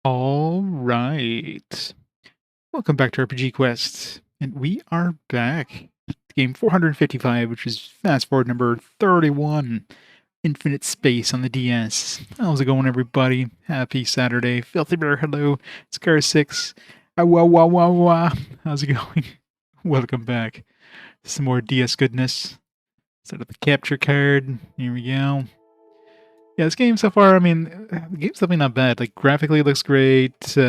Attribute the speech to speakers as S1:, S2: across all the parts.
S1: All right. Welcome back to RPG Quest. And we are back. Game 455, which is fast forward number 31. Infinite Space on the DS. How's it going, everybody? Happy Saturday. Filthy Bear, hello. Scar 6. Wah, wah, wah, wah. How's it going? Welcome back. Some more DS goodness. Set up the capture card. Here we go. Yeah, this game so far, I mean, the game's definitely not bad. Like, graphically it looks great. It's got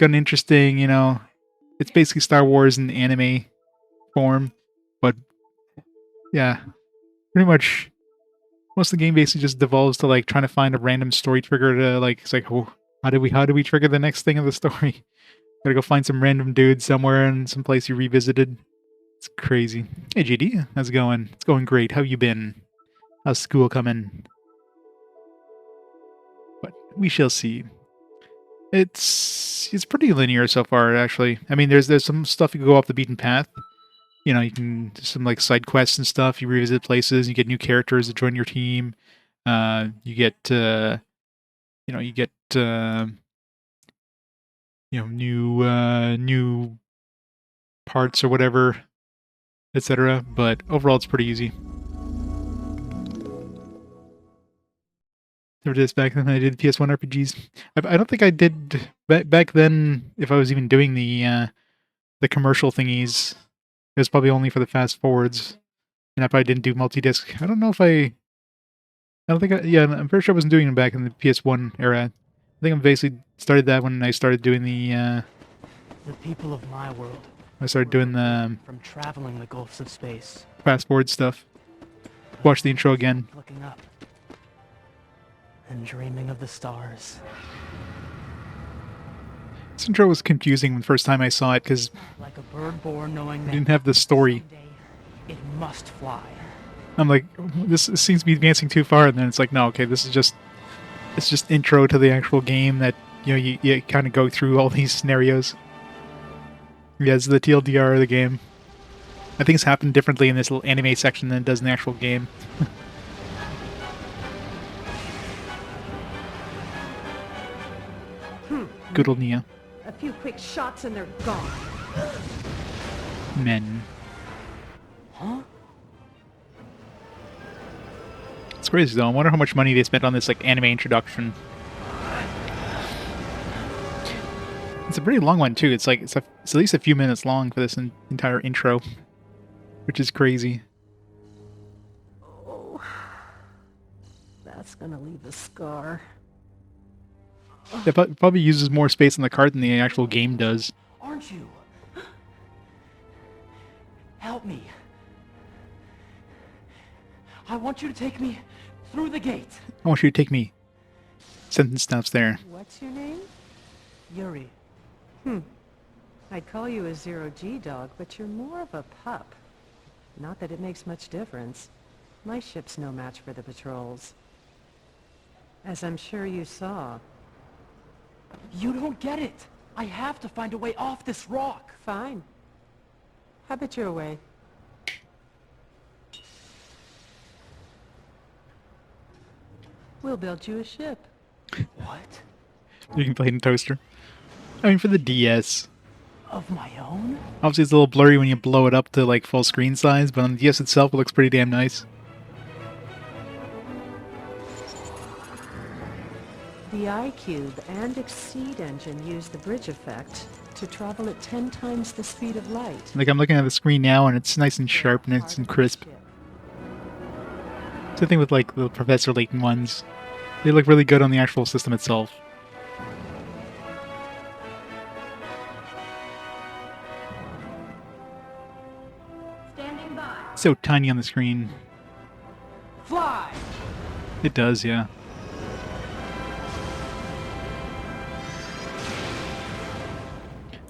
S1: an interesting, it's basically Star Wars in anime form. But, yeah, pretty much most of the game basically just devolves to, like, trying to find a random story trigger to, like, it's like, oh, how do we trigger the next thing of the story? Gotta go find some random dude somewhere in some place you revisited. It's crazy. Hey, GD, how's it going? It's going great. How you been? How's school coming? But we shall see. It's pretty linear so far, actually. I mean, there's some stuff you can go off the beaten path. You can do some like side quests and stuff. You revisit places. You get new characters to join your team. You get new parts or whatever, etc. But overall, it's pretty easy. Never did this back then. I did PS1 RPGs. I don't think I did back then. If I was even doing the commercial thingies, it was probably only for the fast forwards, and I probably didn't do multi-disc. I don't know if I don't think. Yeah, I'm pretty sure I wasn't doing them back in the PS1 era. I think I basically started that when I started doing
S2: the people of my world.
S1: I started doing the
S2: from traveling the gulfs of space.
S1: fast forward stuff. Watch the intro again.
S2: Looking up and dreaming of the stars.
S1: This intro was confusing the first time I saw it because
S2: like a bird born knowing
S1: it didn't have the story.
S2: It must fly.
S1: I'm like, this seems to be advancing too far, and then it's like, no, okay, it's just intro to the actual game that you kind of go through all these scenarios. Yeah, it's the TLDR of the game. I think it's happened differently in this little anime section than it does in the actual game. Good old Nia.
S3: A few quick shots and they're gone.
S1: Men.
S2: Huh?
S1: It's crazy though. I wonder how much money they spent on this like anime introduction. It's a pretty long one too. It's like it's at least a few minutes long for this entire intro, which is crazy.
S3: Oh, that's gonna leave a scar.
S1: It probably uses more space on the card than the actual game does.
S2: Aren't you? Help me. I want you to take me through the gate.
S1: I want you to take me. Sentence stops there.
S3: What's your name?
S2: Yuri.
S3: I'd call you a zero-G dog, but you're more of a pup. Not that it makes much difference. My ship's no match for the patrols. As I'm sure you saw.
S2: You don't get it. I have to find a way off this rock.
S3: Fine. Habit your way. We'll build you a ship.
S2: What?
S1: You can play in a toaster. I mean, for the DS.
S2: Of my own?
S1: Obviously, it's a little blurry when you blow it up to like full screen size, but on the DS itself, it looks pretty damn nice.
S3: The I-Cube and Exceed engine use the bridge effect to travel at 10 times the speed of light.
S1: Like I'm looking at the screen now, and it's nice and sharp, and it's crisp. Same thing with like the Professor Layton ones. They look really good on the actual system itself.
S3: Standing by.
S1: So tiny on the screen.
S2: Fly!
S1: It does, yeah.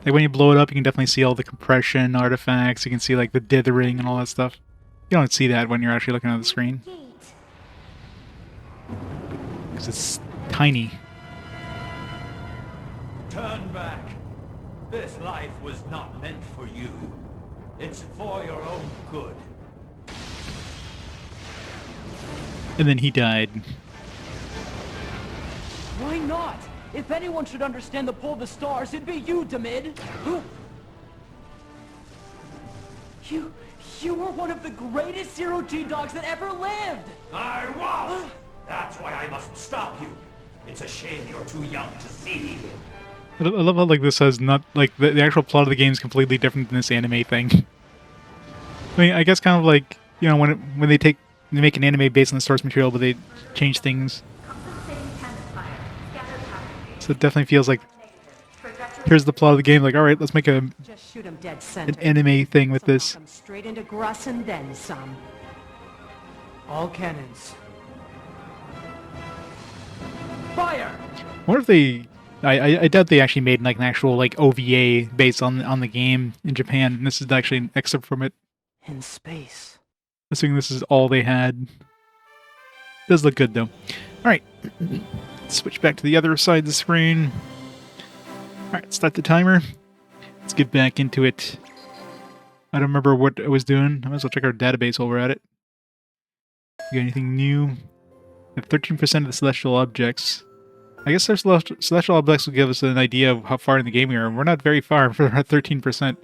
S1: Like when you blow it up, you can definitely see all the compression artifacts. You can see like the dithering and all that stuff. You don't see that when you're actually looking at the screen. Because it's tiny.
S4: Turn back. This life was not meant for you. It's for your own good.
S1: And then he died.
S2: Why not? If anyone should understand the pull of the stars, it'd be you, Demid. You were one of the greatest zero-G dogs that ever lived!
S4: I was! That's why I must stop you. It's a shame you're too young to see.
S1: I love how like this has not like the actual plot of the game is completely different than this anime thing. I mean, I guess kind of like, you know, when they make an anime based on the source material, but they change things. So it definitely feels like here's the plot of the game. Like, all right, let's make
S3: Just shoot him dead center.
S1: an anime thing with this.
S3: Knock him straight into Gruss and then some.
S2: All cannons. Fire!
S1: I wonder if they. I doubt they actually made like an actual like OVA based on the game in Japan. And this is actually an excerpt from it.
S2: In space.
S1: Assuming this is all they had. Does look good though. All right, switch back to the other side of the screen. All right, start the timer. Let's get back into it. I don't remember what I was doing. I might as well check our database while we're at it. You got anything new? 13% of the celestial objects. I guess our celestial objects will give us an idea of how far in the game we are. We're not very far for our 13%.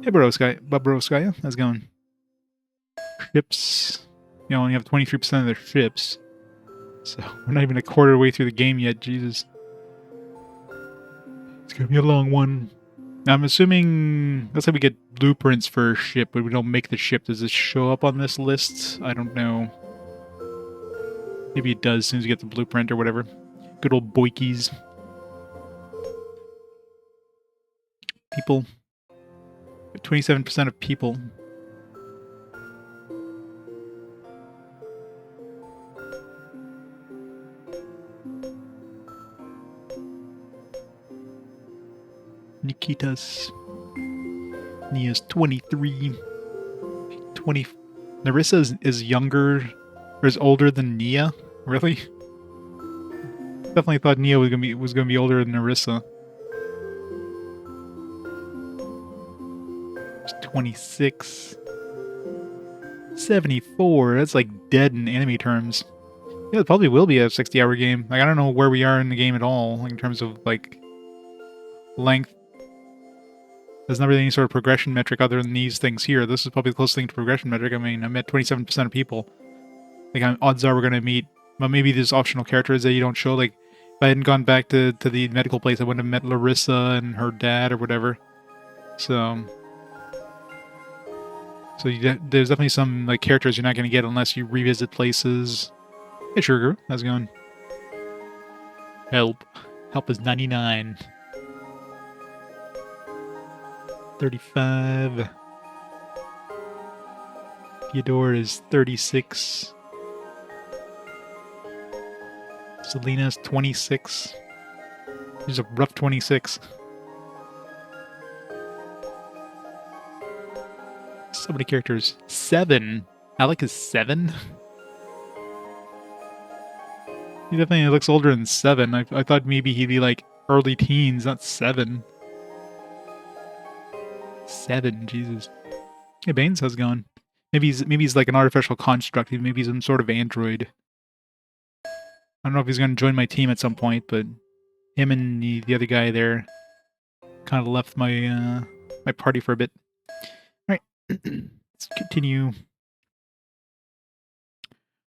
S1: Hey, Bobrovskaya, how's it going? Ships. You only have 23% of their ships. So, we're not even a quarter way through the game yet, Jesus. It's gonna be a long one. Now, I'm assuming... Let's say we get blueprints for a ship, but we don't make the ship. Does this show up on this list? I don't know. Maybe it does as soon as you get the blueprint or whatever. Good old boikies. People. 27% of people. Nikita's. Nia's 23. 20. Narissa is younger, or is older than Nia? Really? Definitely thought Nia was gonna be older than Narissa. It's 26. 74. That's like dead in anime terms. Yeah, it probably will be a 60-hour game. Like, I don't know where we are in the game at all, like, in terms of, like, length. There's not really any sort of progression metric other than these things here. This is probably the closest thing to progression metric. I mean, I'm at 27% of people. Like, odds are we're going to meet... Well, maybe there's optional characters that you don't show. Like, if I hadn't gone back to the medical place, I wouldn't have met Larissa and her dad or whatever. So there's definitely some, like, characters you're not going to get unless you revisit places. Hey, Sugar, how's it going? Help. Help is 99. 35. Fyodor is 36. Selena's 26. She's a rough 26. So many characters. 7. Alec is 7? He definitely looks older than 7. I thought maybe he'd be like early teens, not 7. 7, Jesus. Hey, Baines, how's it going? Maybe he's like an artificial construct. Maybe he's some sort of android. I don't know if he's going to join my team at some point, but him and the other guy there kind of left my my party for a bit. All right, let's continue.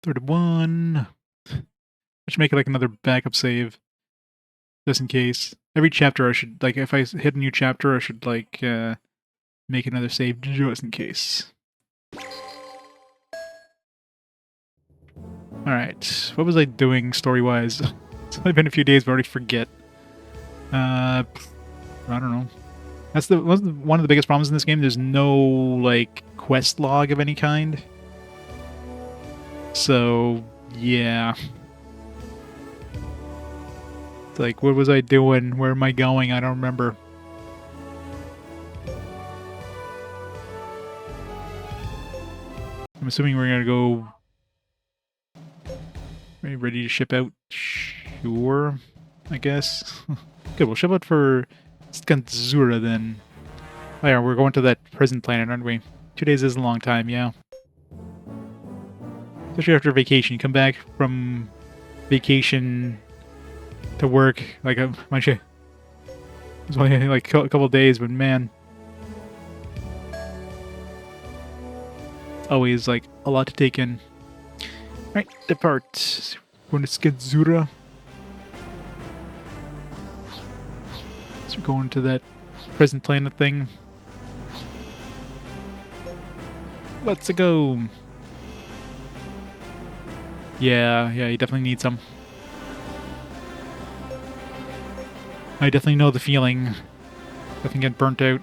S1: 31. I should make it like another backup save, just in case. Every chapter I should, like, if I hit a new chapter, I should, like, make another save just in case. Alright, what was I doing story-wise? It's only been a few days, but I already forget. I don't know. That's one of the biggest problems in this game. There's no, like, quest log of any kind. So, yeah. It's like, what was I doing? Where am I going? I don't remember. I'm assuming we're gonna go... Are you ready to ship out? Sure, I guess. Good, we'll ship out for Skanzura then. Oh yeah, we're going to that prison planet, aren't we? 2 days is a long time, yeah. Especially after vacation. You come back from vacation to work. Like, mind you, it's only like a couple days, but man, always like a lot to take in. Right, depart. Going to Skedzura. So we're going to that present planet thing. Let's go. Yeah, you definitely need some. I definitely know the feeling. Definitely get burnt out.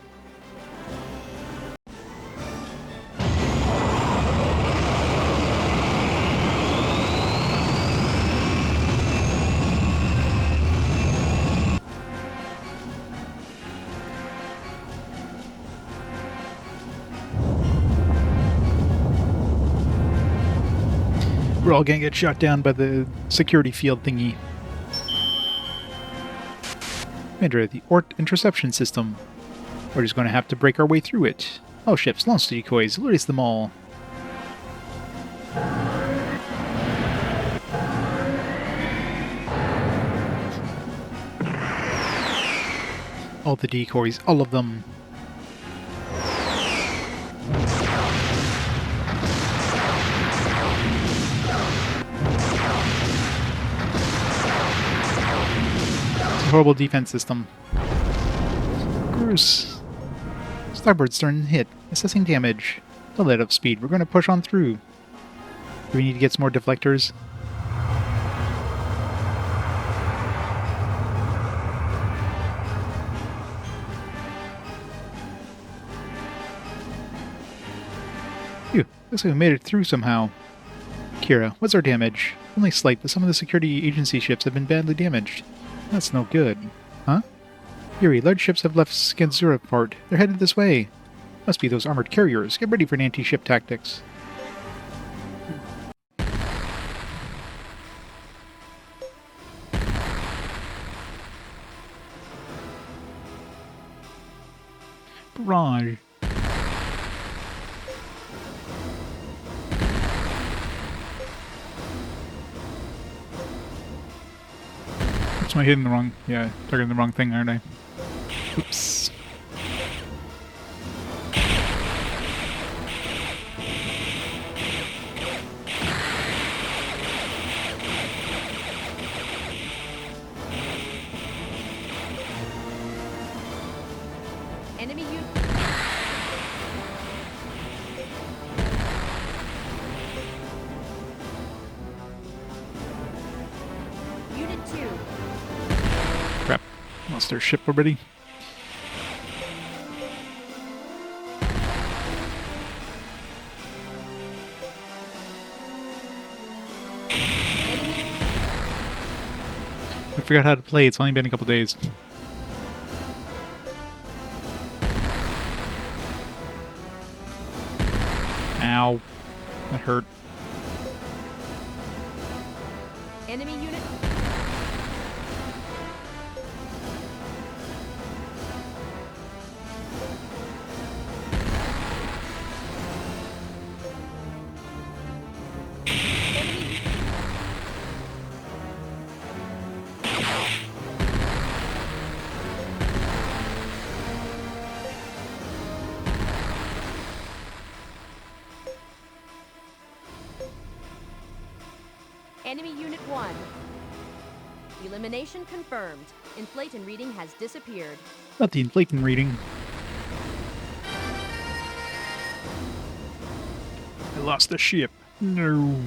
S1: We're all gonna get shot down by the security field thingy. Commander, the Ort interception system. We're just gonna have to break our way through it. All ships, launch the decoys, release them all. All the decoys, all of them. Horrible defense system. Gross. Starboard stern hit. Assessing damage. Don't let up speed. We're going to push on through. Do we need to get some more deflectors? Phew. Looks like we made it through somehow. Kira, what's our damage? Only slight, but some of the security agency ships have been badly damaged. That's no good. Huh? Yuri, large ships have left Skedzura port. They're headed this way. Must be those armored carriers. Get ready for an anti-ship tactics. Barrage. Am I hitting the wrong? Yeah, targeting the wrong thing, aren't I? Oops.
S3: Enemy Unit 2.
S1: Crap. Lost their ship already. I forgot how to play. It's only been a couple days. Ow. That hurt.
S3: Enemy unit. Enemy Unit 1. Elimination confirmed. Inflation reading has disappeared.
S1: Not the inflating reading. I lost the ship. No.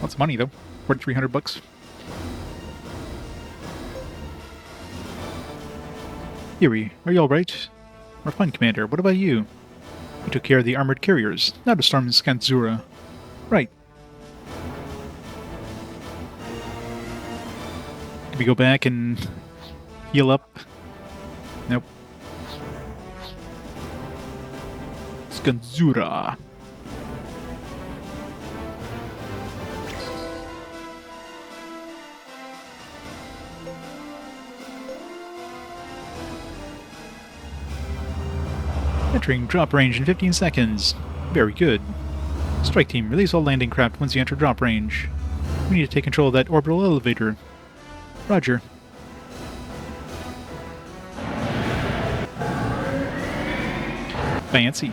S1: Lots of money though. $4,300. Yuri, are you alright? We're fine, Commander. What about you? We took care of the armored carriers. Now to storm Skedzura. Right. Can we go back and heal up? Nope. Skedzura. Entering drop range in 15 seconds. Very good. Strike team, release all landing craft once you enter drop range. We need to take control of that orbital elevator. Roger. Fancy.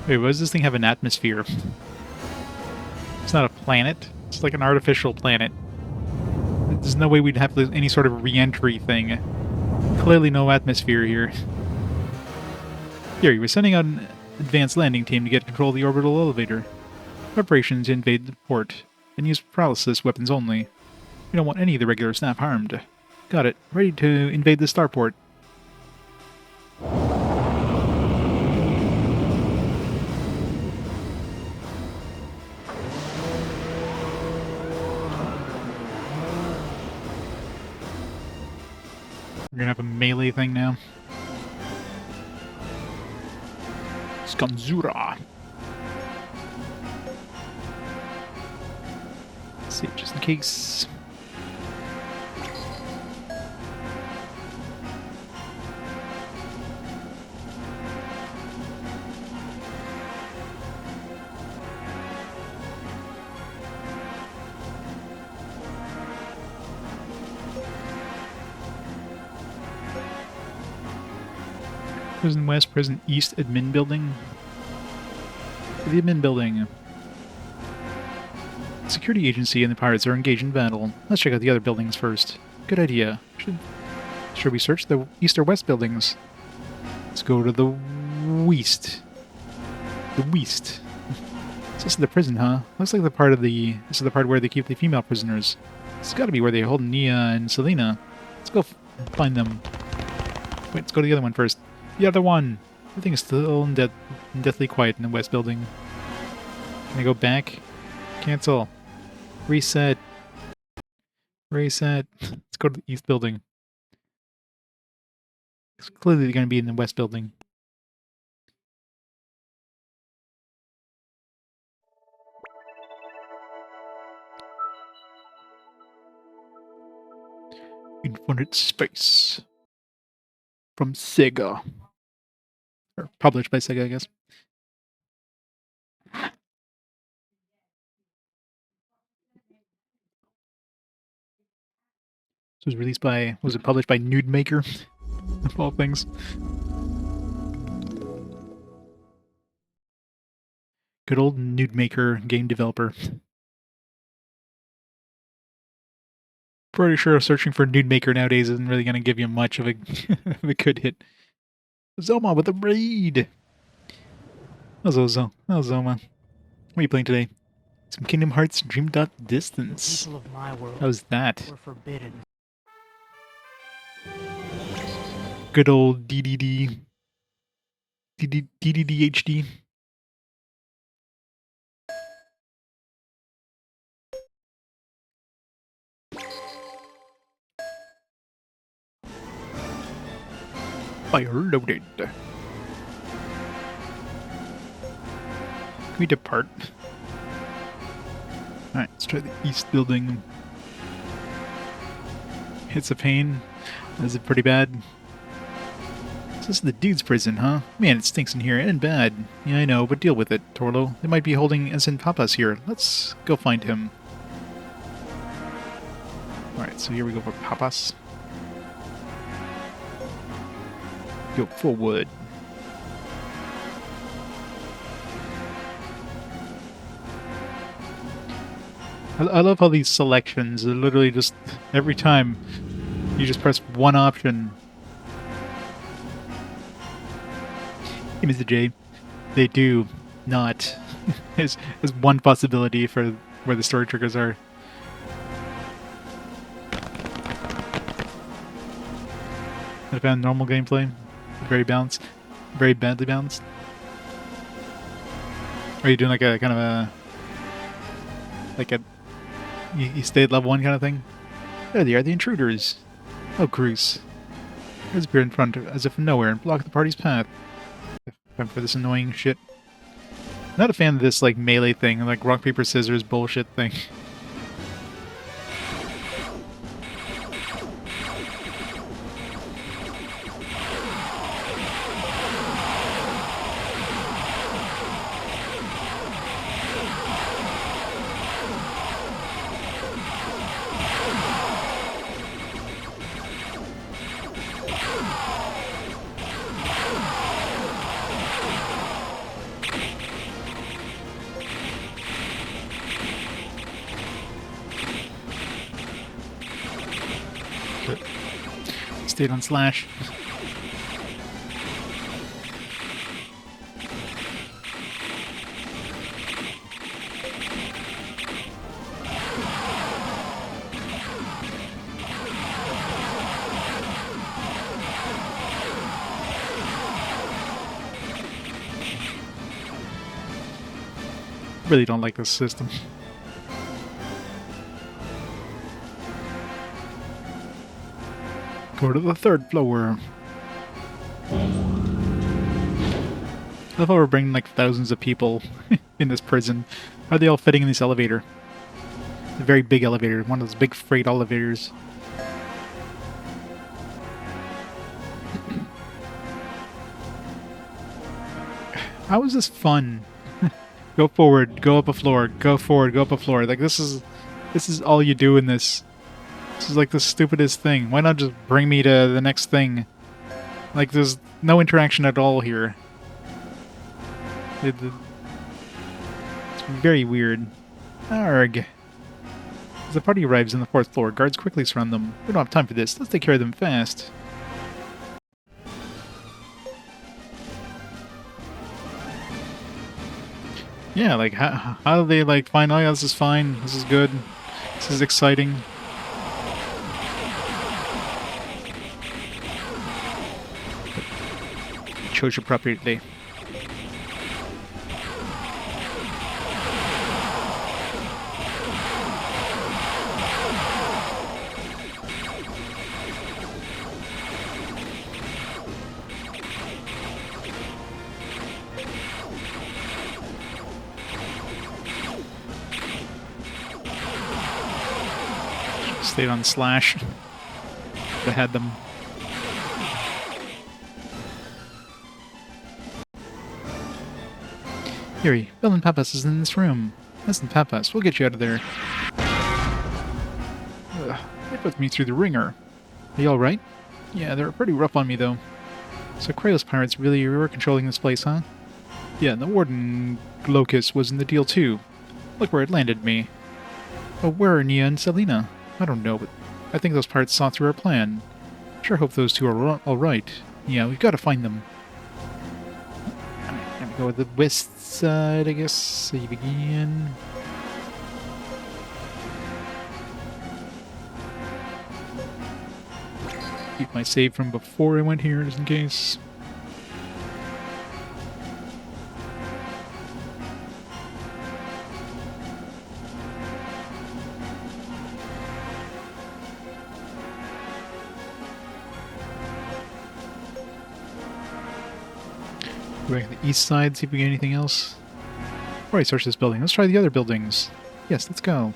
S1: Wait, why does this thing have an atmosphere? It's not a planet. It's like an artificial planet. There's no way we'd have any sort of re-entry thing. Clearly no atmosphere here. Yuri, we're sending out an advanced landing team to get control of the orbital elevator. Preparations to invade the port, and use paralysis weapons only. We don't want any of the regular staff harmed. Got it. Ready to invade the starport. We're gonna have a melee thing now. Skanzura. Save just in case. Prison West, Prison East admin building. The admin building. The security agency and the pirates are engaged in battle. Let's check out the other buildings first. Good idea. Should we search the east or west buildings? Let's go to the west. The west. This is the prison, huh? Looks like this is the part where they keep the female prisoners. It's gotta be where they hold Nia and Selena. Let's go find them. Wait, let's go to the other one first. The other one! Everything is still deathly quiet in the west building. Can I go back? Cancel. Reset. Reset. Let's go to the east building. It's clearly going to be in the west building. Infinite Space. From Sega. Or published by Sega, I guess. This was released by, was it published by Nude Maker? Of all things. Good old Nude Maker game developer. Pretty sure searching for Nude Maker nowadays isn't really going to give you much of a, of a good hit. Zoma with a raid! How's Zoma? What are you playing today? Some Kingdom Hearts Dream Dot Distance.
S2: People of my world
S1: How's that?
S2: were forbidden.
S1: Good old DDD. DDDHD. Fire loaded. Can we depart? Alright, let's try the east building. It's a pain. Is it pretty bad? This is the dude's prison, huh? Man, it stinks in here, and bad. Yeah, I know, but deal with it, Torlo. They might be holding Ensign Papas here. Let's go find him. Alright, so here we go for Papas. Go forward. I love how these selections are literally just every time you just press one option. Hey, Mr. J, they do not. There's one possibility for where the story triggers are. I found normal gameplay. Very balanced. Very badly balanced. Are you doing like a kind of a... like a... You stay at level 1 kind of thing? There they are, the intruders. Oh, Cruz. Let's appear in front as if from nowhere and block the party's path. Time for this annoying shit. Not a fan of this like melee thing, like rock, paper, scissors bullshit thing. Stayed on slash. Really don't like this system. Go to the 3rd floor. I love how we're bringing like thousands of people in this prison. How are they all fitting in this elevator? It's a very big elevator, one of those big freight elevators. How is this fun? Go forward, go up a floor, go forward, go up a floor. Like this is all you do in this. This is like the stupidest thing. Why not just bring me to the next thing? Like there's no interaction at all here. It's very weird. Arg. As the party arrives on the 4th floor, guards quickly surround them. We don't have time for this. Let's take care of them fast. Yeah, like, how do they, like, find, oh yeah, this is fine, this is good, this is exciting. Chose appropriately. Stayed on slash. They had them. Yuri, Bill and Papas is in this room. Listen, Papas, we'll get you out of there. Ugh, they put me through the ringer. Are you alright? Yeah, they were pretty rough on me, though. So Kratos pirates really were controlling this place, huh? Yeah, and the Warden Locust was in the deal, too. Look where it landed me. Oh, where are Nia and Selena? I don't know, but I think those pirates saw through our plan. Sure hope those two are alright. Yeah, we've got to find them. Alright, go with the west side, I guess. So you begin. Keep my save from before I went here, just in case. Go back to the east side, see if we get anything else. Before I search this building, let's try the other buildings. Yes, let's go.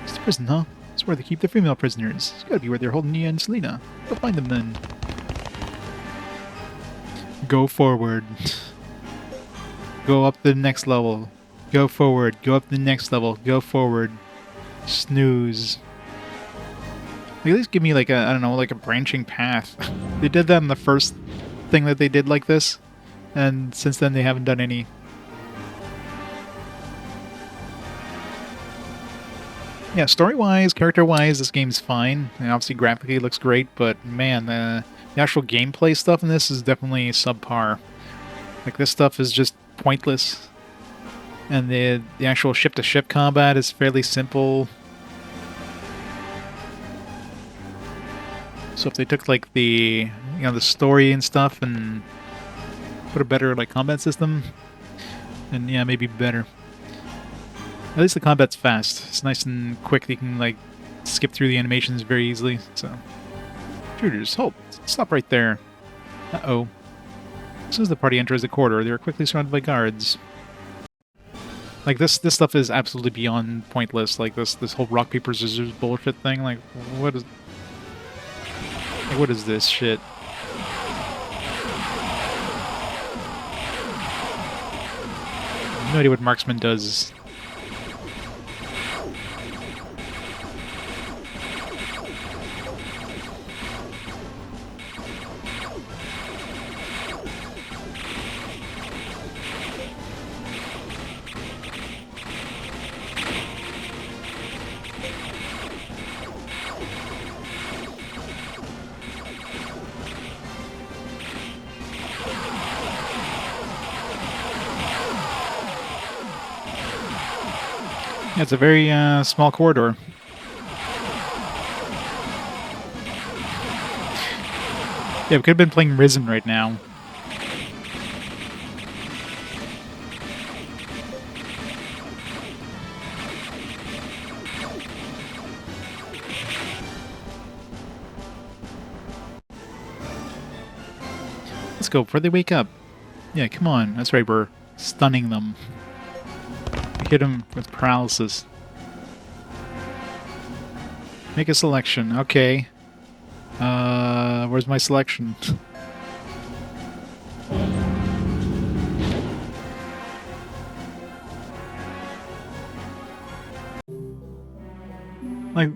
S1: It's the prison, huh? It's where they keep the female prisoners. It's gotta be where they're holding Nia and Selena. Go find them then. Go forward. Go up the next level. Go forward. Go up the next level. Go forward. Snooze. Like, at least give me like a, I don't know, like a branching path. They did that in the first thing that they did like this, and since then they haven't done any. Yeah, story-wise, character-wise, this game's fine. And obviously graphically it looks great, but man, the actual gameplay stuff in this is definitely subpar. Like, this stuff is just pointless. And the actual ship-to-ship combat is fairly simple. So if they took like the, you know, the story and stuff and put a better like combat system, then yeah, maybe better. At least the combat's fast. It's nice and quick. You can like skip through the animations very easily. So, shooters, hold, stop right there. Uh-oh. As soon as the party enters the corridor, they are quickly surrounded by guards. Like this stuff is absolutely beyond pointless. Like this whole rock paper scissors bullshit thing. Like what is? What is this shit? No idea what marksman does. Yeah, it's a very small corridor. Yeah, we could have been playing Risen right now. Let's go before they wake up. Yeah, come on. That's right, we're stunning them. We hit them with paralysis. Make a selection. Okay. Where's my selection?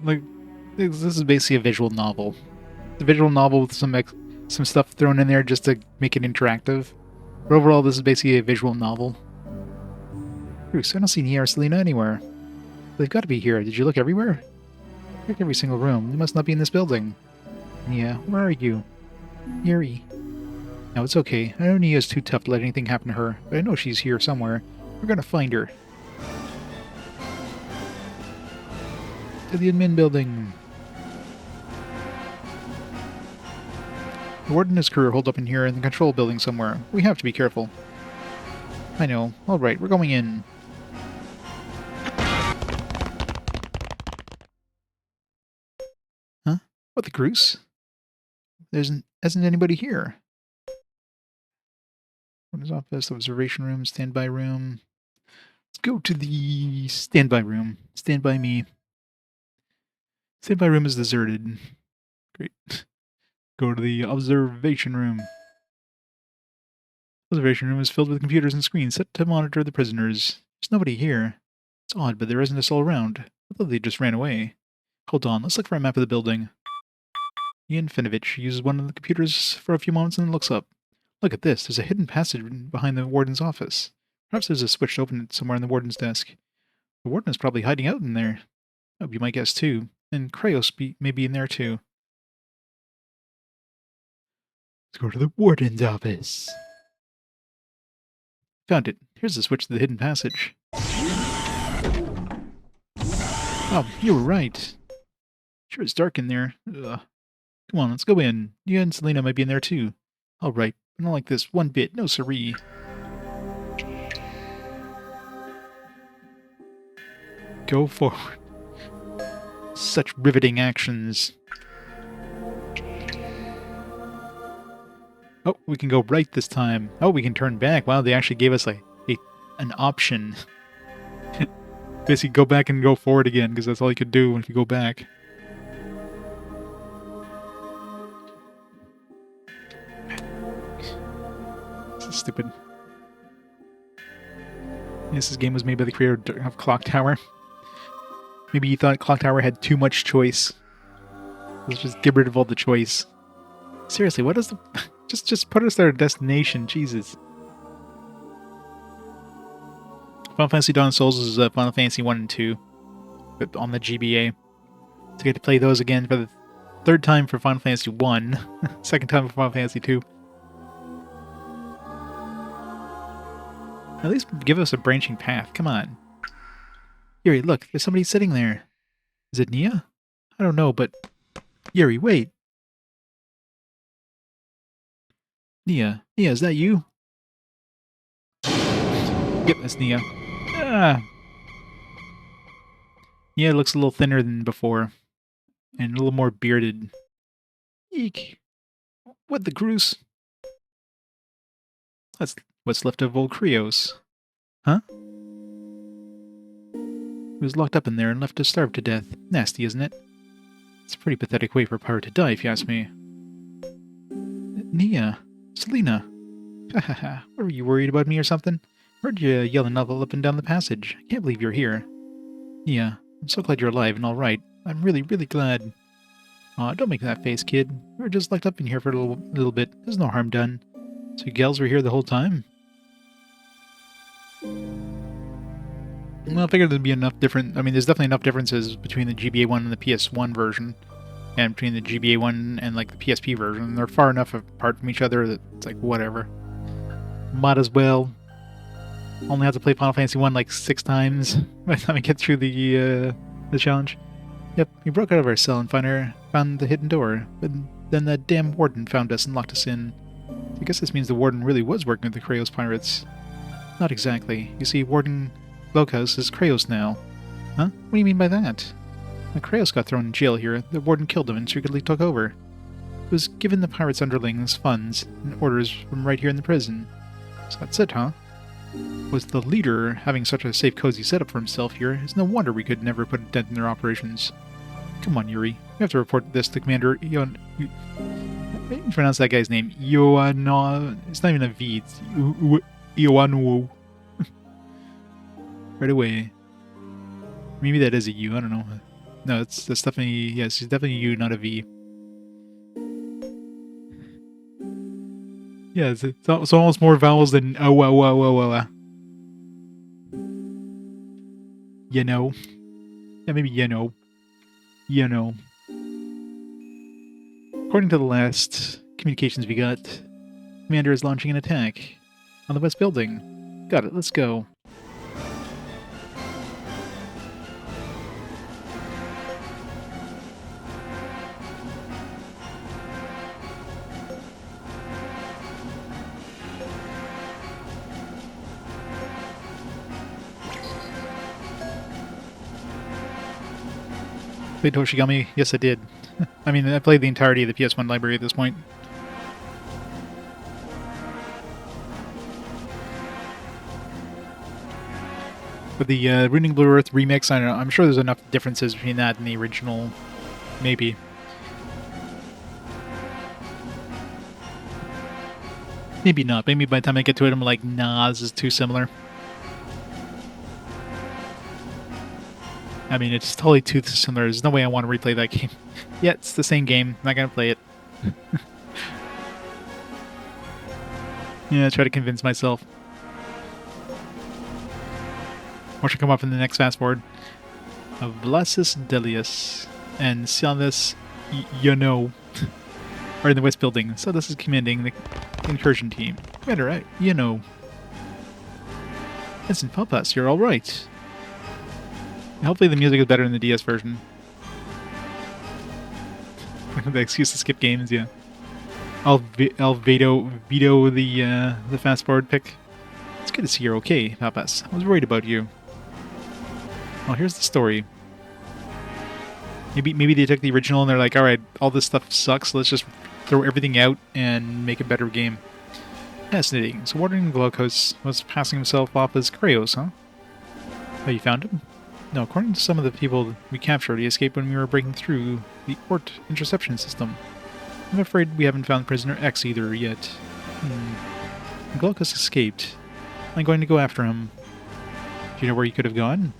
S1: like, this is basically a visual novel. The visual novel with some stuff thrown in there just to make it interactive. But overall, this is basically a visual novel. Bruce, I don't see Nia or Selena anywhere. They've got to be here. Did you look everywhere? Check every single room. They must not be in this building. Nia, where are you? Yuri. No, it's okay. I know Nia's too tough to let anything happen to her, but I know she's here somewhere. We're gonna find her. To the admin building. The warden and his crew are holed up in here in the control building somewhere. We have to be careful. I know. Alright, we're going in. Huh? What, the Groose? Isn't anybody here. Warden's office, observation room, standby room. Let's go to the standby room. Stand by me. Standby room is deserted. Great. Go to the observation room. Observation room is filled with computers and screens set to monitor the prisoners. There's nobody here. It's odd, but there isn't a soul around. I thought they just ran away. Hold on, let's look for a map of the building. Ian Finovich uses one of the computers for a few moments and then looks up. Look at this, there's a hidden passage behind the warden's office. Perhaps there's a switch to open it somewhere on the warden's desk. The warden is probably hiding out in there. That would be my guess too. And Kryos may be in there too. Let's go to the warden's office. Found it. Here's the switch to the hidden passage. Oh, you were right. Sure, it's dark in there. Ugh. Come on, let's go in. You and Selena might be in there too. All right, I don't like this one bit. No siree. Go forward. Such riveting actions. Oh, we can go right this time. Oh, we can turn back. Wow, they actually gave us an option. Basically, go back and go forward again, because that's all you could do if you go back. This is stupid. Yes, this game was made by the creator of Clock Tower. Maybe you thought Clock Tower had too much choice. Let's just get rid of all the choice. Seriously, what is the... just put us at our destination, Jesus. Final Fantasy Dawn of Souls is Final Fantasy 1 and 2 but on the GBA. To get to play those again for the third time for Final Fantasy 1, second time for Final Fantasy 2. At least give us a branching path, come on. Yuri, look, there's somebody sitting there. Is it Nia? I don't know, but... Yuri, wait! Nia, is that you? Yep, that's Nia. Ah! Nia looks a little thinner than before. And a little more bearded. Eek. What the Groose? That's what's left of old Kryos. Huh? He was locked up in there and left to starve to death. Nasty, isn't it? It's a pretty pathetic way for a pirate to die, if you ask me. Nia. Selena. Hahaha. Were you worried about me or something? Heard you yelling up and down the passage. I can't believe you're here. Nia, I'm so glad you're alive and alright. I'm really, really glad. Aw, don't make that face, kid. We were just locked up in here for a little bit. There's no harm done. So you gals were here the whole time? Well, I figured there'd be enough different... I mean, there's definitely enough differences between the GBA 1 and the PS1 version. And between the GBA 1 and, like, the PSP version. They're far enough apart from each other that it's like, whatever. Might as well. only have to play Final Fantasy 1 like 6 times by the time I get through the challenge. Yep, we broke out of our cell and found the hidden door, but then that damn warden found us and locked us in. I guess this means the warden really was working with the Kraos pirates. Not exactly. You see, Warden Glowcus is Kraos now. Huh? What do you mean by that? When Kraos got thrown in jail here, the warden killed him and secretly took over. He was given the pirates' underlings funds and orders from right here in the prison. So that's it, huh? Was the leader having such a safe, cozy setup for himself here? It's no wonder we could never put a dent in their operations. Come on, Yuri. We have to report this to Commander Ion... I didn't pronounce that guy's name. Ioano... It's not even a V. It's Ioanu. Right away. Maybe that is a U. I don't know. No, that's definitely... Yes, it's definitely a U, not a V. Yeah, it's almost more vowels than oh. You know. Yeah, maybe you know. You know. According to the last communications we got, Commander is launching an attack on the West Building. Got it, let's go. Played Hoshigami? Yes, I did. I mean, I played the entirety of the PS1 library at this point. But the Ruining Blue Earth remix, I don't know, I'm sure there's enough differences between that and the original. Maybe. Maybe not. Maybe by the time I get to it, I'm like, nah, this is too similar. I mean, it's totally too similar. There's no way I want to replay that game. Yeah, it's the same game. I'm not going to play it. Yeah, try to convince myself. What should come up in the next fast forward? Vlasis Delius and Sianis Yono are in the West Building. So this is commanding the incursion team. Commander, right? Vincent Papas, you're all right. Hopefully the music is better in the DS version. The excuse to skip games, yeah. I'll veto the fast forward pick. It's good to see you're okay, Papas. I was worried about you. Well, here's the story. Maybe they took the original and they're like, alright, all this stuff sucks, let's just throw everything out and make a better game. Fascinating. So Warden Glowcus was passing himself off as Kraos, huh? Oh, you found him? No, according to some of the people we captured, he escaped when we were breaking through the Ort interception system. I'm afraid we haven't found Prisoner X either yet. Glowcus escaped. I'm going to go after him. Do you know where he could have gone?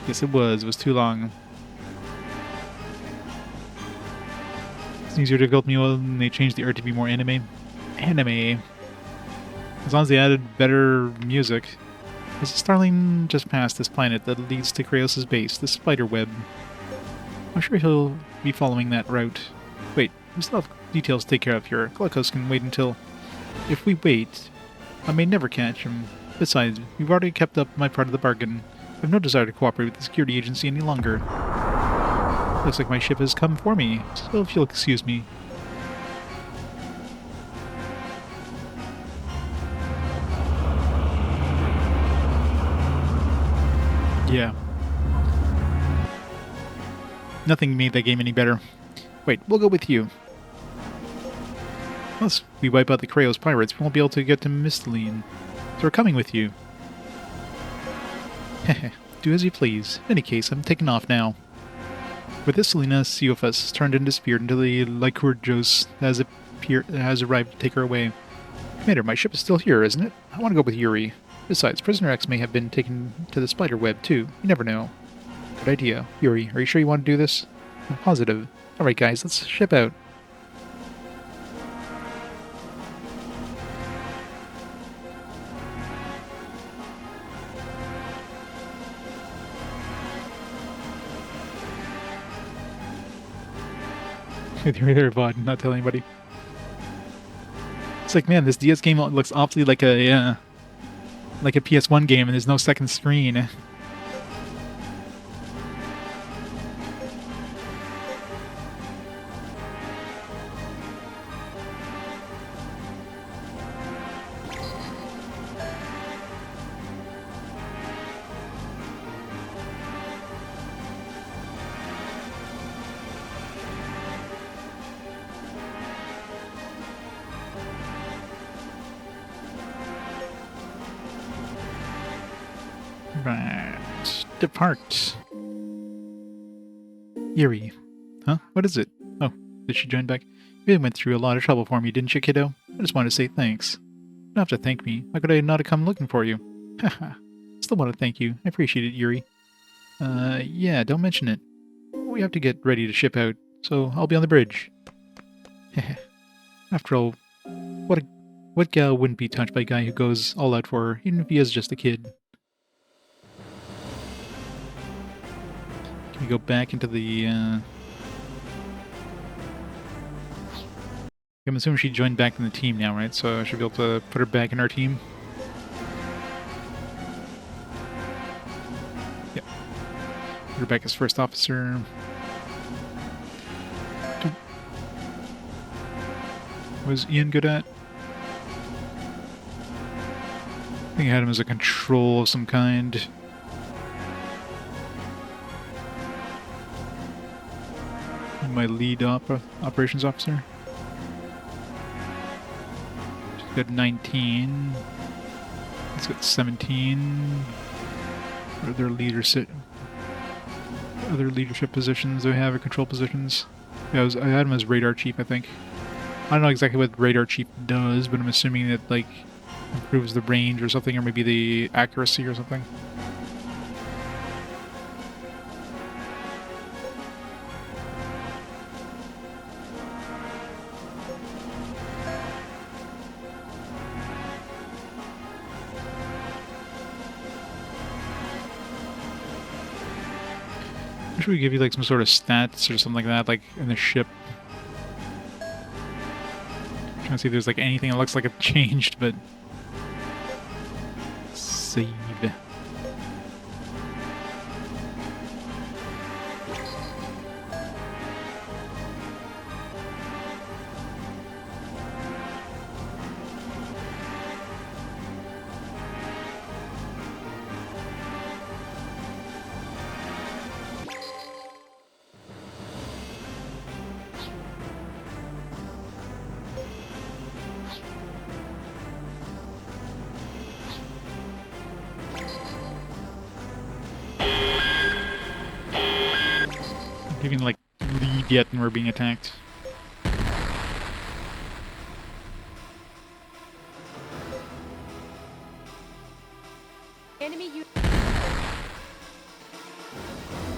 S1: Yes, it was. It was too long. It's easier to build me when they changed the art to be more anime. Anime. As long as they added better music. There's a starling just past this planet that leads to Kraos' base, the spider web. I'm sure he'll be following that route. Wait, we still have details to take care of here. Glowcus can wait until... If we wait, I may never catch him. Besides, we've already kept up my part of the bargain. I have no desire to cooperate with the security agency any longer. Looks like my ship has come for me, so if you'll excuse me. Yeah. Nothing made that game any better. Wait, we'll go with you. Unless we wipe out the Kraos pirates, we won't be able to get to Mystiline. So we're coming with you. Heh, do as you please. In any case, I'm taking off now. With this, Selena Siophus turned and disappeared until the Lycurgos has arrived to take her away. Commander, my ship is still here, isn't it? I want to go with Yuri. Besides, Prisoner X may have been taken to the spider web, too. You never know. Good idea. Yuri, are you sure you want to do this? I'm positive. Alright guys, let's ship out. You're there, bud. Not tell anybody. It's like, man, this DS game looks awfully like a like a PS1 game and there's no second screen. Right. Depart. Yuri. Huh? What is it? Oh, did she join back? You really went through a lot of trouble for me, didn't you, kiddo? I just wanted to say thanks. You don't have to thank me. How could I not have come looking for you? Haha. Still want to thank you. I appreciate it, Yuri. Yeah, don't mention it. We have to get ready to ship out, so I'll be on the bridge. After all, what gal wouldn't be touched by a guy who goes all out for her, even if he is just a kid? Can we go back into the, I'm assuming she joined back in the team now, right? So I should be able to put her back in our team. Yep. Put her back as first officer. What was Ian good at? I think I had him as a control of some kind. My lead operations officer. She's got 19. He's got 17. What other leadership positions do I have, or control positions? Yeah, I had him as radar chief, I think. I don't know exactly what radar chief does, but I'm assuming that, like, improves the range or something, or maybe the accuracy or something. Should we give you like some sort of stats or something like that, like in the ship? Trying to see if there's like anything that looks like it changed, but save. Even like lead yet and we're being attacked.
S5: Enemy unit.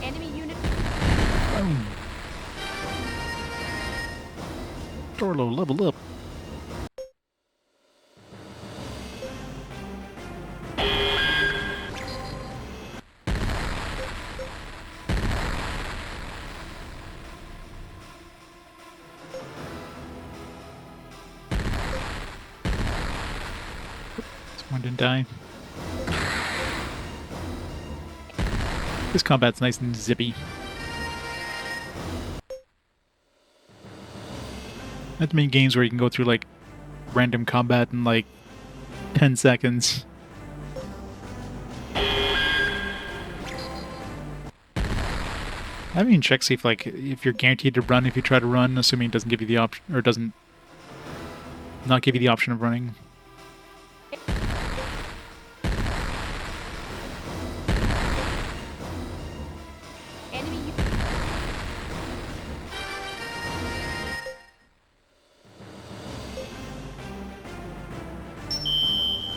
S5: Enemy unit.
S1: Boom. Dorlo, level up. One didn't die. This combat's nice and zippy. That's many games where you can go through like random combat in like 10 seconds. I haven't even checked see if like if you're guaranteed to run if you try to run, assuming it doesn't give you the option, or doesn't not give you the option of running.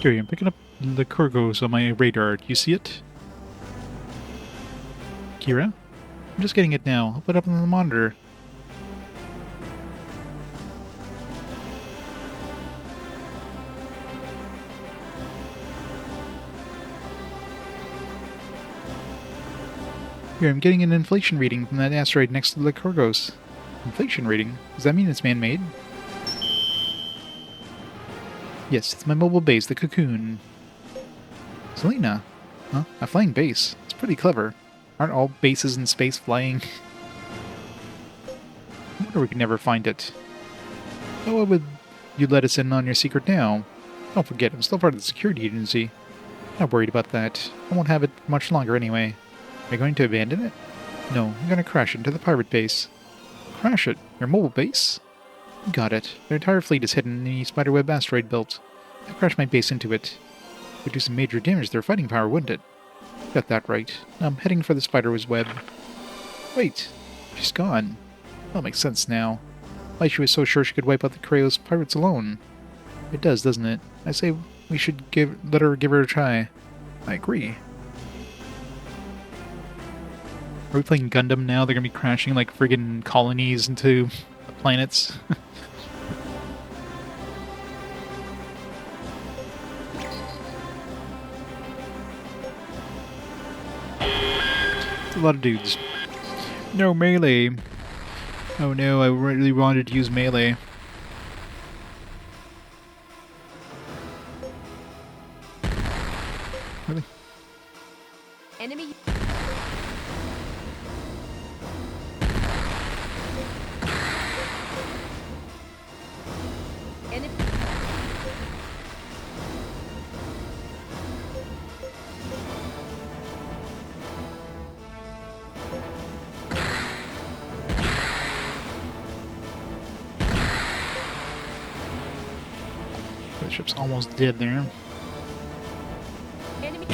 S1: Yuri, I'm picking up the Kurgos on my radar. Do you see it? Kira? I'm just getting it now. I'll put it up on the monitor. Here, I'm getting an inflation reading from that asteroid next to the Kurgos. Inflation reading? Does that mean it's man-made? Yes, it's my mobile base, the Cocoon. Selena. Huh? A flying base. It's pretty clever. Aren't all bases in space flying? I wonder we can never find it. Oh, why would you let us in on your secret now? Don't forget, I'm still part of the security agency. Not worried about that. I won't have it much longer anyway. Are you going to abandon it? No, I'm going to crash it into the pirate base. Crash it? Your mobile base? Got it. Their entire fleet is hidden in the spiderweb asteroid belt. I crashed my base into it. It would do some major damage to their fighting power, wouldn't it? Got that right. I'm heading for the spider's web. Wait, she's gone. That makes sense now. Why she was so sure she could wipe out the Kraos pirates alone. It does, doesn't it? I say we should let her give her a try. I agree. Are we playing Gundam now? They're gonna be crashing like friggin' colonies into planets. It's a lot of dudes. No melee. Oh no, I really wanted to use melee. Really?
S3: Enemy. Enemy.
S1: The ship's almost dead there.
S3: Enemy.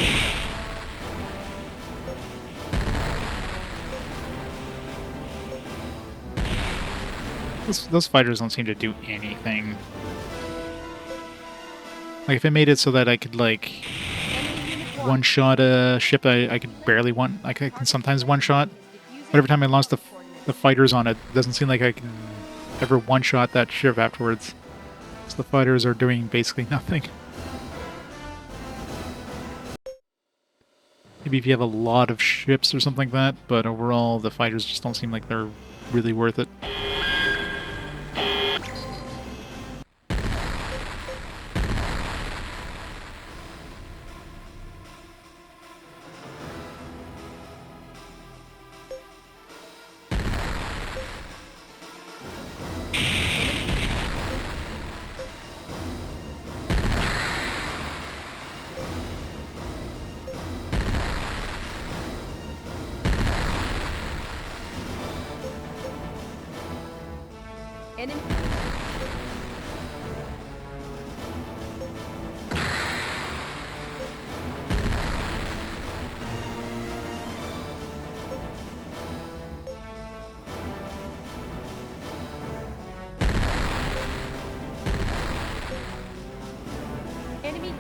S1: Those fighters don't seem to do anything. Like, if it made it so that I could, like, one-shot a ship I could barely I can sometimes one-shot, but every time I lost the fighters on it, it doesn't seem like I can ever one-shot that ship afterwards. So the fighters are doing basically nothing. Maybe if you have a lot of ships or something like that, but overall the fighters just don't seem like they're really worth it.
S3: Enemy. Enemy.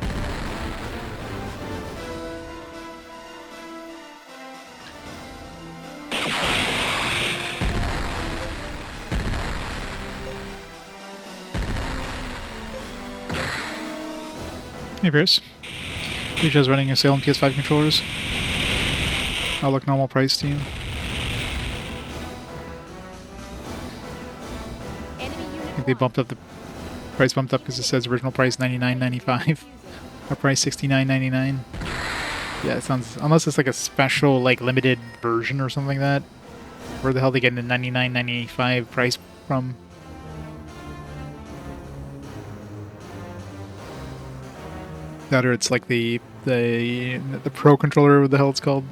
S1: Hey, Pierce. Lija's running a sale on PS5 controllers. I'll look normal price to you.
S3: Enemy
S1: I
S3: unit
S1: think they bumped up the price bumped up because it says original price $99.95. Our price $69.99. Yeah, it sounds, unless it's like a special, like, limited version or something like that. Where the hell they getting the $99.95 price from? That or it's like the Pro controller, what the hell it's called.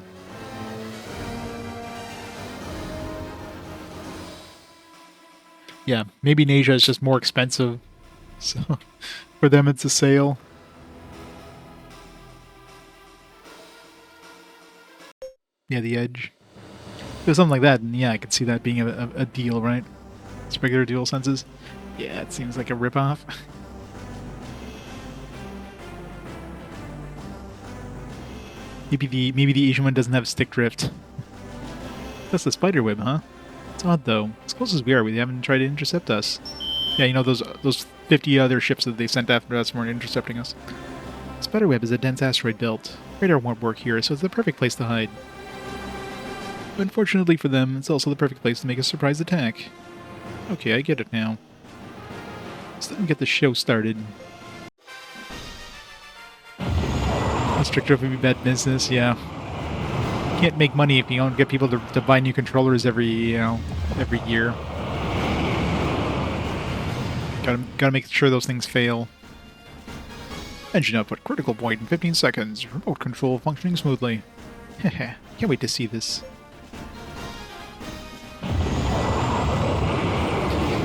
S1: Yeah, maybe in Asia it's just more expensive. So for them it's a sale. Yeah, the Edge. If it was something like that, then yeah, I could see that being a deal, right? It's regular dual senses. Yeah, it seems like a ripoff. Maybe the Asian one doesn't have stick drift. That's the spider web, huh? It's odd though. As close as we are, they haven't tried to intercept us. Yeah, you know those 50 other ships that they sent after us weren't intercepting us. Spiderweb is a dense asteroid belt. Radar won't work here, so it's the perfect place to hide. But unfortunately for them, it's also the perfect place to make a surprise attack. Okay, I get it now. Let's let me get the show started. restrictive would be bad business, yeah. You can't make money if you don't get people to buy new controllers every year. Gotta make sure those things fail. Engine output critical point in 15 seconds. Remote control functioning smoothly. Heh. Can't wait to see this.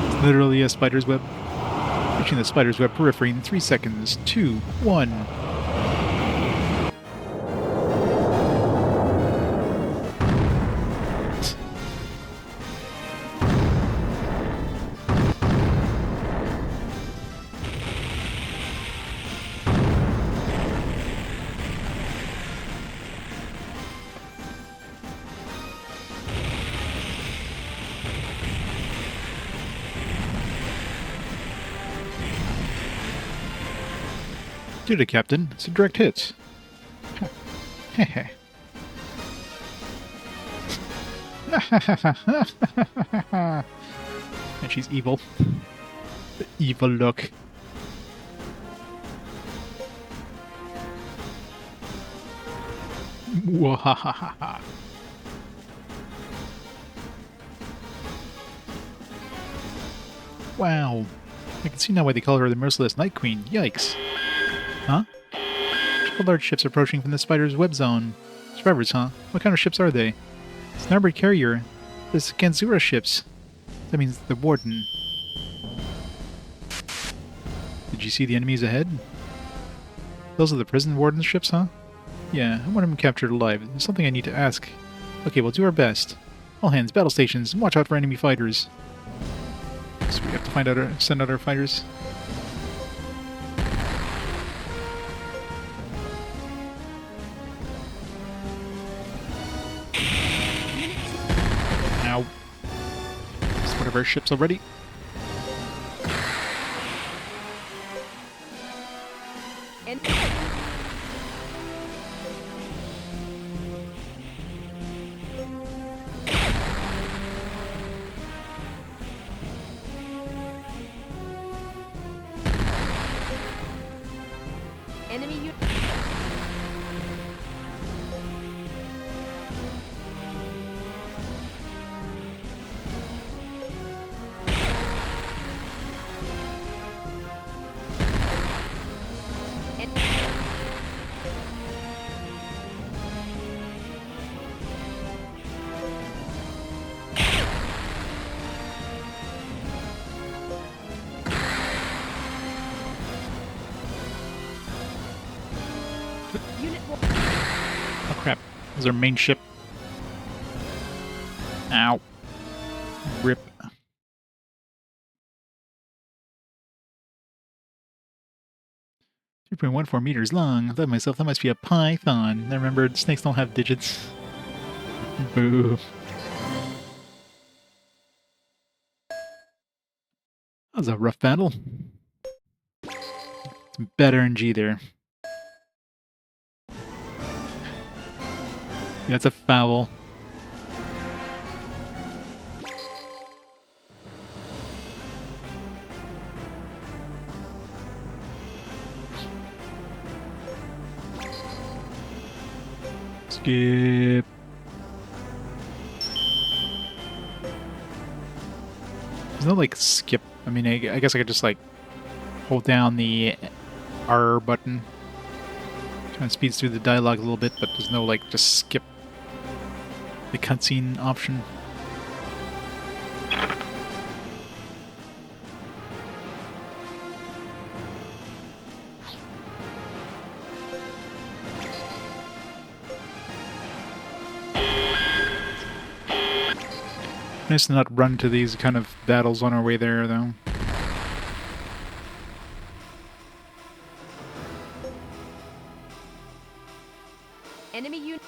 S1: It's literally a spider's web. Reaching the spider's web periphery in 3 seconds. 2, 1. Did it, Captain. It's a direct hit. Heh. And she's evil. The evil look. Mwahahaha. Wow. I can see now why they call her the Merciless Night Queen. Yikes. Huh? Several large ships approaching from the spider's web zone. Survivors, huh? What kind of ships are they? It's an armored carrier. It's Ganzura ships. That means the Warden. Did you see the enemies ahead? Those are the prison warden ships, huh? Yeah, I want them captured alive. There's something I need to ask. Okay, we'll do our best. All hands, battle stations, and watch out for enemy fighters. So we have to send out our fighters. Now, is one of our ships already?
S3: Enemy unit.
S1: Oh crap. That was our main ship. Ow. Rip. $3.14 meters long. I thought to myself, that must be a python. I remembered snakes don't have digits. Boo. That was a rough battle. Some better RNG there. Yeah, it's a foul. Skip. There's no like skip. I mean, I guess I could just like hold down the R button. Kind of speeds through the dialogue a little bit, but there's no like just skip the cutscene option. Nice to not run to these kind of battles on our way there, though.
S3: Enemy unit.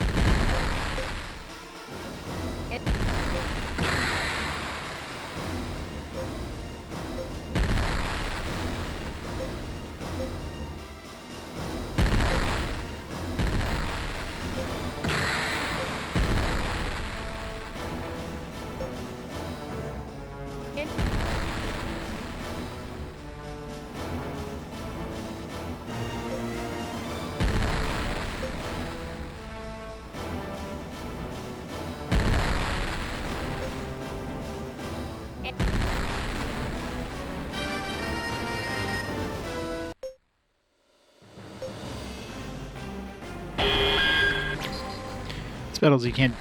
S1: battles you can't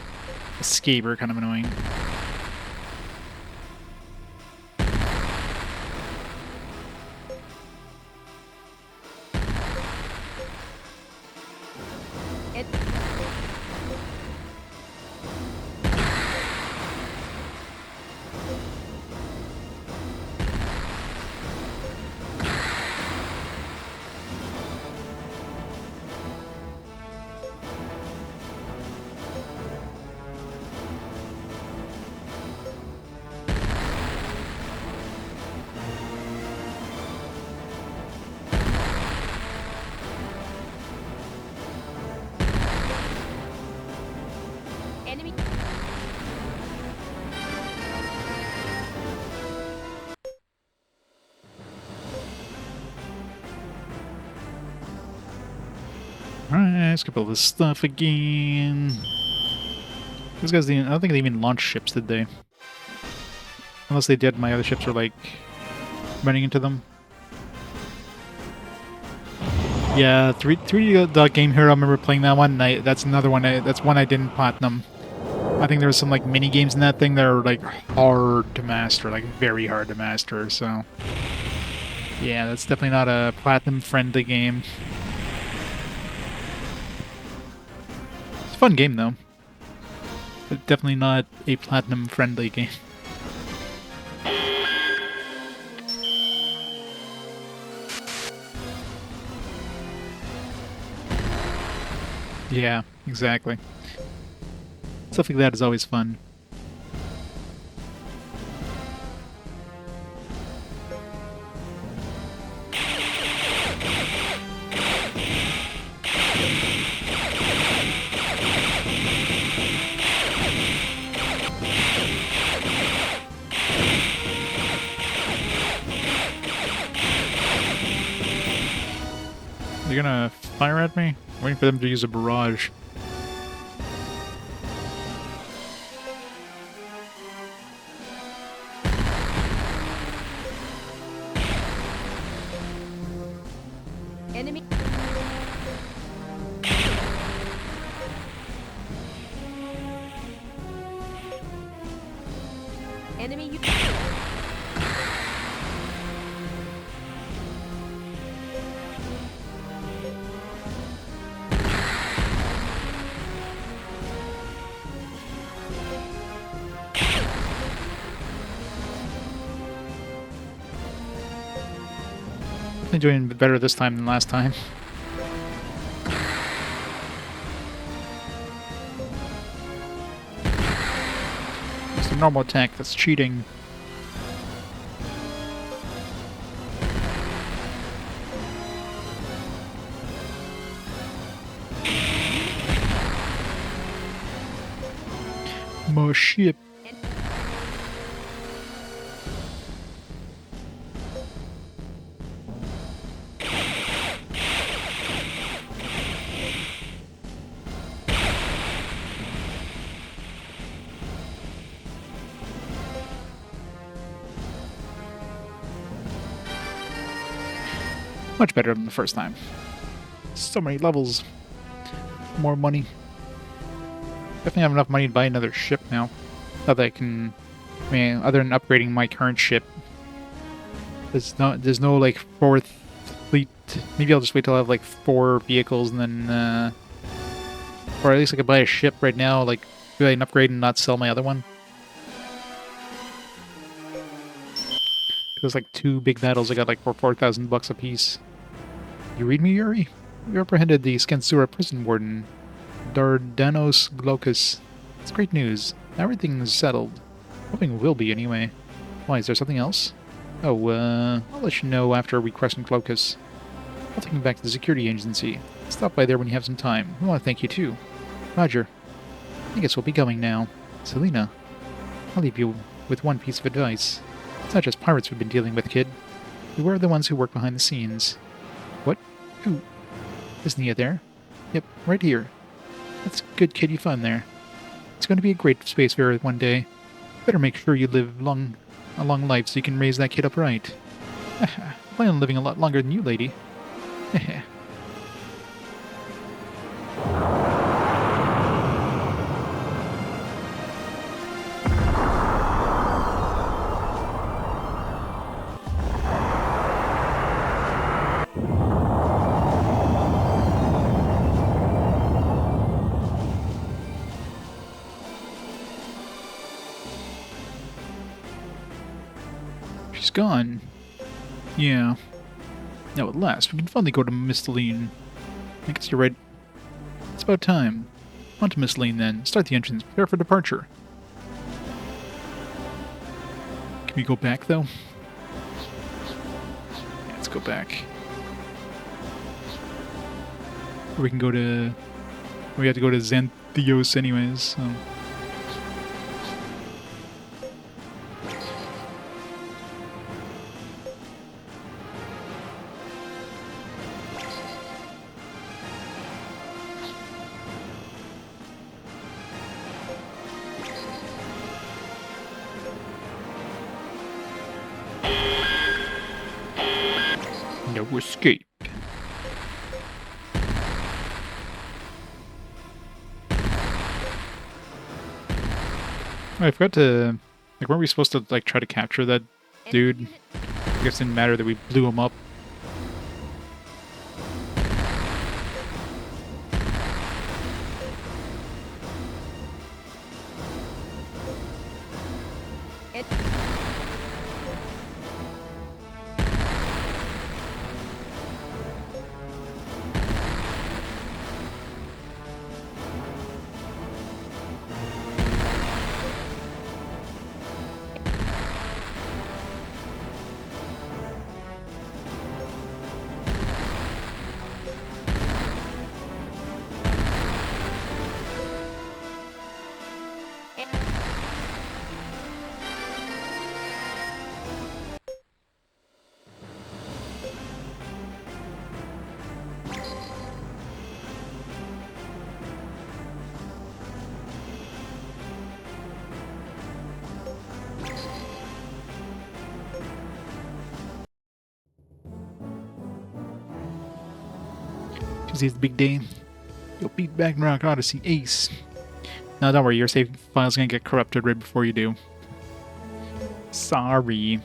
S1: escape are kind of annoying. Alright, let's skip all this stuff again. These guys didn't, I don't think they even launched ships, did they? Unless they did, my other ships were like running into them. Yeah, 3D Game Hero, I remember playing that one. That's another one, that's one I didn't platinum. I think there was some like mini games in that thing that are like hard to master, like very hard to master, so... Yeah, that's definitely not a platinum-friendly game. It's a fun game, though. But definitely not a platinum-friendly game. Yeah, exactly. Stuff like that is always fun. They're gonna fire at me? I'm waiting for them to use a barrage.
S3: Enemy. Enemy.
S1: Doing better this time than last time. It's a normal attack that's cheating. More ship. Much better than the first time. So many levels. More money. Definitely have enough money to buy another ship now. Now that I can... I mean, other than upgrading my current ship. There's no like, fourth fleet. Maybe I'll just wait till I have, like, 4 vehicles and then, or at least I could buy a ship right now, like, go ahead and upgrade and not sell my other one. There's like 2 big battles I got like for 4,000 bucks a piece. You read me, Yuri? You apprehended the Skensura prison warden, Dardanos Glaucus. It's great news. Everything's settled. Hoping it will be anyway. Why, is there something else? Oh, I'll let you know after we question Glaucus. I'll take him back to the security agency. Stop by there when you have some time. We want to thank you too. Roger. I guess we'll be going now. Selena, I'll leave you with one piece of advice. It's not just pirates we've been dealing with, kid. Beware of the ones who work behind the scenes. What? Who? Is Nia there? Yep, right here. That's good kid you found there. It's going to be a great spacefarer one day. Better make sure you live a long life so you can raise that kid up right. I plan on living a lot longer than you, lady. gone. Yeah. Now at last, we can finally go to Mysteline. I guess you're right. It's about time. On to Mysteline then. Start the engines. Prepare for departure. Can we go back though? Yeah, let's go back. Or we can go to... We have to go to Xanthios anyways, so... No escape. I forgot to... Like, weren't we supposed to, like, try to capture that dude? I guess it didn't matter that we blew him up. Tuesday's the big day. You'll beat Ragnarok Odyssey Ace. No, don't worry, your save file's gonna get corrupted right before you do. Sorry.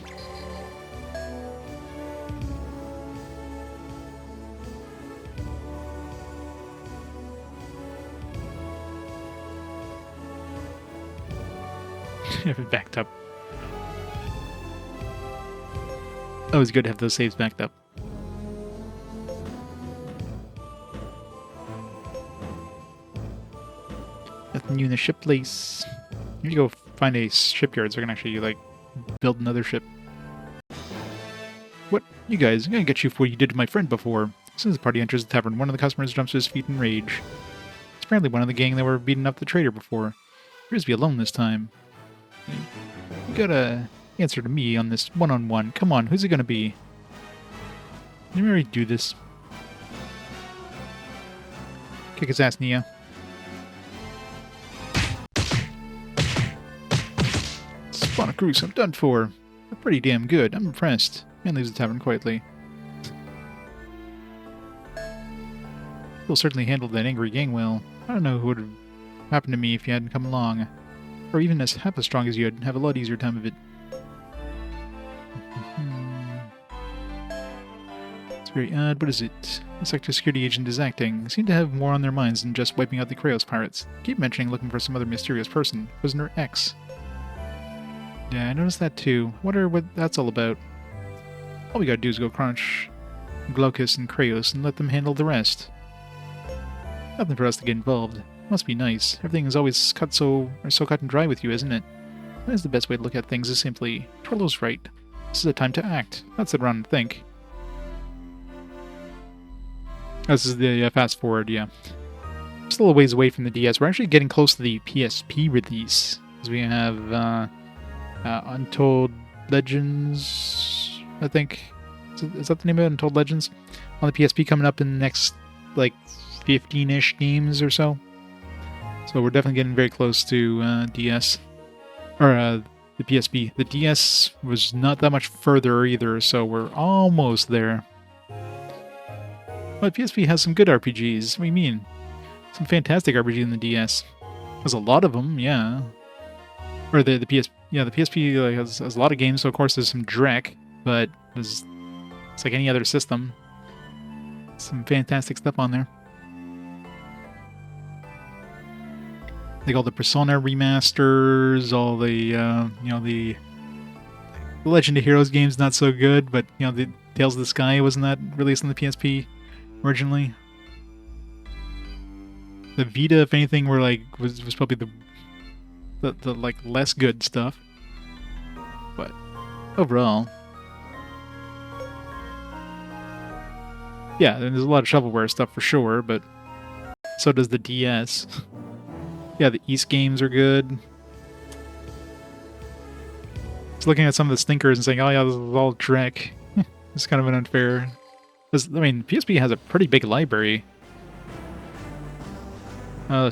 S1: Have it backed up. Always good to have those saves backed up. Nothing new in the ship place. You need to go find a shipyard so I can actually, like, build another ship. What? You guys, I'm gonna get you for what you did to my friend before. As soon as the party enters the tavern, one of the customers jumps to his feet in rage. It's apparently one of the gang that were beating up the trader before. He appears to be alone this time. You gotta answer to me on this one-on-one. Come on, who's it gonna be? Let me already do this. Kick his ass, Nia. Spawn a cruise, I'm done for. They're pretty damn good. I'm impressed. Man leaves the tavern quietly. You'll certainly handle that angry gang well. I don't know who would have happened to me if you hadn't come along. Or even as half as strong as you, I'd have a lot easier time of it. It's very odd. What is it? The sector security agent is acting. They seem to have more on their minds than just wiping out the Kraos pirates. They keep mentioning looking for some other mysterious person. Prisoner X. Yeah, I noticed that too. Wonder what that's all about. All we gotta do is go crunch Glaucus and Kraos and let them handle the rest. Nothing for us to get involved. Must be nice. Everything is always cut and dry with you, isn't it? That is the best way to look at things, is simply, Torlo's right. This is a time to act. Not sit around and think. This is the fast forward, yeah. Still a ways away from the DS. We're actually getting close to the PSP release. Because we have Untold Legends, I think. Is that the name of it? Untold Legends? On the PSP coming up in the next, like, 15-ish games or so. So we're definitely getting very close to DS. Or the PSP. The DS was not that much further either, so we're almost there. But PSP has some good RPGs. What do you mean? Some fantastic RPGs in the DS. There's a lot of them, yeah. Or the PSP, yeah, the PSP like, has a lot of games, so of course there's some Drek, but it's like any other system. Some fantastic stuff on there. Like all the Persona remasters, all the, the the Legend of Heroes game's not so good, but you know, the Tales of the Sky wasn't that released on the PSP originally. The Vita, if anything, were like was probably the like less good stuff. But overall, yeah, there's a lot of shovelware stuff for sure, but so does the DS. Yeah, the East games are good. Just looking at some of the stinkers and saying, "Oh yeah, this is all Drek." It's kind of an unfair. I mean, PSP has a pretty big library.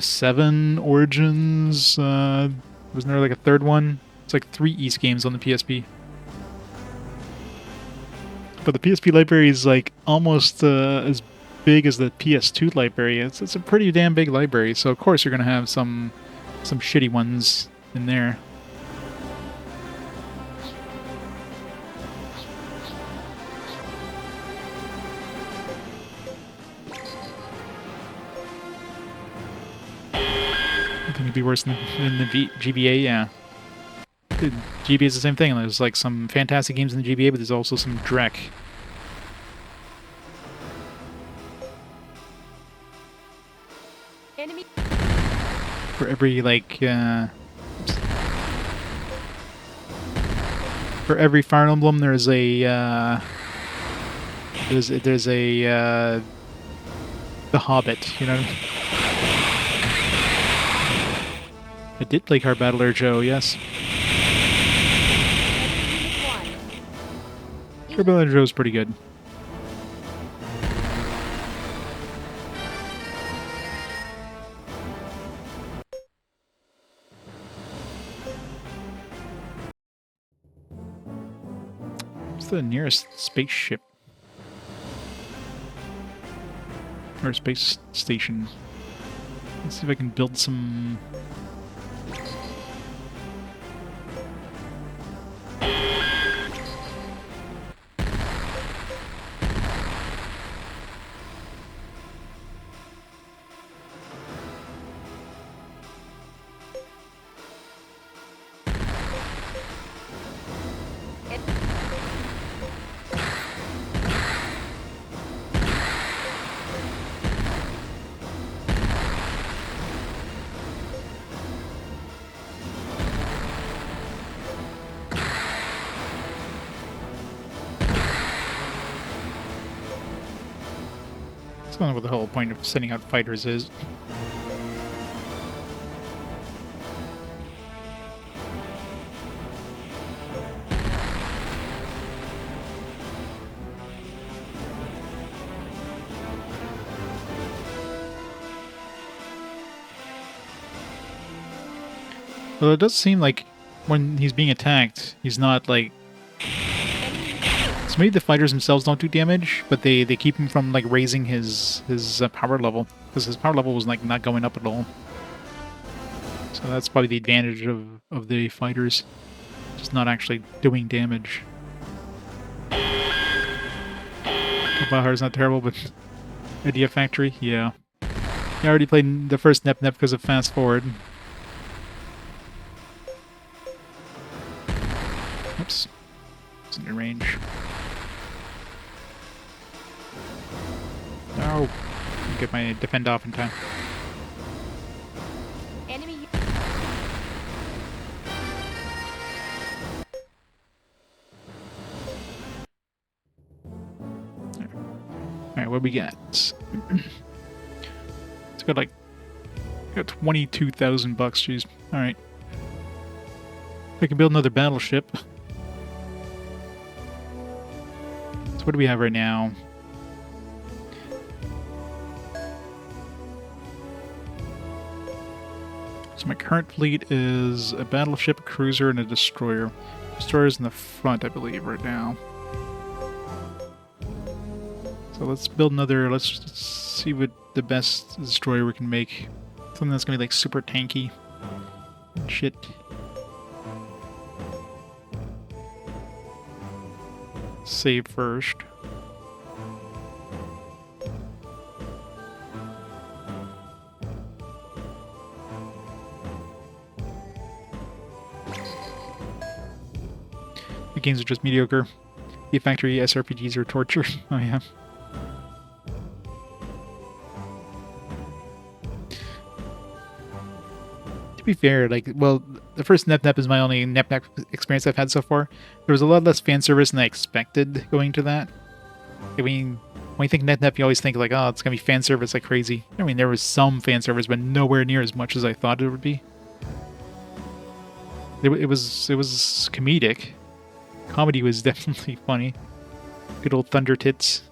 S1: 7 Origins. Wasn't there like a third one? It's like 3 East games on the PSP. But the PSP library is like almost as big as the PS2 library. It's a pretty damn big library. So of course you're gonna have some shitty ones in there. I think it'd be worse than the GBA, yeah. The GBA is the same thing. There's like some fantastic games in the GBA, but there's also some Drek.
S3: Enemy.
S1: For every like for every Fire Emblem, there's a there's a The Hobbit, you know. I did play Car Battler Joe, yes. Car Battler Joe's pretty good. What's the nearest spaceship? Or space station? Let's see if I can build some... I don't know what the whole point of sending out fighters is. Well, it does seem like when he's being attacked, he's not like... So maybe the fighters themselves don't do damage, but they keep him from like raising his power level, because his power level was like not going up at all. So that's probably the advantage of the fighters, just not actually doing damage. Bahar's not terrible, but Idea Factory, yeah. I already played the first Nep because of Fast Forward. Oops, it's in your range. No, get my defend off in time.
S3: Enemy.
S1: Alright, what we got? It's got 22,000 bucks, jeez. Alright. I can build another battleship. So what do we have right now? So my current fleet is a battleship, a cruiser, and a destroyer. Destroyer's in the front, I believe, right now. So let's build another, let's see what the best destroyer we can make. Something that's gonna be like super tanky. Shit. Save first. The games are just mediocre. The factory SRPGs are torture. Oh yeah. To be fair, like, well, the first NEP is my only NEP experience I've had so far. There was a lot less fan service than I expected going to that. I mean, when you think NEP, you always think like, oh, it's gonna be fan service like crazy. I mean, there was some fan service, but nowhere near as much as I thought it would be. It was comedic. Comedy was definitely funny. Good old Thunder Tits.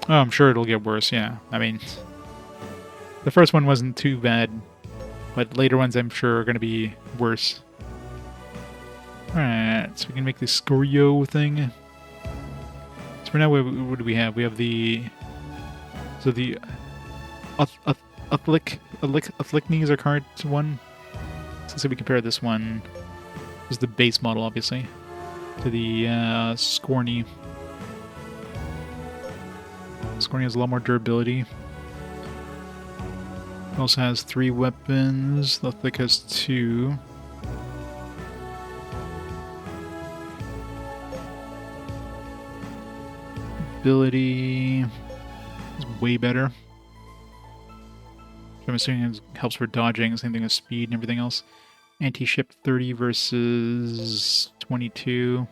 S1: Oh, I'm sure it'll get worse, yeah. I mean, the first one wasn't too bad, but later ones I'm sure are going to be worse. Alright, so we can make the Scorio thing. So for now, what do we have? We have the... So the... Afflicni is our current one. So let's see if we compare this one. This is the base model, obviously. To the Scorny. Scorny has a lot more durability. It also has 3 weapons. The Thick has 2. Ability is way better. I'm assuming it helps for dodging, same thing as speed and everything else. Anti-ship 30 versus 22.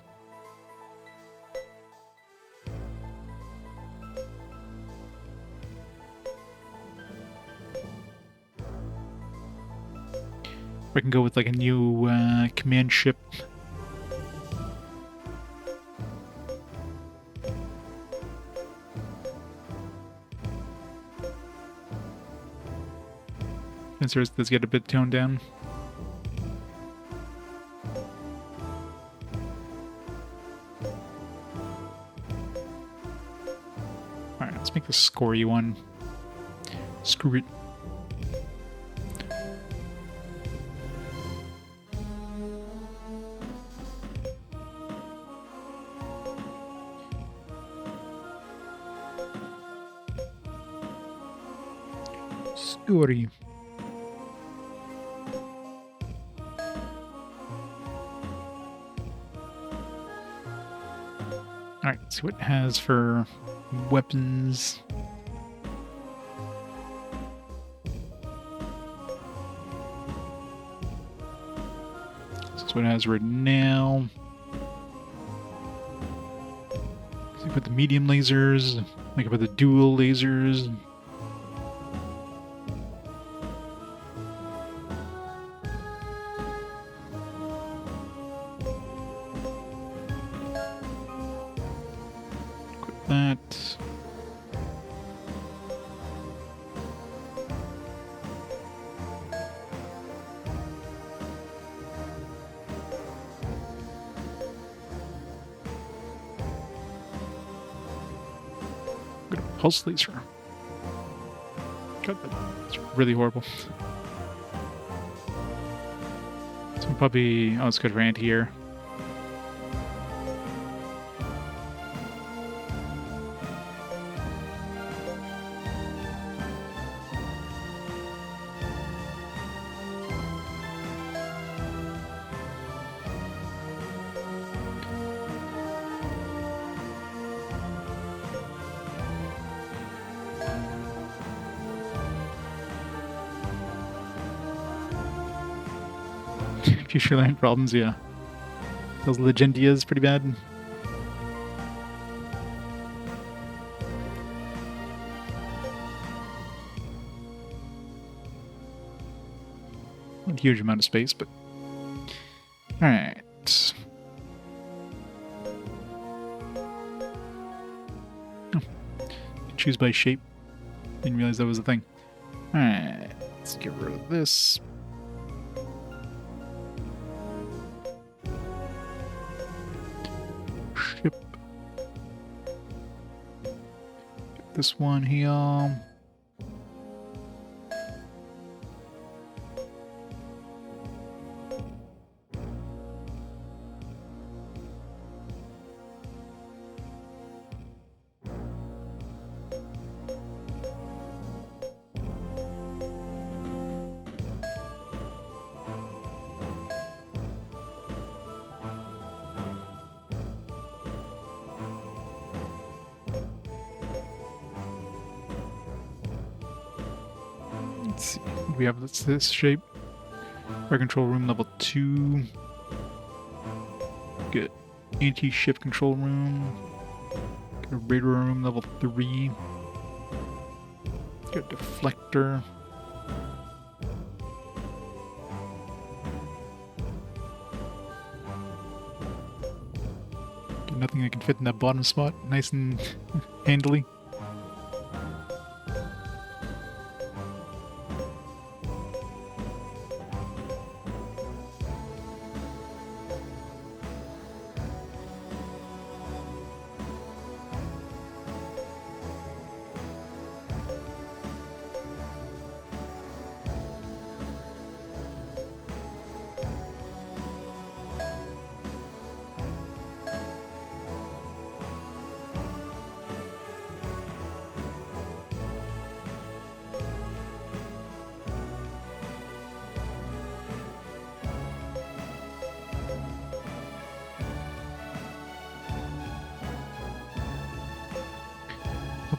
S1: I can go with like a new command ship. Sensors, let's get a bit toned down. Alright, let's make the scory one. Screw it. Yuri. Alright, let's see what it has for weapons. This is what it has right now. So you put the medium lasers, like put the dual lasers. That. Good pulse laser. God, that's really horrible. So probably, oh, it's good for anti-air. Future line problems, yeah. Those Legendias pretty bad. Not a huge amount of space, but... Alright. Oh. Choose by shape. Didn't realize that was a thing. Alright. Let's get rid of this. Ship. This one here. see. We have this shape. Fire control room level 2. Good. Anti-ship control room. Got a radar room level 3. Got a deflector. Got nothing that can fit in that bottom spot. Nice and handily.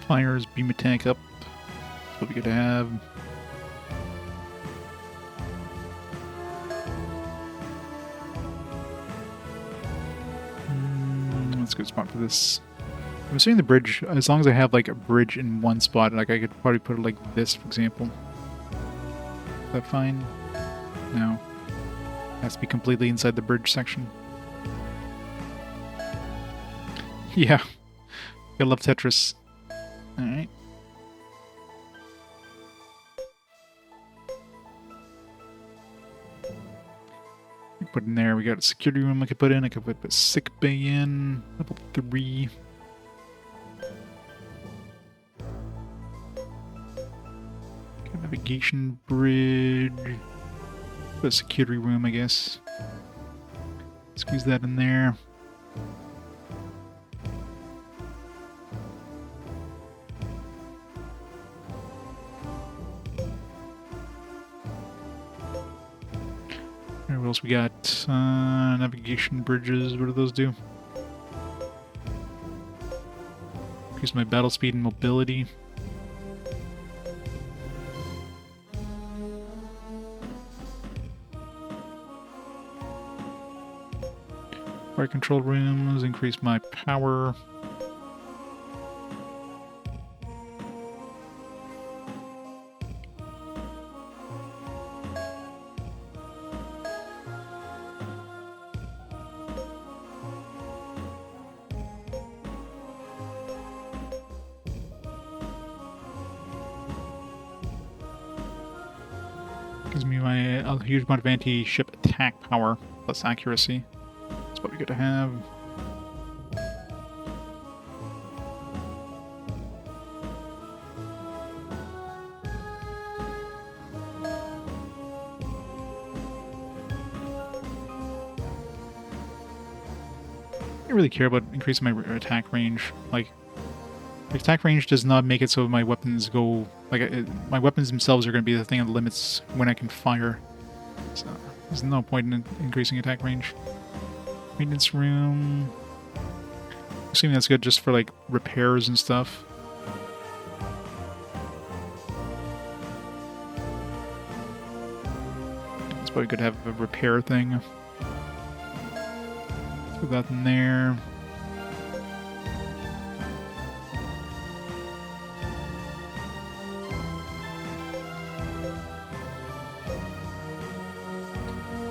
S1: Fires, beam attack up. That's what we gotta have. That's a good spot for this. I'm assuming the bridge, as long as I have like a bridge in one spot, like I could probably put it like this, for example. Is that fine? No. It has to be completely inside the bridge section. Yeah. I love Tetris. Alright. Put in there, we got a security room I could put in. I could put a sick bay in. Level 3. Got a navigation bridge. Put a security room, I guess. Squeeze that in there. What else we got? Navigation bridges. What do those do? Increase my battle speed and mobility. Fire control rooms. Increase my power. Gives me a huge amount of anti-ship attack power plus accuracy. That's what we got to have. I don't really care about increasing my attack range. Like, the attack range does not make it so my weapons go... Like, my weapons themselves are going to be the thing that limits when I can fire. So, there's no point in increasing attack range. Maintenance room... Assuming that's good just for, like, repairs and stuff. It's probably good to have a repair thing. Put that in there.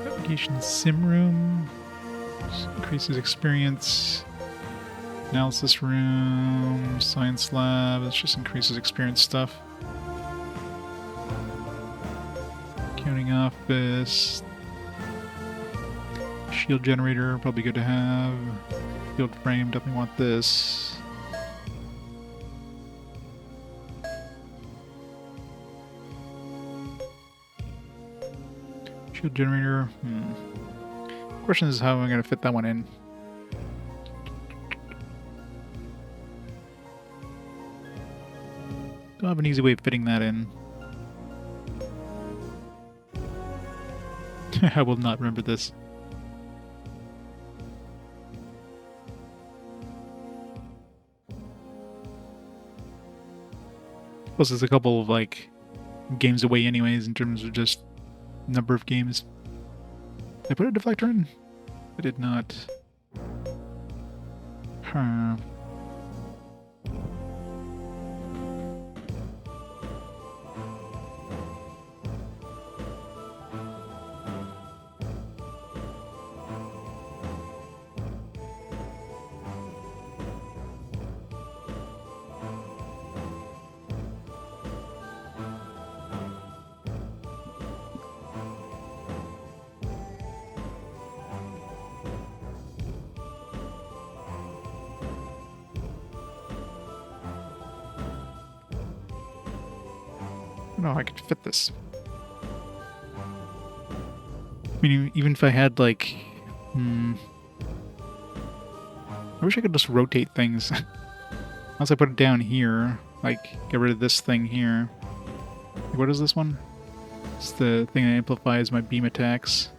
S1: Navigation sim room. Just increases experience. Analysis room. Science lab. This just increases experience stuff. Accounting office. Shield generator, probably good to have. Field frame, definitely want this. Shield generator, Question is how am I going to fit that one in? Don't have an easy way of fitting that in. I will not remember this. Plus there's a couple of, like, games away anyways in terms of just number of games. Did I put a deflector in? I did not. Huh. No, I could fit this. I mean, even if I had, like... I wish I could just rotate things. Once I put it down here, like, get rid of this thing here. Like, what is this one? It's the thing that amplifies my beam attacks.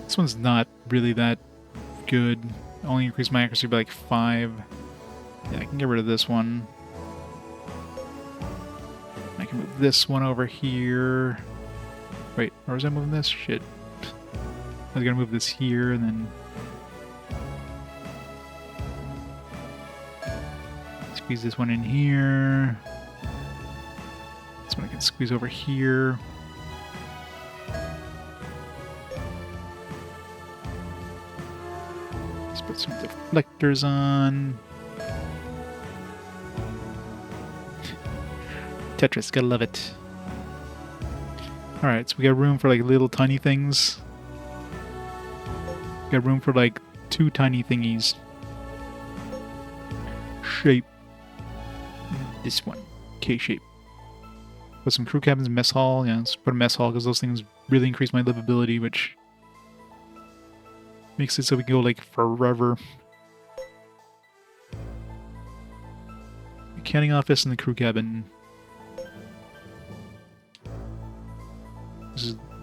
S1: This one's not really that good. Only increase my accuracy by like 5. Yeah, I can get rid of this one. I can move this one over here. Wait, or was I moving this? Shit. I was gonna move this here and then squeeze this one in here. This one I can squeeze over here. Let's put some deflectors on. Tetris, gotta love it. Alright, so we got room for like little tiny things. We got room for like 2 tiny thingies. Shape. This one. K-shape. Put some crew cabins, mess hall. Yeah, let's put a mess hall because those things really increase my livability, which makes it so we can go like forever. Accounting office and the crew cabin.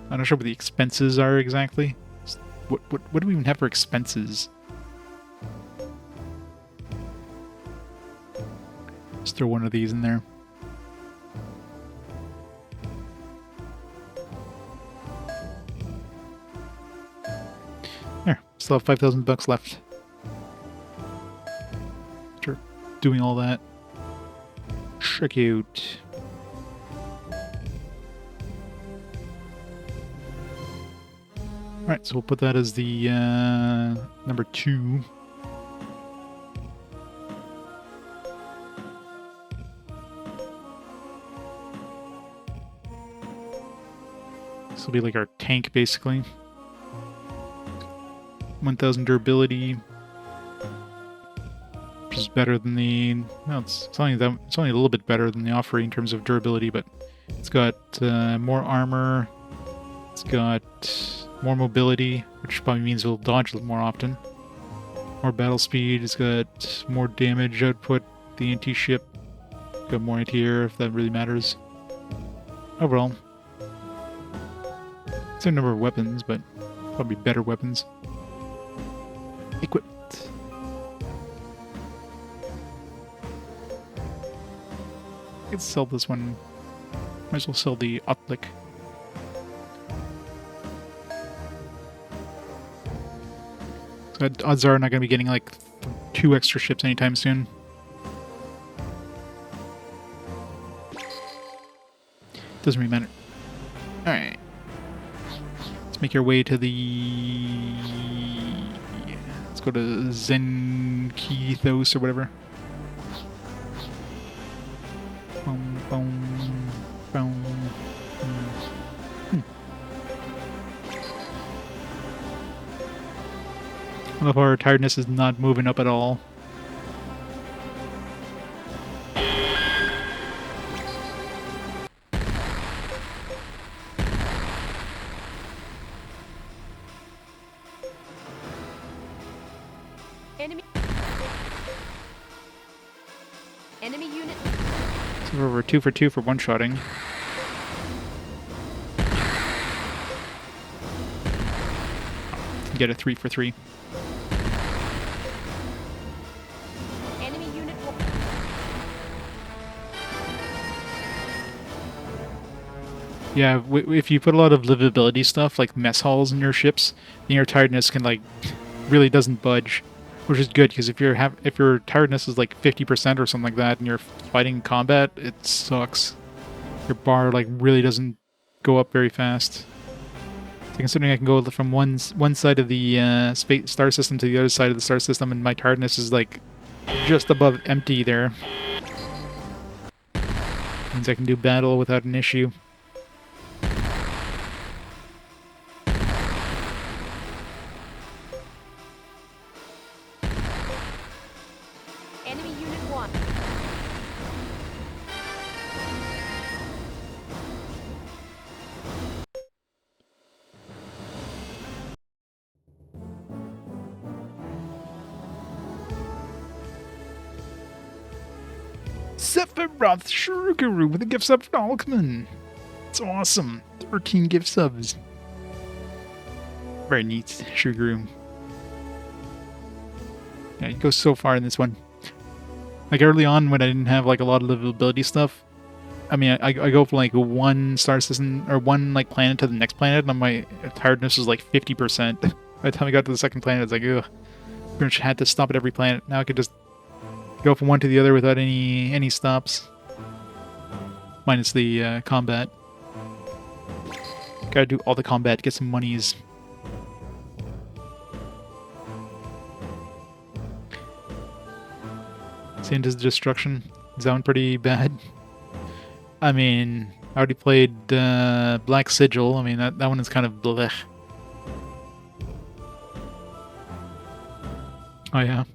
S1: I'm not sure what the expenses are exactly. What do we even have for expenses? Let's throw one of these in there. There, still have $5,000 left. After doing all that. Check out. Alright, so we'll put that as the number 2. This will be like our tank, basically. 1,000 durability, which is better than the... No, it's only a little bit better than the Offering in terms of durability, but it's got more armor. It's got more mobility, which probably means it'll dodge more often. More battle speed. It's got more damage output. The anti-ship. Got more anti-air, if that really matters. Overall, same number of weapons, but probably better weapons. Equipped. I could sell this one. Might as well sell the Optic. So odds are I'm not going to be getting like 2 extra ships anytime soon. Doesn't really matter. Alright. Let's make our way to the... Let's go to Zenkithos or whatever. Boom, boom, boom. I love how our tiredness is not moving up at all.
S5: Enemy unit.
S1: So we're 2 for 2 for one-shotting. Get a 3 for 3. Yeah, if you put a lot of livability stuff like mess halls in your ships, then your tiredness can like really doesn't budge, which is good because if your tiredness is like 50% or something like that, and you're fighting combat, it sucks. Your bar like really doesn't go up very fast. So considering I can go from one side of the space star system to the other side of the star system, and my tiredness is like just above empty there, means I can do battle without an issue.
S5: Enemy unit 1.
S1: Sephiroth Shuruguru with a gift sub for Alkman. It's awesome. 13 gift subs. Very neat, Shuruguru. Yeah, you go so far in this one. Like early on when I didn't have like a lot of livability stuff, I mean, I go from like one star system or one like planet to the next planet, and my tiredness was like 50%. By the time I got to the second planet, it's like, ugh. Pretty much had to stop at every planet. Now I could just go from one to the other without any stops. Minus the combat. Gotta do all the combat, get some monies. Santa's Destruction. Sound pretty bad. I mean, I already played Black Sigil. I mean, that one is kind of blech. Oh yeah.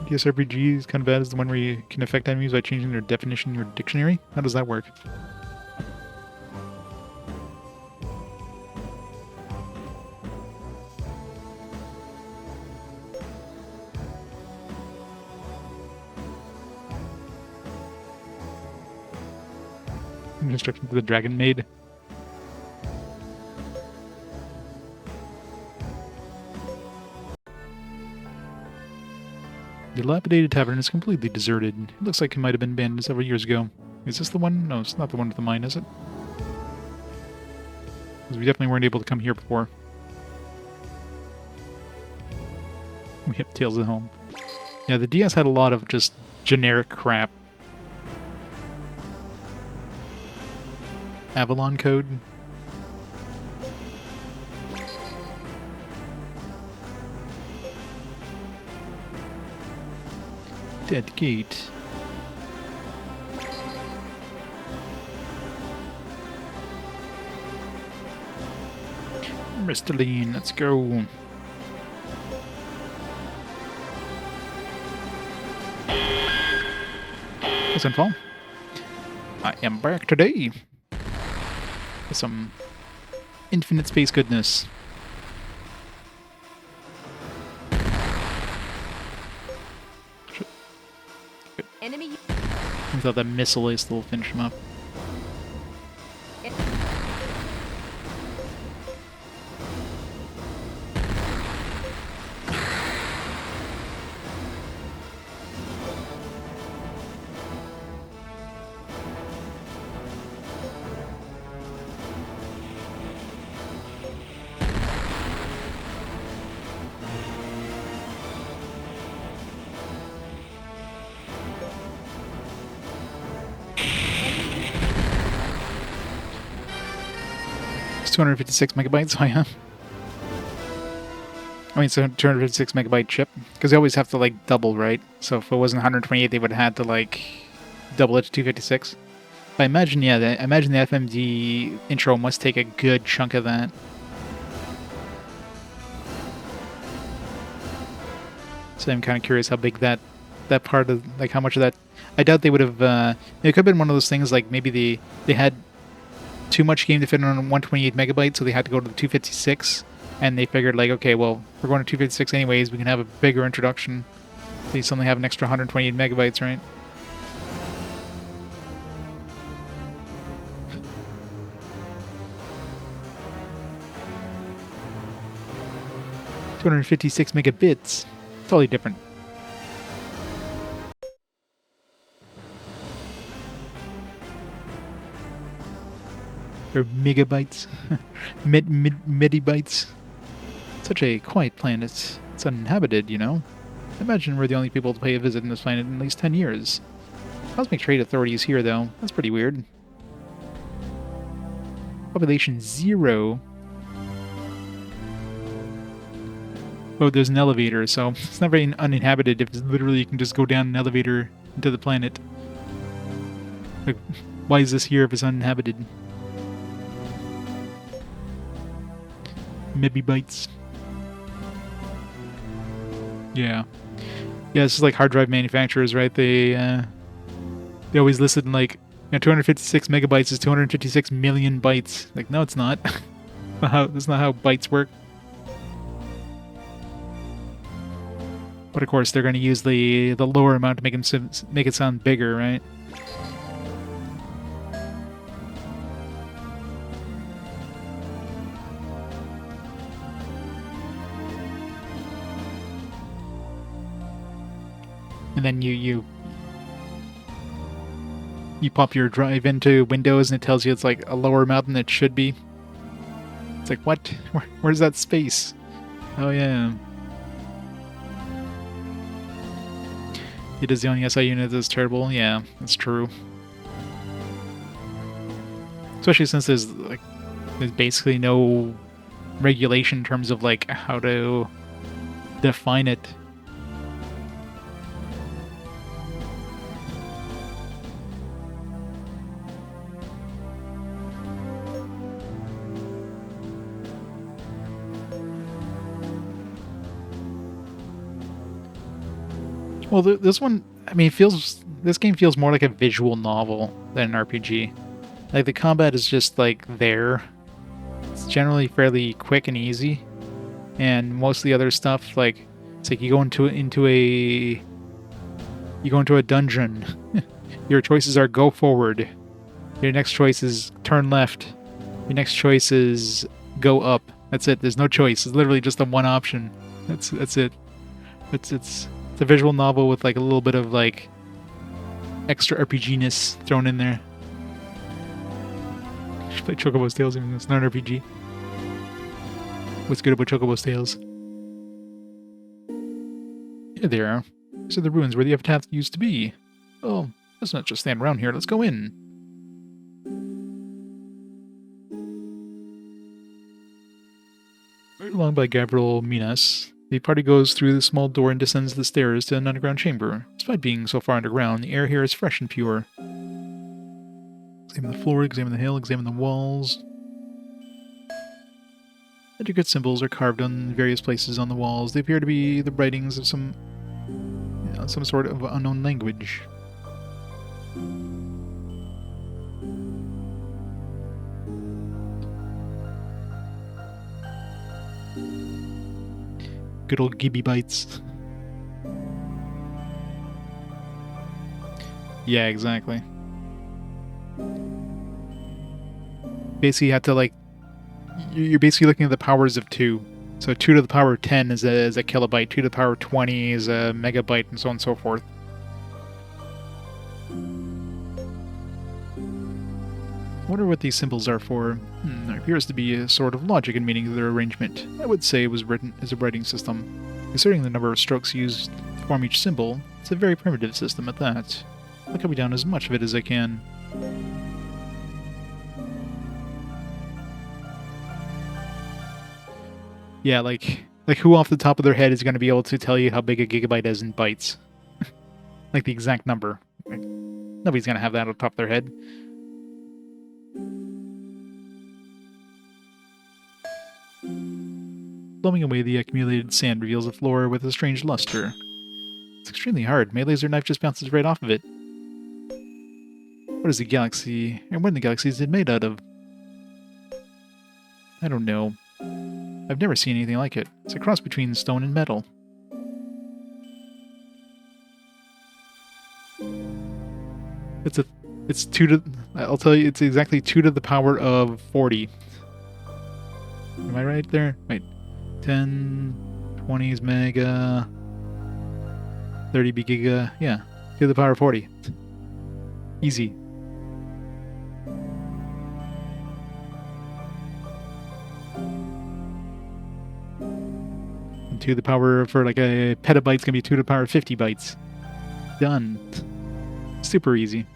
S1: DS RPG is kind of bad is the one where you can affect enemies by changing their definition in your dictionary. How does that work? Instruction to the Dragon Maid. The dilapidated tavern is completely deserted. It looks like it might have been abandoned several years ago. Is this the one? No, it's not the one with the mine, is it? Because we definitely weren't able to come here before. We have Tales at Home. Yeah, the DS had a lot of just generic crap. Avalon Code. Dead Gate. Mr. Lean, let's go. Listen, Paul. I am back today. With some infinite space goodness.
S5: Enemy.
S1: I thought that missile ace will finish him up. It's 256 megabytes, oh yeah. I mean, it's a 256 megabyte chip, because they always have to, like, double, right? So if it wasn't 128, they would have had to, like, double it to 256. But I imagine, yeah, I imagine the FMD intro must take a good chunk of that. So I'm kind of curious how big that part of, like, how much of that... I doubt they would have... it could have been one of those things, like, maybe they had too much game to fit on 128 megabytes, so they had to go to the 256, and they figured, like, okay, well, we're going to 256 anyways, we can have a bigger introduction. They suddenly have an extra 128 megabytes, right? $256 megabits. Totally different. Or megabytes. Medibytes. Such a quiet planet. It's uninhabited, you know? Imagine we're the only people to pay a visit on this planet in at least 10 years. Cosmic Trade Authority is here, though. That's pretty weird. Population 0. Oh, there's an elevator, so it's not very uninhabited if it's literally you can just go down an elevator into the planet. Like, why is this here if it's uninhabited? Megabytes. Yeah. Yeah, this is like hard drive manufacturers, right? They always listed in like, 256 megabytes is 256 million bytes. Like, no, it's not. That's not how bytes work. But of course, they're going to use the lower amount to make it sound bigger, right? And then you pop your drive into Windows and it tells you it's like a lower amount than it should be. It's like, what? Where's that space? Oh yeah. It is the only SI unit that's terrible. Yeah, that's true. Especially since there's basically no regulation in terms of like how to define it. Well, this one, I mean, this game feels more like a visual novel than an RPG. Like, the combat is just, like, there. It's generally fairly quick and easy. And most of the other stuff, like, it's like you go into a dungeon. Your choices are go forward. Your next choice is turn left. Your next choice is go up. That's it. There's no choice. It's literally just the one option. That's it. It's a visual novel with like a little bit of like extra RPG-ness thrown in there. I should play Chocobo's Tales even though it's not an RPG. What's good about Chocobo's Tales? Here they are. These are the ruins where the epitaph used to be. Oh, let's not just stand around here. Let's go in. Right along by Gabriel Minas, the party goes through the small door and descends the stairs to an underground chamber. Despite being so far underground, the air here is fresh and pure. Examine the floor, examine the hill, examine the walls. Intricate symbols are carved on various places on the walls. They appear to be the writings of some sort of unknown language. Good old Gibby Bites. Yeah, exactly. Basically, you have to, like... You're basically looking at the powers of 2. So 2 to the power of 10 is a kilobyte, 2 to the power of 20 is a megabyte, and so on and so forth. I wonder what these symbols are for. There appears to be a sort of logic and meaning to their arrangement. I would say it was written as a writing system. Considering the number of strokes used to form each symbol, it's a very primitive system at that. I'll copy down as much of it as I can. Yeah, like who off the top of their head is going to be able to tell you how big a gigabyte is in bytes? Like the exact number. Nobody's going to have that on top of their head. Blowing away the accumulated sand reveals the floor with a strange luster. It's extremely hard. My laser knife just bounces right off of it. What is a galaxy, and what the galaxy is it made out of? I don't know. I've never seen anything like it. It's a cross between stone and metal. It's 2 to... I'll tell you, it's exactly 2 to the power of 40. Am I right there? Wait. 10, 20 is mega, 30 be giga, yeah, 2 to the power of 40. Easy. to the power for like a petabyte's gonna be 2 to the power of 50 bytes. Done. Super easy.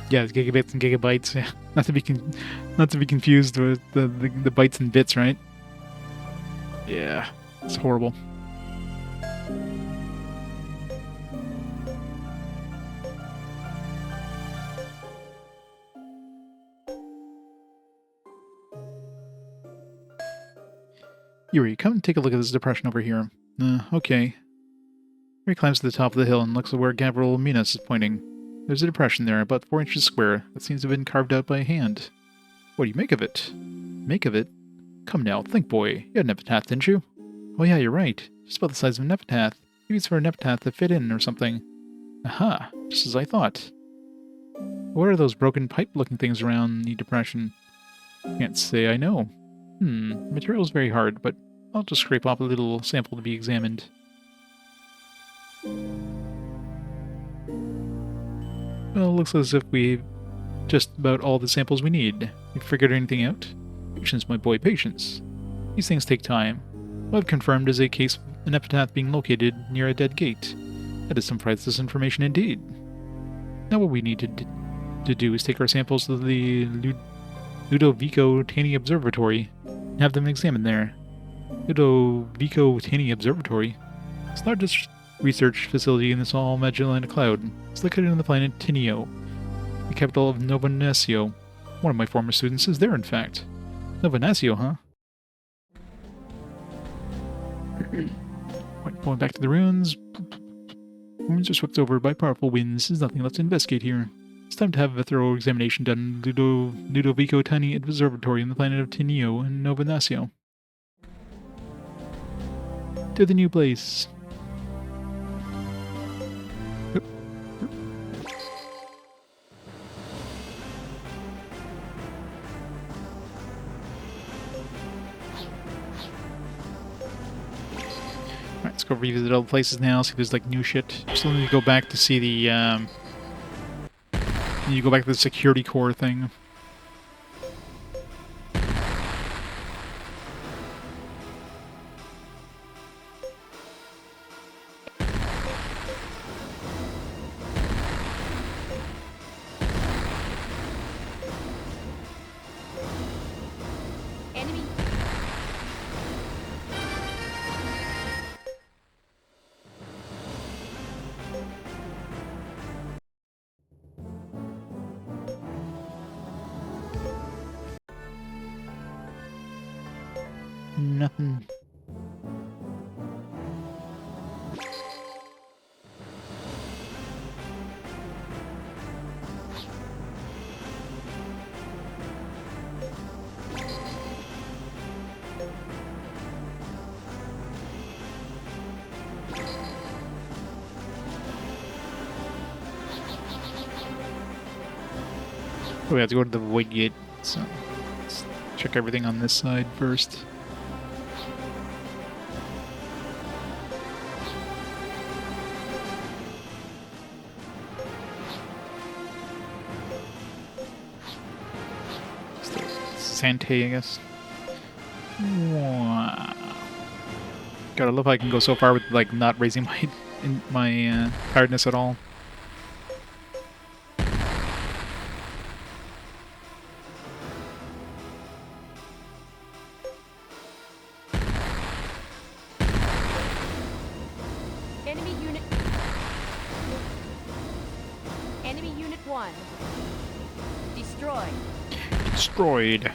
S1: Yeah, it's gigabits and gigabytes. Yeah. Not to be confused with the bytes and bits, right? Yeah, it's horrible. Yuri, come take a look at this depression over here. Okay. Yuri climbs to the top of the hill and looks at where Gavril Minas is pointing. There's a depression there, about 4 inches square, that seems to have been carved out by hand. What do you make of it? Make of it? Come now, think, boy. You had an epitaph, didn't you? Oh yeah, you're right. Just about the size of an epitaph. Maybe it's for an epitaph to fit in or something. Aha, just as I thought. What are those broken pipe-looking things around the depression? Can't say I know. The material's very hard, but I'll just scrape off a little sample to be examined. Well, looks as if we've just about all the samples we need. You figured anything out? Patience, my boy, patience. These things take time. What I've confirmed is a case of an epitaph being located near a dead gate. That is some priceless information indeed. Now what we need to do is take our samples to the Ludovico Tani Observatory and have them examined there. Ludovico Tani Observatory? It's the largest research facility in this all Magellanic Cloud. It's located on the planet Tinio, the capital of Nova Nacio. One of my former students is there, in fact. Nova Nacio, huh? Right, going back to the ruins. Ruins are swept over by powerful winds. There's nothing left to investigate here. It's time to have a thorough examination done at Ludovico Tani Observatory on the planet of Tinio and Nova Nacio. To the new place. Alright, let's go revisit all the places now, see if there's like new shit. Still need to go back to see the need to go back to the security core thing.
S5: Enemy.
S1: Nothing. We have to go to the void gate, so let's check everything on this side first. Sante, I guess. Wow. God, I love how I can go so far with like not raising my tiredness at all.
S5: Enemy unit. Enemy unit 1. Destroyed.
S1: Destroyed.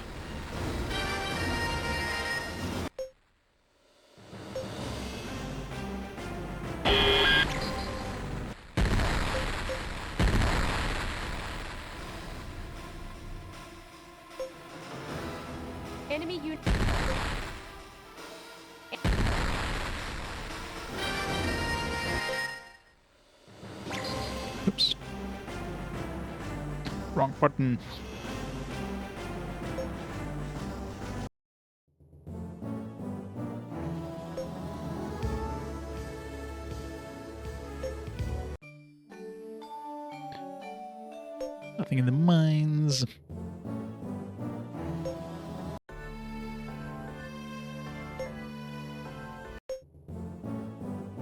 S5: Enemy unit.
S1: Oops. Wrong button. Nothing in the mines.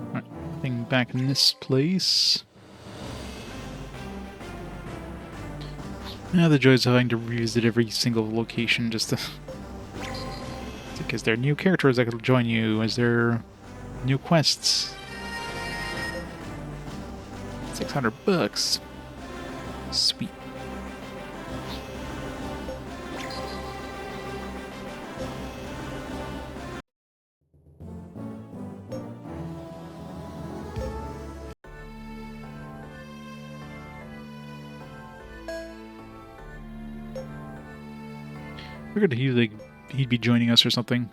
S1: Alright, nothing back in this place. Now the joys of having to revisit every single location just to... Is there new characters that could join you? Is there new quests? $600. Sweet. Figured he'd be joining us or something.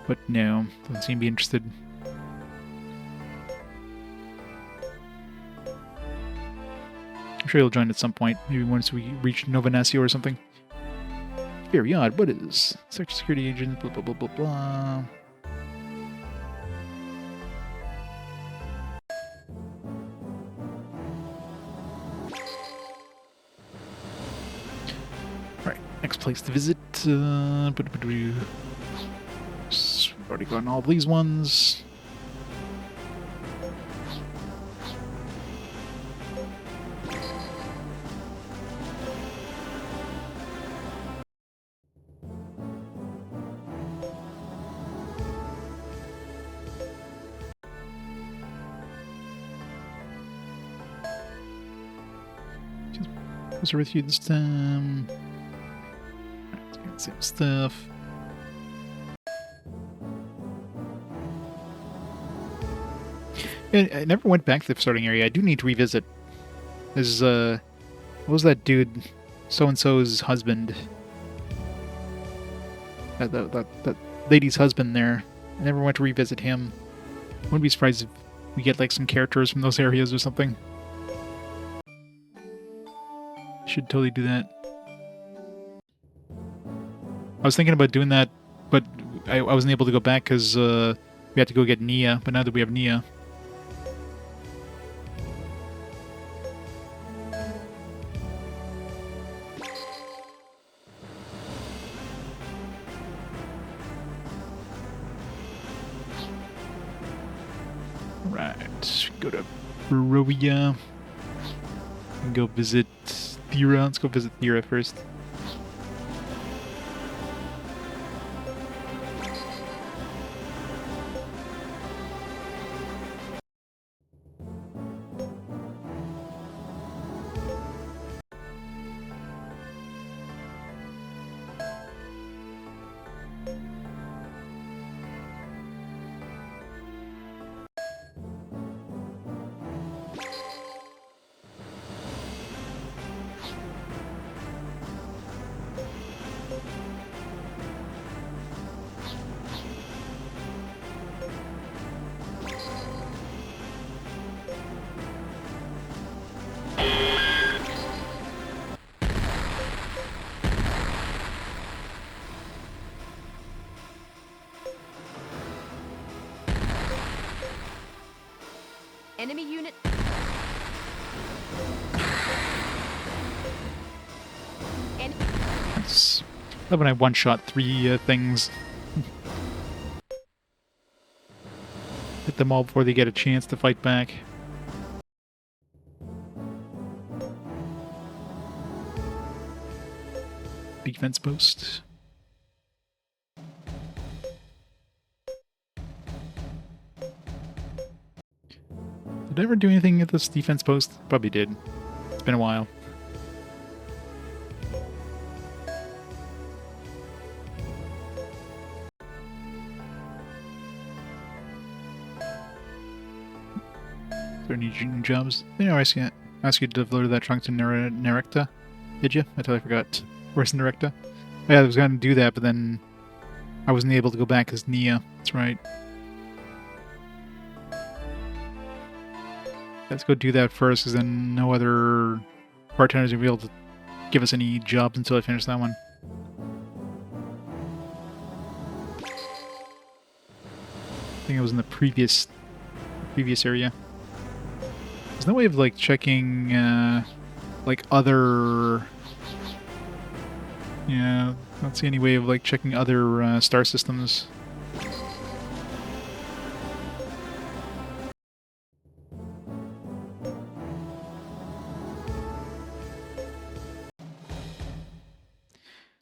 S1: But no, doesn't seem to be interested. I'm sure he'll join at some point, maybe once we reach Nova Nassau or something. Very odd, what is? Sector security agent, blah blah blah blah blah. Alright, next place to visit. We've already gotten all of these ones. Closer with you this time. Same stuff. I never went back to the starting area. I do need to revisit. There's what was that dude? So and so's husband. That lady's husband there. I never went to revisit him. Wouldn't be surprised if we get like some characters from those areas or something. Should totally do that. I was thinking about doing that, but I wasn't able to go back because we had to go get Nia. But now that we have Nia, right? Go to Barovia and go visit Thera. Let's go visit Thera first.
S5: Enemy unit.
S1: Nice. Love when I one-shot 3 things. Hit them all before they get a chance to fight back. Defense post. Did I ever do anything at this defense post? Probably did. It's been a while. Is there any new jobs? You know, I asked you to deliver that trunk to Nerecta. Did you? I totally forgot. Where's Nerecta? Yeah, I was going to do that, but then I wasn't able to go back as Nia. That's right. Let's go do that first, because then no other bartenders will be able to give us any jobs until I finish that one. I think it was in the previous area. There's no way of like checking like other. Yeah, I don't see any way of like checking other star systems.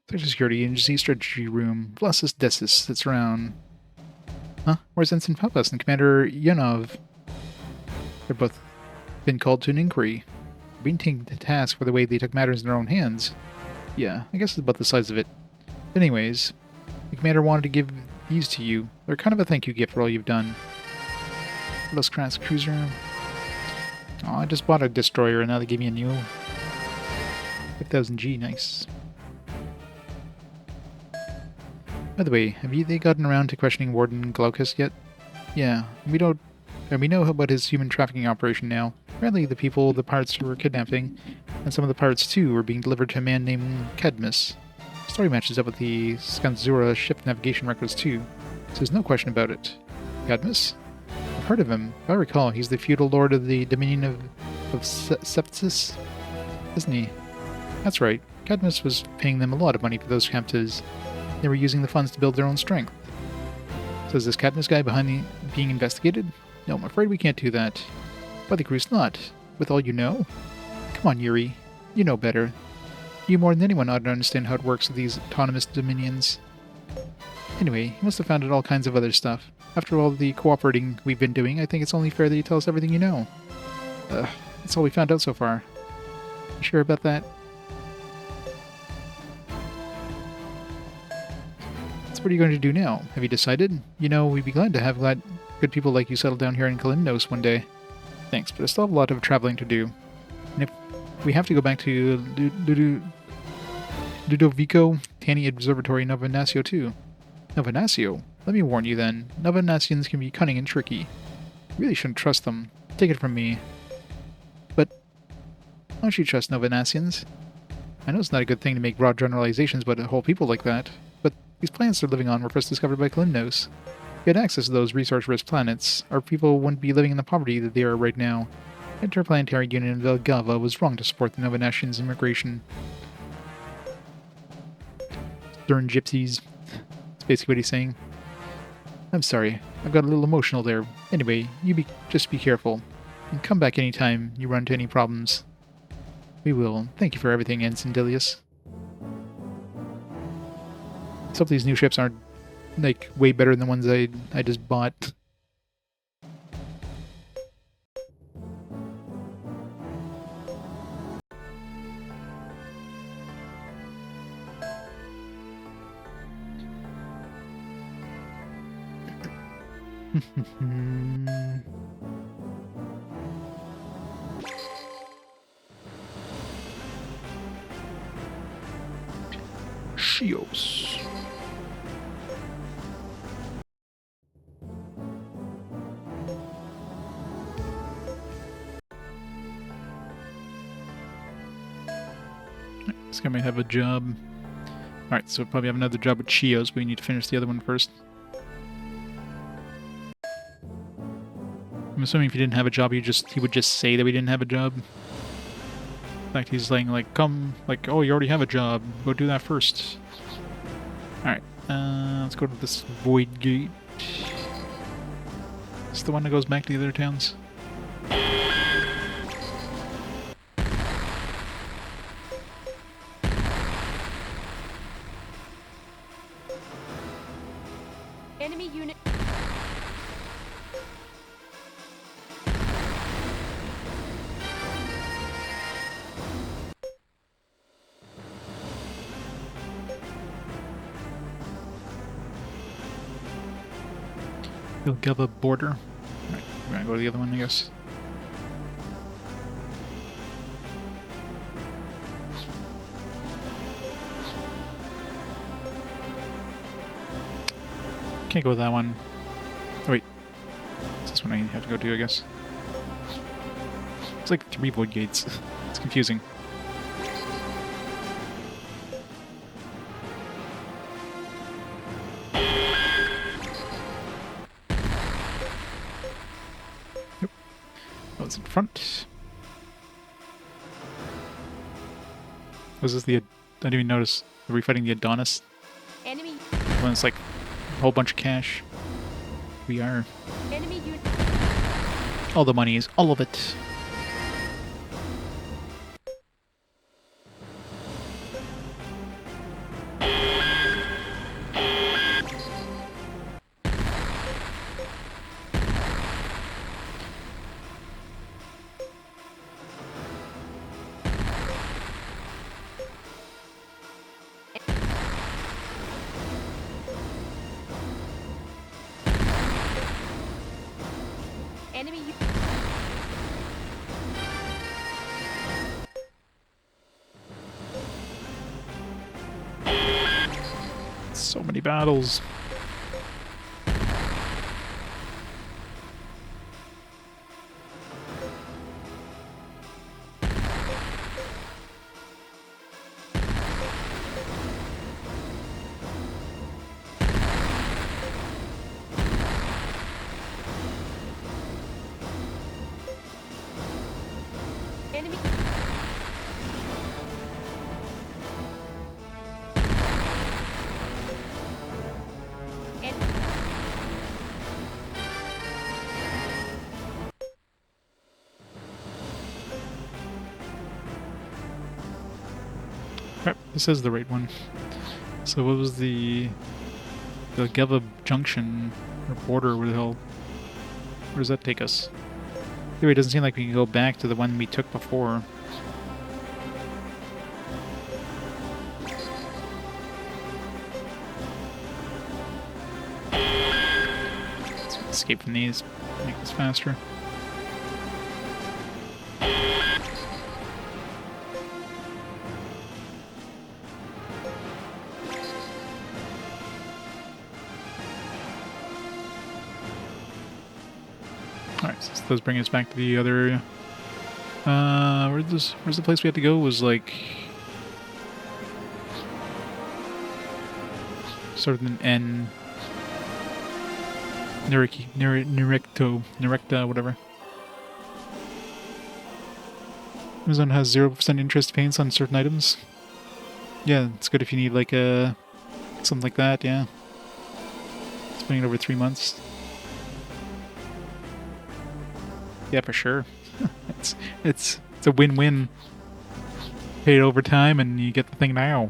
S1: Social security agency strategy room. Blessus Desis sits around. Huh? Where's Ensign Papas and Commander Yanov? They're both been called to an inquiry. Being taken to task for the way they took matters in their own hands. Yeah, I guess it's about the size of it. Anyways, the commander wanted to give these to you. They're kind of a thank you gift for all you've done. Los Kratz cruiser. Oh, I just bought a destroyer and now they gave me a new 5000G. Nice. By the way, have they gotten around to questioning Warden Glaucus yet? Yeah, we know about his human trafficking operation now. Apparently the people the pirates were kidnapping, and some of the pirates too, were being delivered to a man named Cadmus. The story matches up with the Skanzura ship navigation records too, so there's no question about it. Cadmus? I've heard of him. If I recall, he's the feudal lord of the Dominion of Sepsis, isn't he? That's right. Cadmus was paying them a lot of money for those captives. They were using the funds to build their own strength. So is this Cadmus guy being investigated? No, I'm afraid we can't do that. Why the crew's not? With all you know? Come on, Yuri. You know better. You more than anyone ought to understand how it works with these autonomous dominions. Anyway, you must have found out all kinds of other stuff. After all the cooperating we've been doing, I think it's only fair that you tell us everything you know. That's all we found out so far. You sure about that? What are you going to do now? Have you decided? You know, we'd be glad to have good people like you settle down here in Kalymnos one day. Thanks, but I still have a lot of traveling to do. And if we have to go back to Ludovico, Tani Observatory, Nova Ignacio too. Nova Ignacio? Let me warn you then. Nova Ignacians can be cunning and tricky. You really shouldn't trust them. Take it from me. But why don't you trust Nova Ignacians? I know it's not a good thing to make broad generalizations about a whole people like that. These planets they're living on were first discovered by Kalymnos. If we had access to those resource-rich planets, our people wouldn't be living in the poverty that they are right now. The Interplanetary Union of Velgava was wrong to support the Nova Nation's immigration. Stern gypsies. That's basically what he's saying. I'm sorry, I got a little emotional there. Anyway, just be careful. And come back anytime you run into any problems. We will. Thank you for everything, Ensign Dilius. Some of these new ships aren't, like, way better than the ones I just bought. Shios. This guy might have a job. Alright, so we'll probably have another job with Chios, but we need to finish the other one first. I'm assuming if he didn't have a job, he would just say that we didn't have a job. In fact, he's saying, like, come, like, oh, you already have a job. Go do that first. Alright, let's go to this void gate. Is this the one that goes back to the other towns?
S5: Enemy unit.
S1: Vilgava border. Right, we're gonna go to the other one, I guess. Can't go with that one. Oh wait. It's this one I have to go to, I guess. It's like 3 void gates. It's confusing. That was in front. Was this the... I didn't even notice. Are we fighting the Adonis?
S5: Enemy.
S1: When it's like a whole bunch of cash. We are.
S5: Enemy unit.
S1: All the money is all of it.
S5: Enemy.
S1: So many battles.
S5: Enemy. En
S1: Crap, this is the right one. So what was the Geva Junction or border? Where the hell? Where does that take us? Anyway, it doesn't seem like we can go back to the one we took before. Let's escape from these. Make this faster. Alright, so those bring us back to the other area. Where's the place we had to go? Was like... Sort of an N... Nerecta, whatever. Amazon has 0% interest payments on certain items. Yeah, it's good if you need like a... something like that, yeah. Spending it over 3 months. Yeah, for sure. it's a win-win. Pay it over time and you get the thing now.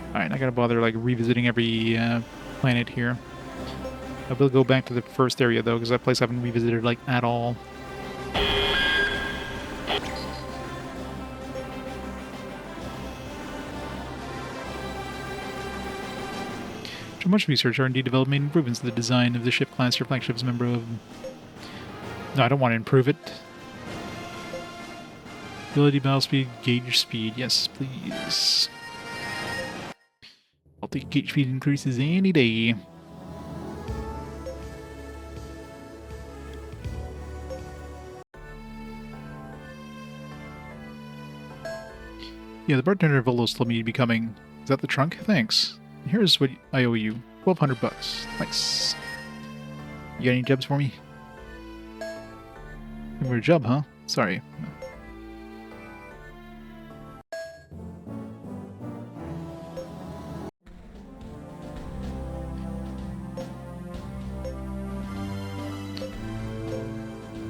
S1: Alright, I gotta bother like revisiting every planet here. I will go back to the first area though, because that place I haven't revisited like at all. After much research, R&D developed made improvements to the design of the ship class your flagship is a member of. No, I don't want to improve it. Ability, battle speed, gauge speed. Yes, please. I'll take gauge speed increases any day. Yeah, the bartender at Volos told me you'd be coming. Is that the trunk? Thanks. Here's what I owe you. $1,200. Nice. You got any jobs for me? We're a job, huh? Sorry.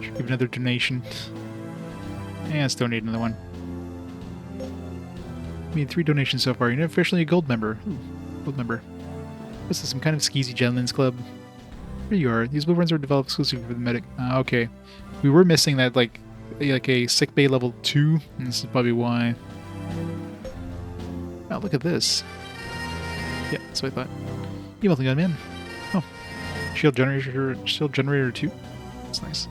S1: Should give another donation. Yeah, let's donate another one. Made 3 donations so far. You're officially a gold member. Ooh, gold member. This is some kind of skeezy gentleman's club. Here you are. These blueprints are developed exclusively for the medic. Okay. We were missing that, like a sick bay level 2, and this is probably why. Oh, look at this. Yeah, that's what I thought. You gun man. Oh. Shield generator 2. That's nice.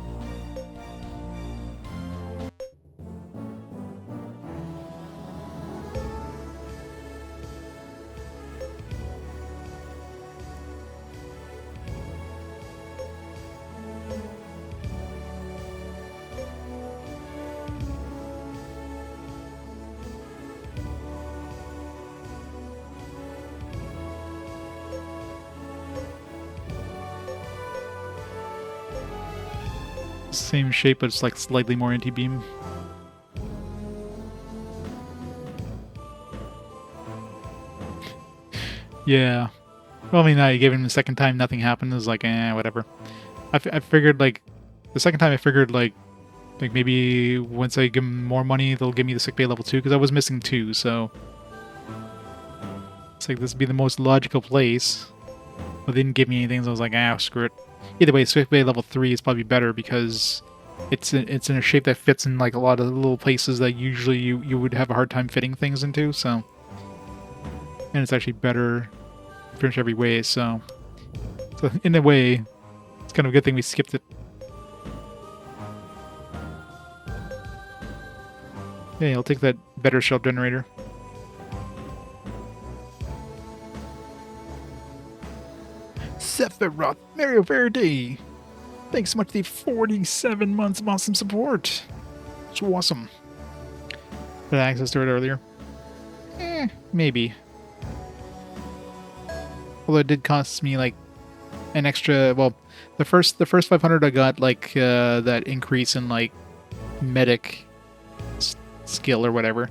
S1: Same shape, but it's like slightly more anti-beam. Yeah. Well, I mean, I gave him the second time, nothing happened. It was like, whatever. I figured, like, the second time I figured, like maybe once I give them more money, they'll give me the sick bay level 2, because I was missing 2, so... It's like, this would be the most logical place. But they didn't give me anything, so I was like, screw it. Either way, sick bay level 3 is probably better, because it's in a shape that fits in, like, a lot of little places that usually you would have a hard time fitting things into, so... And it's actually better pretty much every way, so in a way, it's kind of a good thing we skipped it. Yeah, I'll take that better shell generator. Sephiroth Mario Verde! Thanks so much for the 47 months of awesome support. It's awesome. Had access to it earlier? Maybe. Although it did cost me like an extra, well, the first 500 I got like that increase in like medic skill or whatever,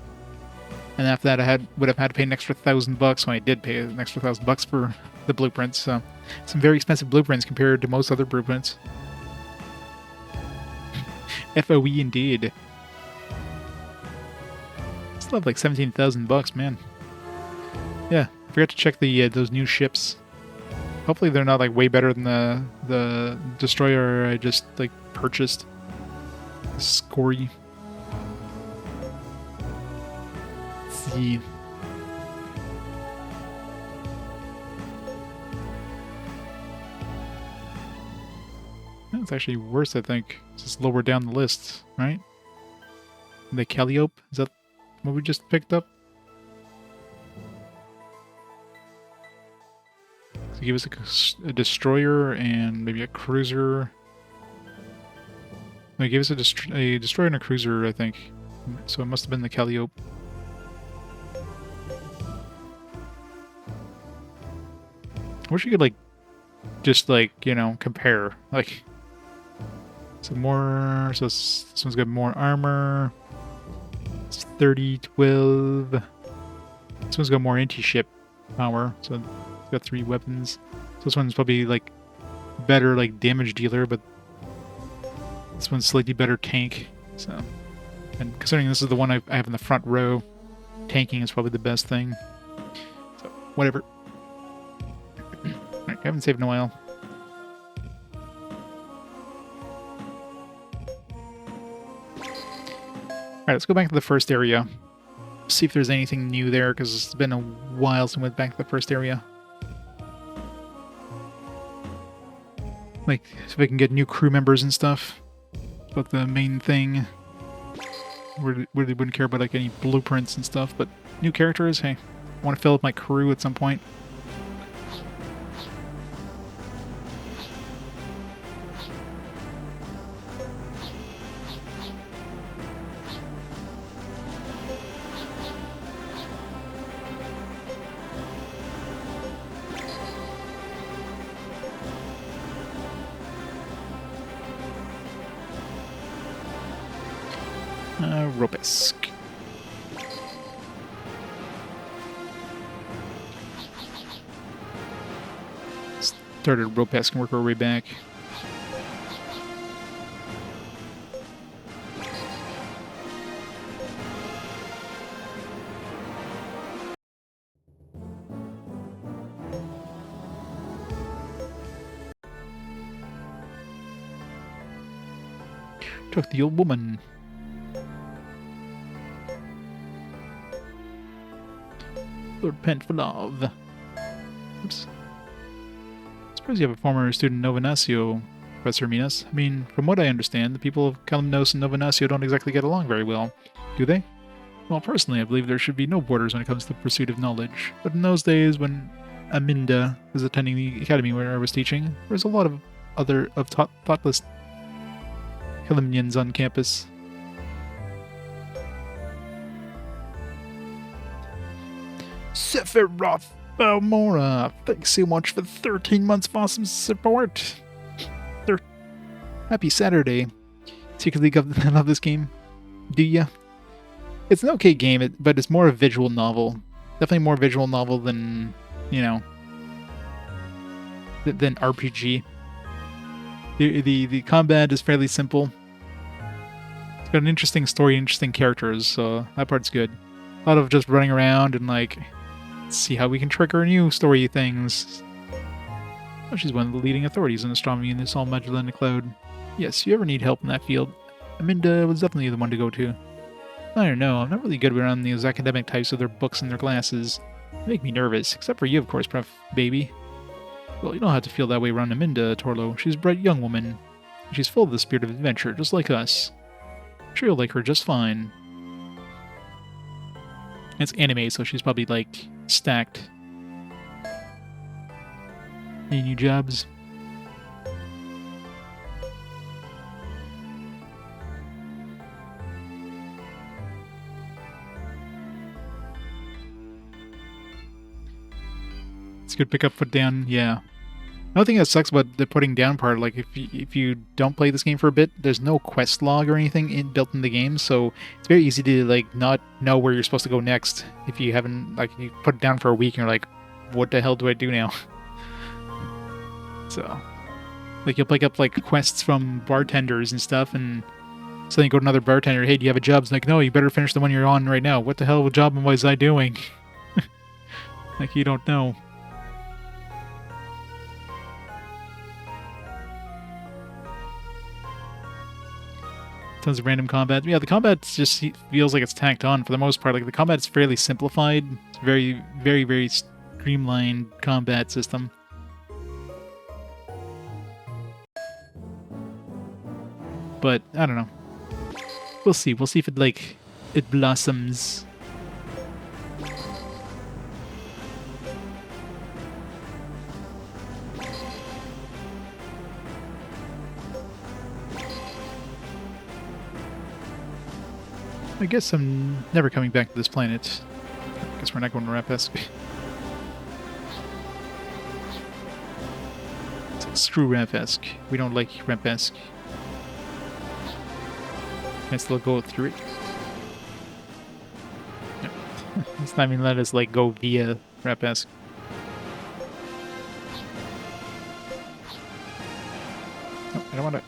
S1: and after that I would have had to pay an extra $1,000 when I did pay an extra $1,000 for the blueprints. So some very expensive blueprints compared to most other blueprints. FOE indeed. Still have like $17,000, man. Yeah. Forgot to check the those new ships. Hopefully they're not like way better than the destroyer I just like purchased. Scory. Let's see. It's actually worse, I think. It's just lower down the list, right? The Calliope? Is that what we just picked up? So give us a destroyer and maybe a cruiser. No, give us a destroyer and a cruiser, I think. So it must have been the Calliope. I wish you could, like, just, like, you know, compare. Like, some more. So this one's got more armor. It's 30, 12. This one's got more anti-ship power. So it's got 3 weapons. So this one's probably, like, better, like, damage dealer, but this one's slightly better tank. So, and considering this is the one I have in the front row, tanking is probably the best thing. So, whatever. Alright, I haven't saved in a while. Alright, let's go back to the first area. See if there's anything new there, because it's been a while since we went back to the first area. Like, see if I can get new crew members and stuff. But the main thing, really wouldn't care about like any blueprints and stuff, but new characters, hey, I want to fill up my crew at some point. Ropesk. Started Ropesk and work our way back. Talk to the old woman. Repent for love. Oops. I suppose you have a former student Nova Ignacio, Professor Minas. I mean, from what I understand, the people of Kalimnos and Nova Ignacio don't exactly get along very well, do they? Well, personally, I believe there should be no borders when it comes to the pursuit of knowledge. But in those days, when Aminda was attending the academy where I was teaching, there was a lot of thoughtless Kalimnians on campus. Sephiroth Balmora, thanks so much for 13 months of awesome support. Happy Saturday. particularly love this game. Do ya? It's an okay game, but it's more a visual novel. Definitely more visual novel than, you know, than RPG. The combat is fairly simple. It's got an interesting story, interesting characters, so that part's good. A lot of just running around and like, see how we can trigger new story things. Oh, she's one of the leading authorities in astronomy in this all Magellanic cloud. Yes, if you ever need help in that field, Aminda was definitely the one to go to. I don't know, I'm not really good around those academic types with their books and their glasses. They make me nervous, except for you, of course, Prof. Baby. Well, you don't have to feel that way around Aminda, Torlo. She's a bright young woman. She's full of the spirit of adventure, just like us. I'm sure you'll like her just fine. It's anime, so she's probably, like, stacked. Any new jobs? It's good pick up, put down, yeah. Another thing that sucks about the putting down part, like if you don't play this game for a bit, there's no quest log or anything built in the game, so it's very easy to like not know where you're supposed to go next if you haven't, like, you put it down for a week and you're like, what the hell do I do now? So, like, you'll pick up like quests from bartenders and stuff, and so then you go to another bartender, hey, do you have a job? It's like, no, you better finish the one you're on right now. What the hell job was I doing? Like, you don't know. Tons of random combat. Yeah, the combat just feels like it's tacked on for the most part. Like, the combat's fairly simplified. It's very, very, very streamlined combat system. But, I don't know. We'll see. We'll see if it, like, it blossoms. I guess I'm never coming back to this planet. I guess we're not going to Rapesk. Screw Rapesk. We don't like Rapesk. Can I still go through it? No. It's not even let us like go via Rapesk. No, I don't want to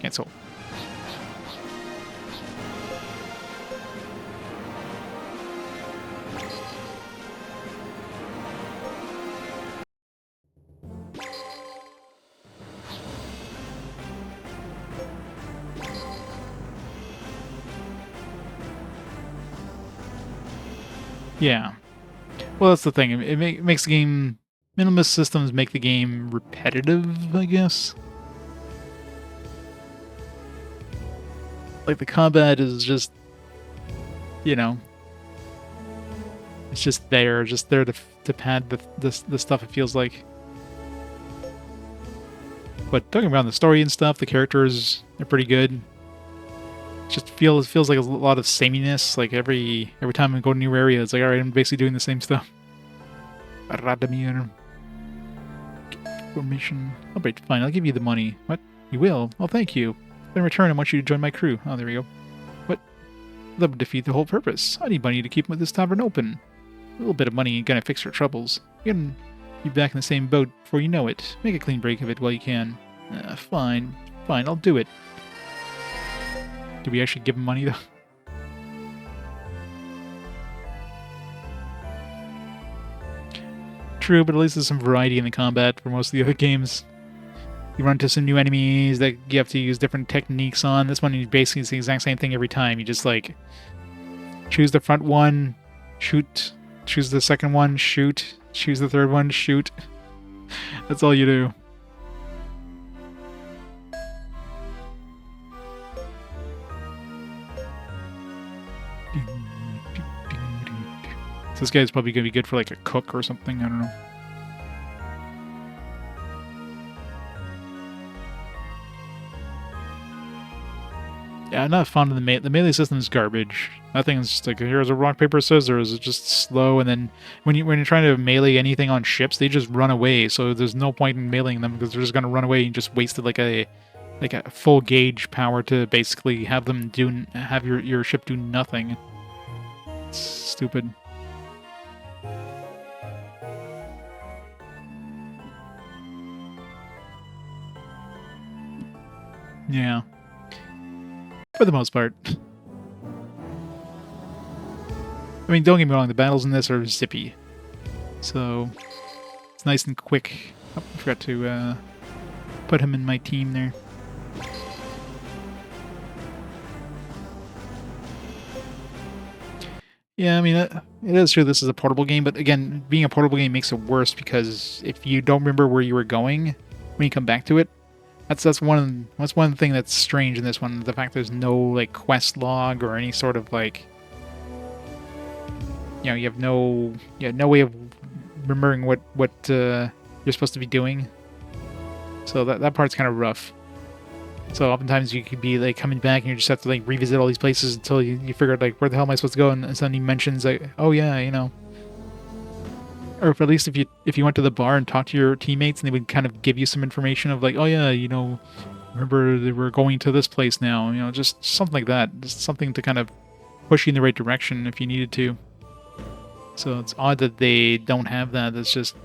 S1: cancel. Yeah. Well, that's the thing. It makes the game... Minimalist systems make the game repetitive, I guess. Like, the combat is just... You know... It's just there to pad the stuff it feels like. But talking about the story and stuff, the characters are pretty good. Just feels like a lot of sameness. Like every time I go to a new area, it's like, alright, I'm basically doing the same stuff. Radomir. Formation. Oh, wait, fine, I'll give you the money. What? You will? Oh, thank you. But in return, I want you to join my crew. Oh, there we go. What? That would defeat the whole purpose. I need money to keep this tavern open. A little bit of money ain't gonna fix your troubles. You're gonna be back in the same boat before you know it. Make a clean break of it while you can. Fine. Fine, I'll do it. Do we actually give him money, though? True, but at least there's some variety in the combat for most of the other games. You run into some new enemies that you have to use different techniques on. This one, basically it's the exact same thing every time. You just, like, choose the front one, shoot. Choose the second one, shoot. Choose the third one, shoot. That's all you do. So this guy's probably going to be good for like a cook or something, I don't know. Yeah, I'm not fond of the melee system is garbage. That thing is just like, here's a rock, paper, scissors. It's just slow, and then when you're trying to melee anything on ships, they just run away, so there's no point in meleeing them because they're just going to run away and just wasted like a like a full gauge power to basically have them have your ship do nothing. It's stupid. Yeah. For the most part. I mean, don't get me wrong, the battles in this are zippy. So, it's nice and quick. Oh, I forgot to put him in my team there. Yeah, I mean, it is true this is a portable game, but again, being a portable game makes it worse because if you don't remember where you were going when you come back to it, that's one thing that's strange in this one. The fact there's no like quest log or any sort of like, you know, you have no way of remembering what you're supposed to be doing. So that part's kind of rough. So oftentimes you could be like coming back and you just have to like revisit all these places until you figure out like where the hell am I supposed to go, and suddenly mentions like, oh yeah, you know. Or if at least if you went to the bar and talked to your teammates and they would kind of give you some information of like, oh yeah, you know, remember they were going to this place now, you know, just something like that. Just something to kind of push you in the right direction if you needed to. So it's odd that they don't have that. It's just,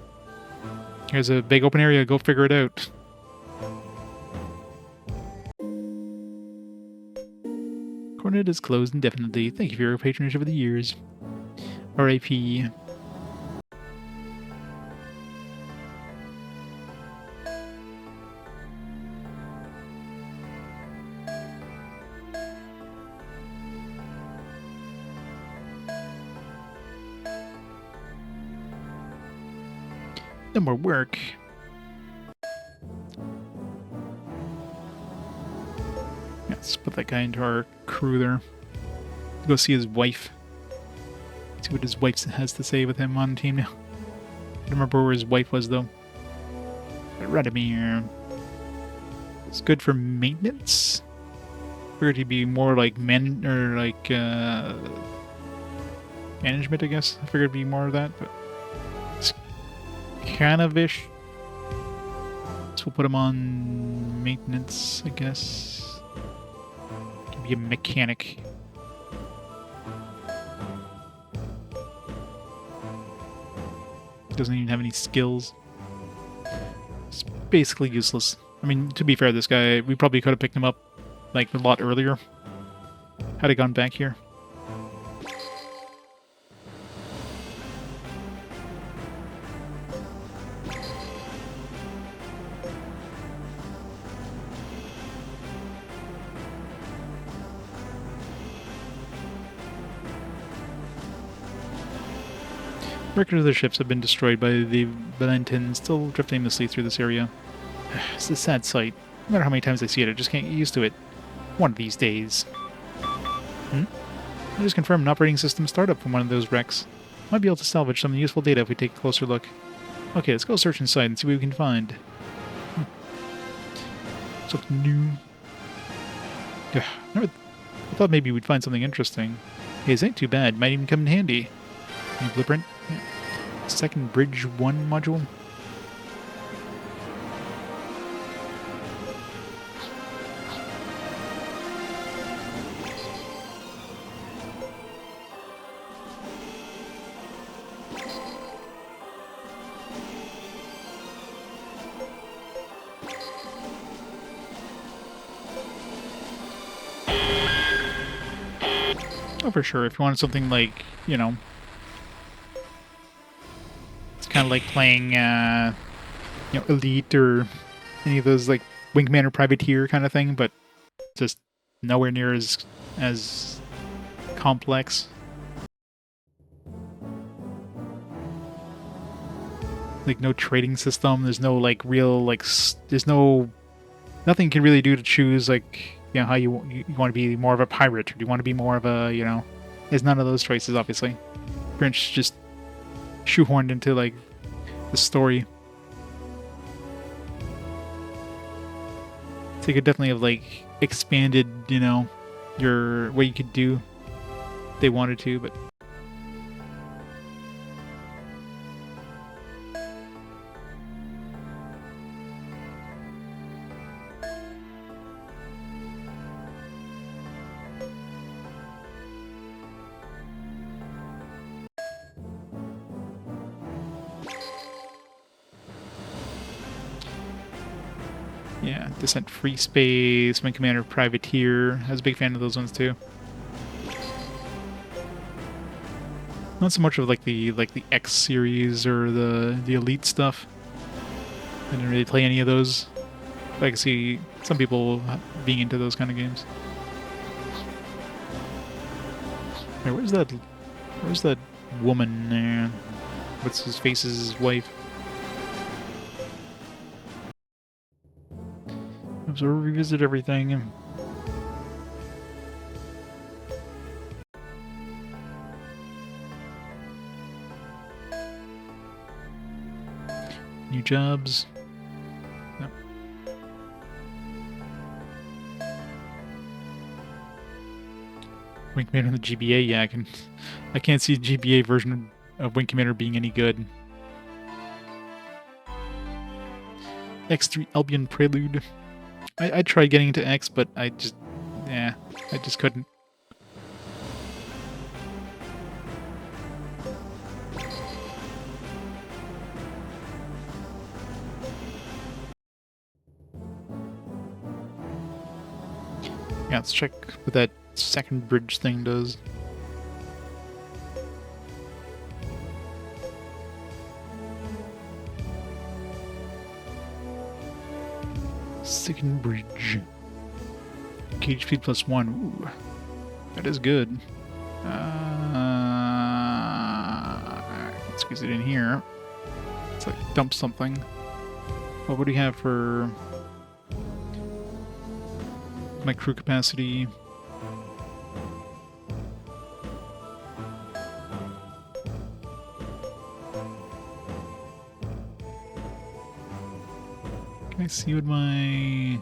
S1: here's a big open area, go figure it out. Cornet is closed indefinitely. Thank you for your patronage over the years. R.I.P. No more work. Let's put that guy into our crew there. Go see his wife. See what his wife has to say with him on the team now. I don't remember where his wife was though. Radomir. It's good for maintenance. Figured he'd be more like management, I guess. I figured it'd be more of that, but it's kind of ish. So we'll put him on maintenance, I guess. Be a mechanic. Doesn't even have any skills. It's basically useless. I mean, to be fair, this guy, we probably could have picked him up like a lot earlier. Had he gone back here. Records of their ships have been destroyed by the Valentins, still drifting aimlessly through this area. It's a sad sight. No matter how many times I see it, I just can't get used to it. One of these days. I just confirmed an operating system startup from one of those wrecks. Might be able to salvage some useful data if we take a closer look. Okay, let's go search inside and see what we can find. Something new. I thought maybe we'd find something interesting. Hey, this ain't too bad. Might even come in handy. New blueprint. Yeah. Second Bridge 1 module. Oh, for sure. If you wanted something like, you know, it's kind of like playing, you know, Elite or any of those like Wingman or Privateer kind of thing, but just nowhere near as complex. Like no trading system. There's no like real like. There's no nothing you can really do to choose like, you know, how you want to be more of a pirate, or do you want to be more of a, you know, there's none of those choices, obviously. Prince just shoehorned into, like, the story. So you could definitely have, like, expanded, you know, what you could do if they wanted to, but... Yeah, Descent Free Space, Wing Commander Privateer. I was a big fan of those ones too. Not so much of like the X series or the Elite stuff. I didn't really play any of those. But I can see some people being into those kind of games. Hey, where's that woman there? What's his face's wife? So we'll revisit everything. New jobs. Yep. Wing Commander on the GBA, yeah, I can't see the GBA version of Wing Commander being any good. X3 Albion Prelude. I tried getting into X, but I just couldn't. Yeah, let's check what that second bridge thing does. Second bridge. Cage speed +1. Ooh, that is good. Let's squeeze it in here. Let's like dump something. Well, what do we have for my crew capacity? Can I see what my...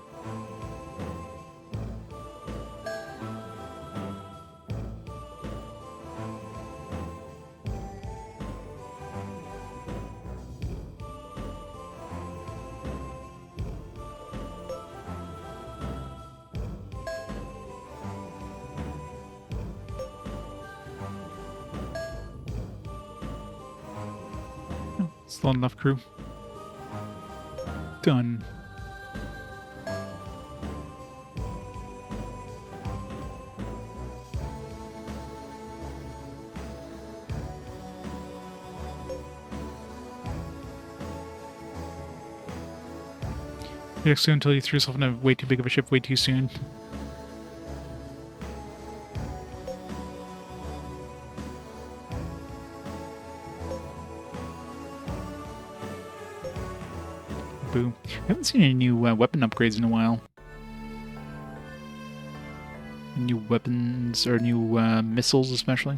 S1: Still enough crew. Done. React soon until you threw yourself in a way too big of a ship way too soon. Boo. I haven't seen any new weapon upgrades in a while. New weapons, or new missiles especially.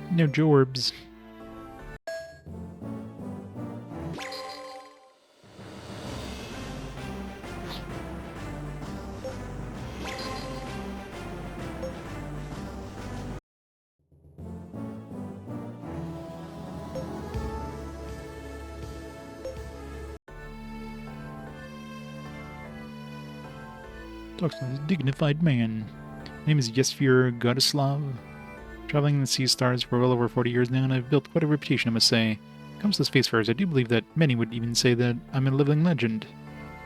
S1: No Jorbs. Talks like a dignified man. My name is Yesfir Godislav. Traveling the sea stars for well over 40 years now, and I've built quite a reputation, I must say. When it comes to spacefarers, I do believe that many would even say that I'm a living legend.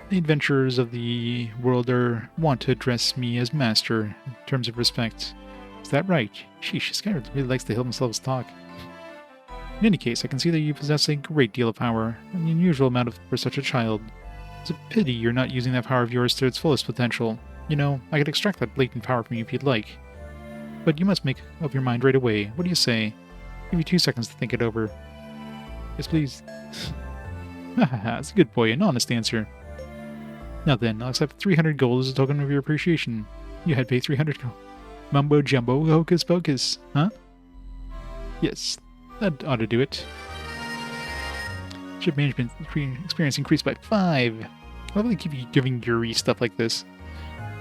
S1: The adventurers of the world want to address me as master, in terms of respect. Is that right? Sheesh, Skyrim really likes to hear themselves talk. In any case, I can see that you possess a great deal of power, an unusual amount for such a child. It's a pity you're not using that power of yours to its fullest potential. You know, I could extract that latent power from you if you'd like. But you must make up your mind right away. What do you say? Give you 2 seconds to think it over. Yes, please. That's a good boy, an honest answer. Now then, I'll accept 300 gold as a token of your appreciation. You had paid 300 gold. Mumbo jumbo, hocus pocus, huh? Yes, that ought to do it. Ship management experience increased by 5. Why would they keep giving Yuri stuff like this?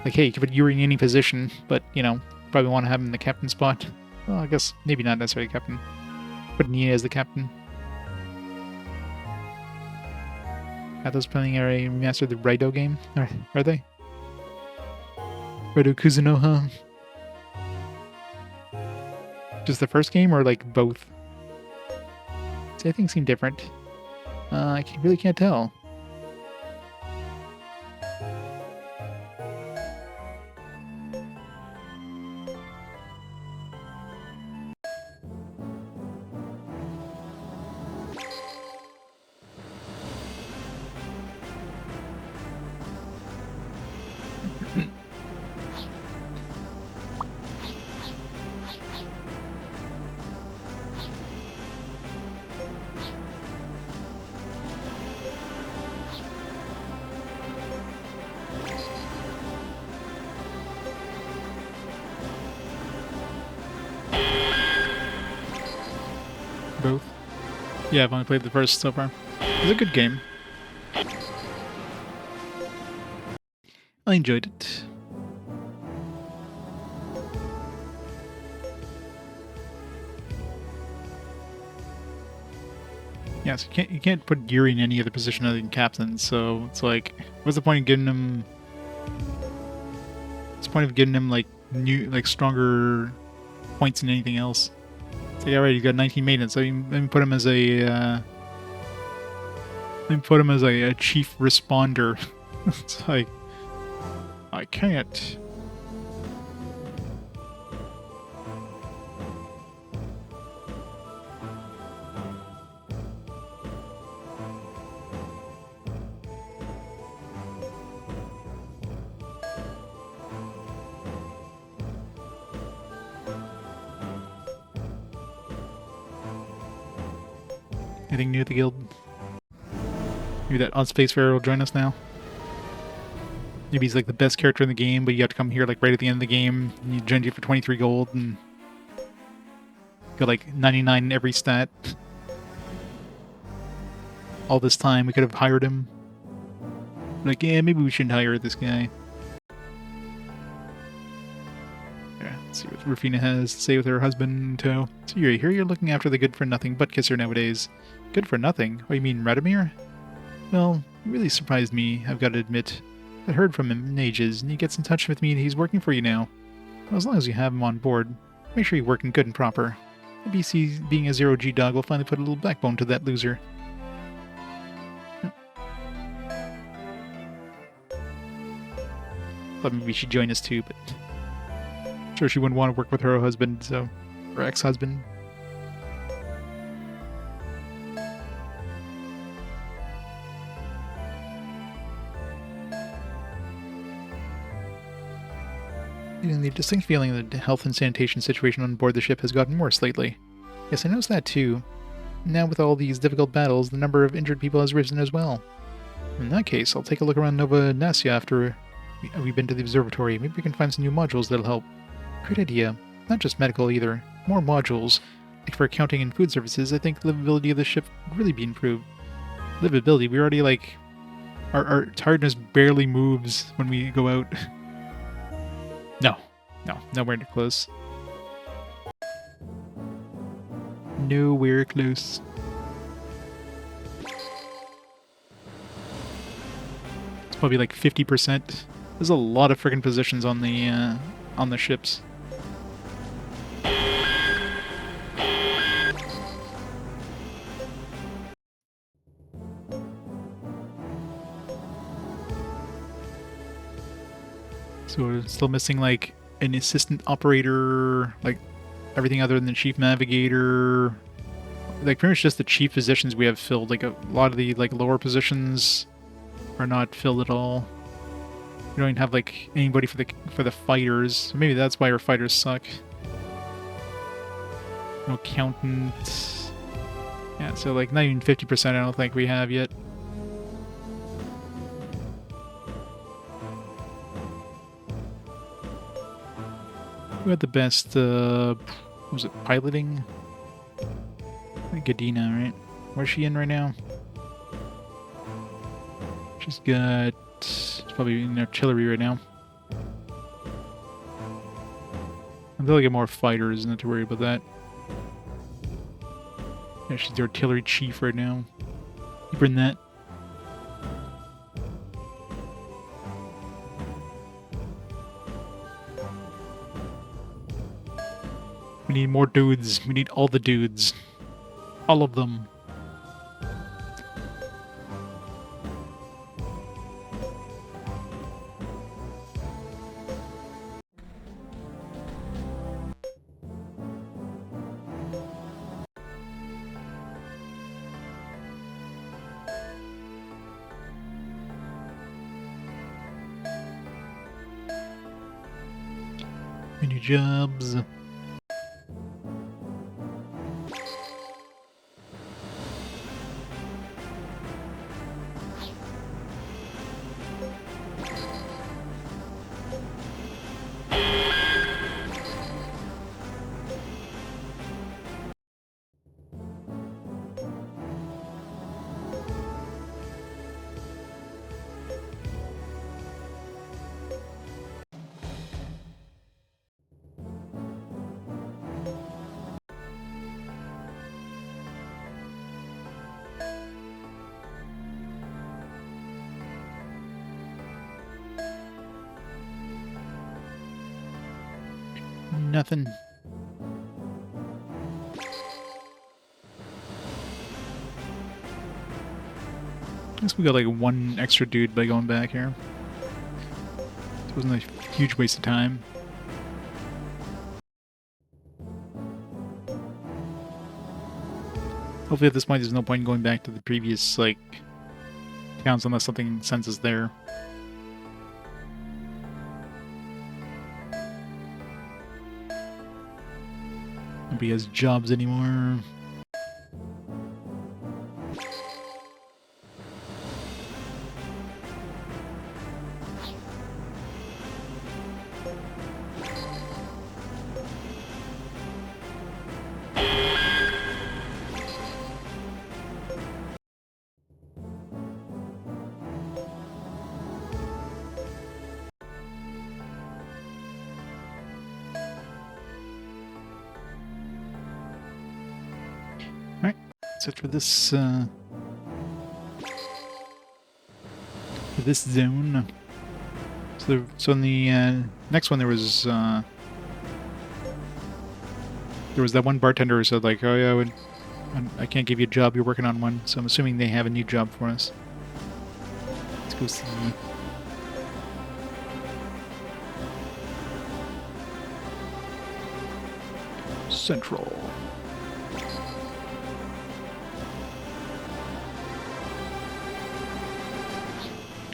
S1: Like, hey, you can put Yuri in any position, but, you know, probably want to have him in the captain spot. Well, I guess maybe not necessarily captain. Put Nia as the captain. Atlas planning are a remaster of the Raido game? Are they? Raido Kuzunoha? Just the first game or like both? See, I think seem different. Really can't tell. Both. Yeah, I've only played the first so far. It's a good game. I enjoyed it. Yes, you can't put Yuri in any other position other than captain, so it's like, what's the point of giving him? What's the point of giving him like stronger points than anything else? It's like, alright, you got 19 maintenance, so let me put him as a chief responder. It's like, I can't. Anything new at the guild? Maybe that odd spacefarer will join us now. Maybe he's like the best character in the game, but you have to come here like right at the end of the game. And you join you for 23 gold and got like 99 in every stat. All this time we could have hired him. Like, yeah, maybe we shouldn't hire this guy. Yeah, let's see what Rufina has to say with her husband in tow. So you're here, you're looking after the good-for-nothing butt-kisser nowadays. Good for nothing? Oh, you mean Radomir? Well, he really surprised me, I've got to admit. I heard from him in ages, and he gets in touch with me and he's working for you now. Well, as long as you have him on board, make sure you're working good and proper. Maybe being a zero-G dog will finally put a little backbone to that loser. Thought maybe she'd join us too, but I'm sure she wouldn't want to work with her husband, so... her ex-husband. Getting the distinct feeling that the health and sanitation situation on board the ship has gotten worse lately. Yes, I noticed that too. Now with all these difficult battles, the number of injured people has risen as well. In that case, I'll take a look around Nova Nasia after we've been to the observatory. Maybe we can find some new modules that'll help. Great idea. Not just medical either. More modules. Like for accounting and food services, I think the livability of the ship would really be improved. Livability? We already like... Our tiredness barely moves when we go out. No, nowhere near close. Nowhere close. It's probably like 50%. There's a lot of friggin' positions on the ships. So we're still missing like an assistant operator, like everything other than the chief navigator. Like pretty much just the chief positions we have filled. Like a lot of the like lower positions are not filled at all. We don't even have like anybody for the fighters. So maybe that's why our fighters suck. No accountant. Yeah, so like not even 50% I don't think we have yet. Who had the best, was it piloting? I think Gadina, right? Where's she in right now? She's got... She's probably in artillery right now. They'll get more fighters, not to worry about that. Yeah, she's the artillery chief right now. Keep her in that. We need more dudes. We need all the dudes. All of them. Mini jobs. Nothing. I guess we got like one extra dude by going back here. It wasn't a huge waste of time. Hopefully at this point there's no point in going back to the previous, like, towns unless something sends us there. Nobody has jobs anymore. That's it for this zone. So in the next one there was that one bartender who said like, oh yeah, I can't give you a job. You're working on one. So I'm assuming they have a new job for us. Let's go see. Central.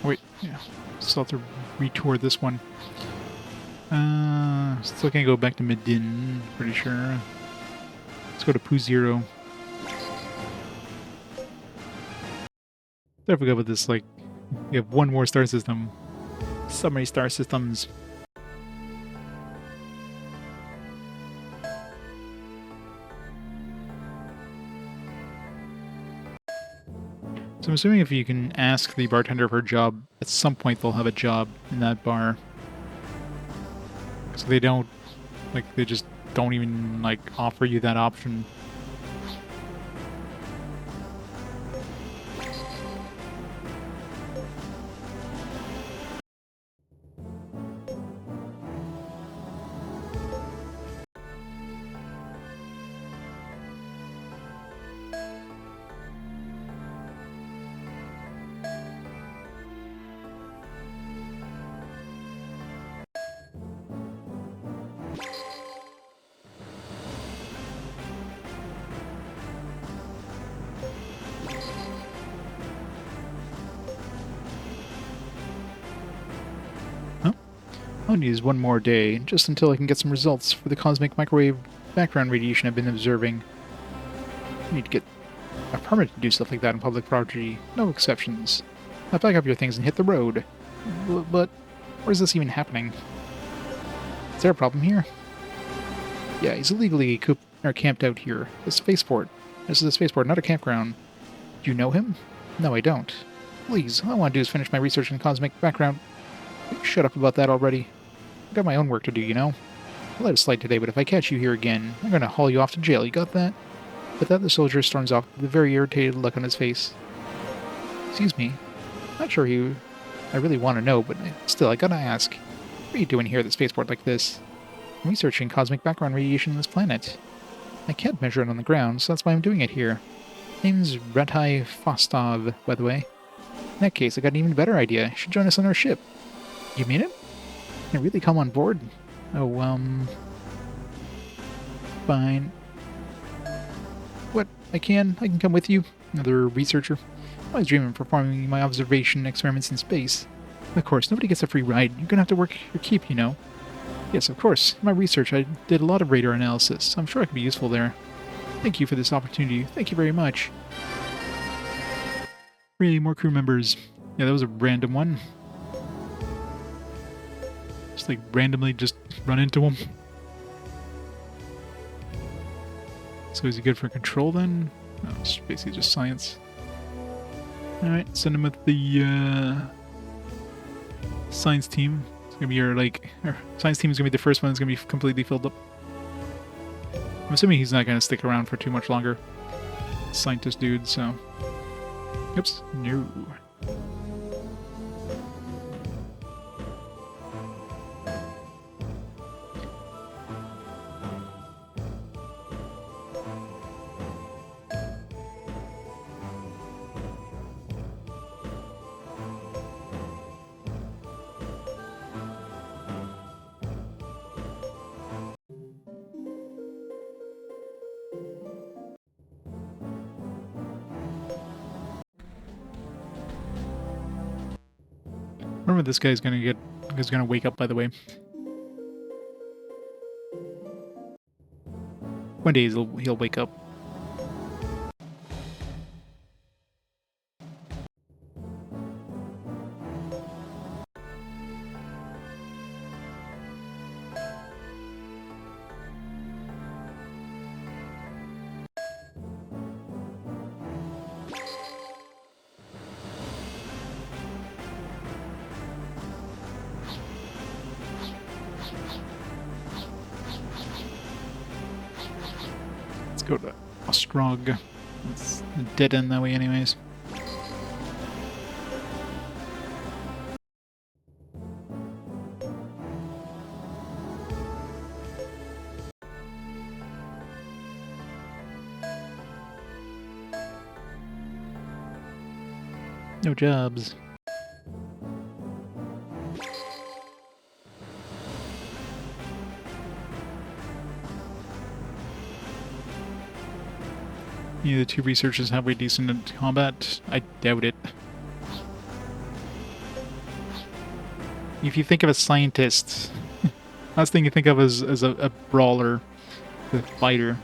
S1: Wait, yeah. Still have to retour this one. Still can't go back to Medin, pretty sure. Let's go to Poo Zero. I forgot about this, like, we have one more star system. So many star systems. So I'm assuming if you can ask the bartender for a job, at some point they'll have a job in that bar. So they don't, like, they just don't even, like, offer you that option. I'll use one more day, just until I can get some results for the cosmic microwave background radiation I've been observing. I need to get a permit to do stuff like that in public property. No exceptions. Now pack up your things and hit the road. But where is this even happening? Is there a problem here? Yeah, he's illegally camped out here. A spaceport. This is a spaceport, not a campground. Do you know him? No, I don't. Please, all I want to do is finish my research in cosmic background. Shut up about that already. I've got my own work to do, you know? I'll let it slide today, but if I catch you here again, I'm gonna haul you off to jail. You got that? With that, the soldier storms off with a very irritated look on his face. Excuse me. Not sure I really want to know, but still, I gotta ask. What are you doing here at the spaceport like this? I'm researching cosmic background radiation on this planet. I can't measure it on the ground, so that's why I'm doing it here. Name's Ratai Fostov, by the way. In that case, I got an even better idea. You should join us on our ship. You mean it? Can I really come on board? Oh, fine. What? I can come with you? Another researcher. I was dreaming of performing my observation experiments in space. Of course, nobody gets a free ride. You're gonna have to work your keep, you know. Yes, of course. In my research, I did a lot of radar analysis. I'm sure I could be useful there. Thank you for this opportunity. Thank you very much. Really, more crew members. Yeah, that was a random one. Just like randomly just run into him. So is he good for control then? No, it's basically just science. Alright, send him with the science team. It's gonna be our science team is gonna be the first one that's gonna be completely filled up. I'm assuming he's not gonna stick around for too much longer. Scientist dude, so. Oops, no. Remember, this guy's gonna wake up, by the way. One day he'll wake up. Go to Ostrog. It's a dead end that way anyways. No jobs. Any of the two researchers halfway decent at combat? I doubt it. If you think of a scientist, last thing you think of is a brawler, a fighter.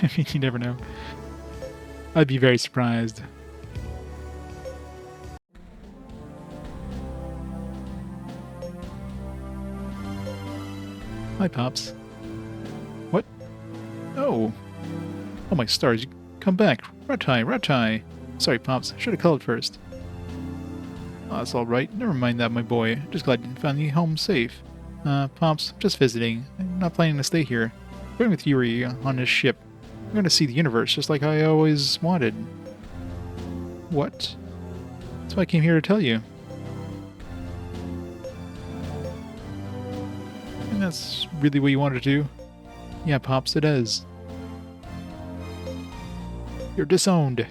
S1: I mean, you never know. I'd be very surprised. Hi, Pops. What? Oh. Oh, my stars. You come back. Ratai, Ratai. Sorry, Pops. Should have called first. Oh, that's alright. Never mind that, my boy. Just glad you found you home safe. Pops, just visiting. I'm not planning to stay here. I'm going with Yuri on his ship. I'm going to see the universe, just like I always wanted. What? That's what I came here to tell you. And that's really what you wanted to do? Yeah, Pops, it is. You're disowned.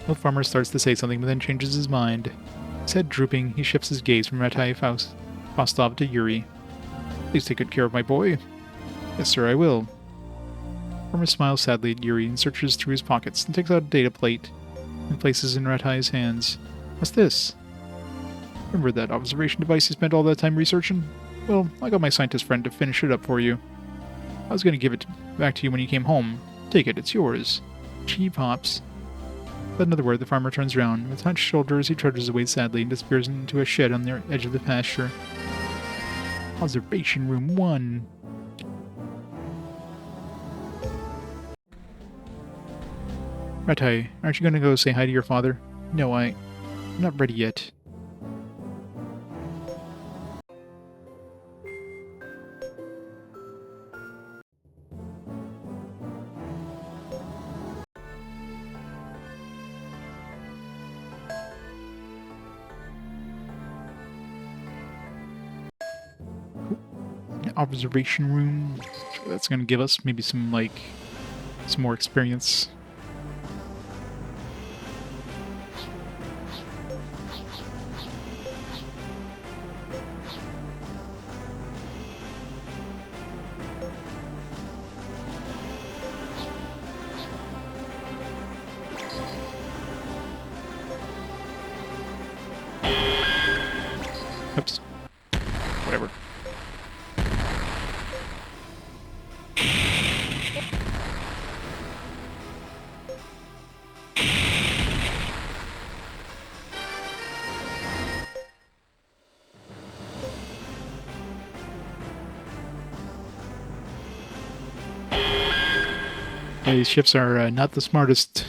S1: The farmer starts to say something, but then changes his mind. His head drooping, he shifts his gaze from Ratai Fostov to Yuri. Please take good care of my boy. Yes, sir, I will. The farmer smiles sadly at Yuri and searches through his pockets and takes out a data plate and places it in Ratai's hands. What's this? Remember that observation device you spent all that time researching? Well, I got my scientist friend to finish it up for you. I was going to give it back to you when you came home. Take it, it's yours. Gee, Pops. But another word, the farmer turns around. With hunched shoulders, he trudges away sadly and disappears into a shed on the edge of the pasture. Observation Room 1. Ratai, aren't you going to go say hi to your father? No, I'm not ready yet. Observation room. That's going to give us maybe some more experience. Oops. Whatever. Yeah, these ships are not the smartest.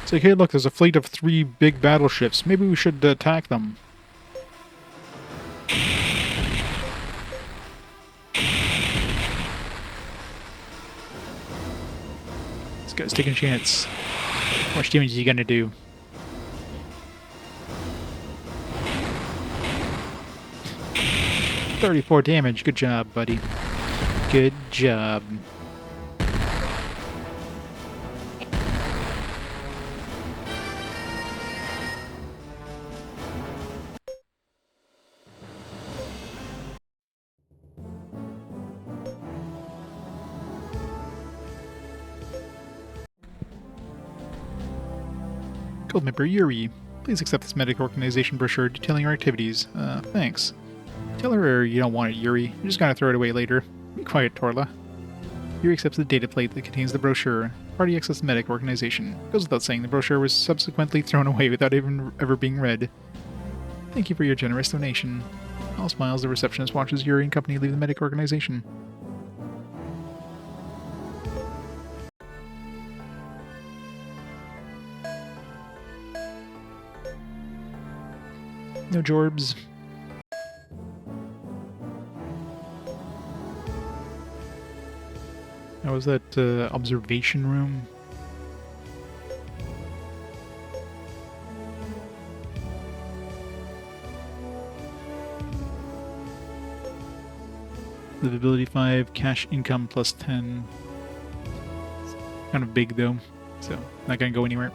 S1: It's like, hey, look, there's a fleet of 3 big battleships. Maybe we should attack them. This guy's taking a chance. How much damage is he gonna do? $34 damage. Good job, buddy. Good job. Guild member Yuri, please accept this medic organization brochure detailing your activities. Thanks. Tell her you don't want it, Yuri. You're just gonna throw it away later. Be quiet, Torla. Yuri accepts the data plate that contains the brochure. Party access medic organization. Goes without saying, the brochure was subsequently thrown away without even ever being read. Thank you for your generous donation. All smiles, the receptionist watches Yuri and company leave the medic organization. No Jorbs. How was that observation room? Livability 5, cash income plus 10. It's kind of big though, so not gonna go anywhere.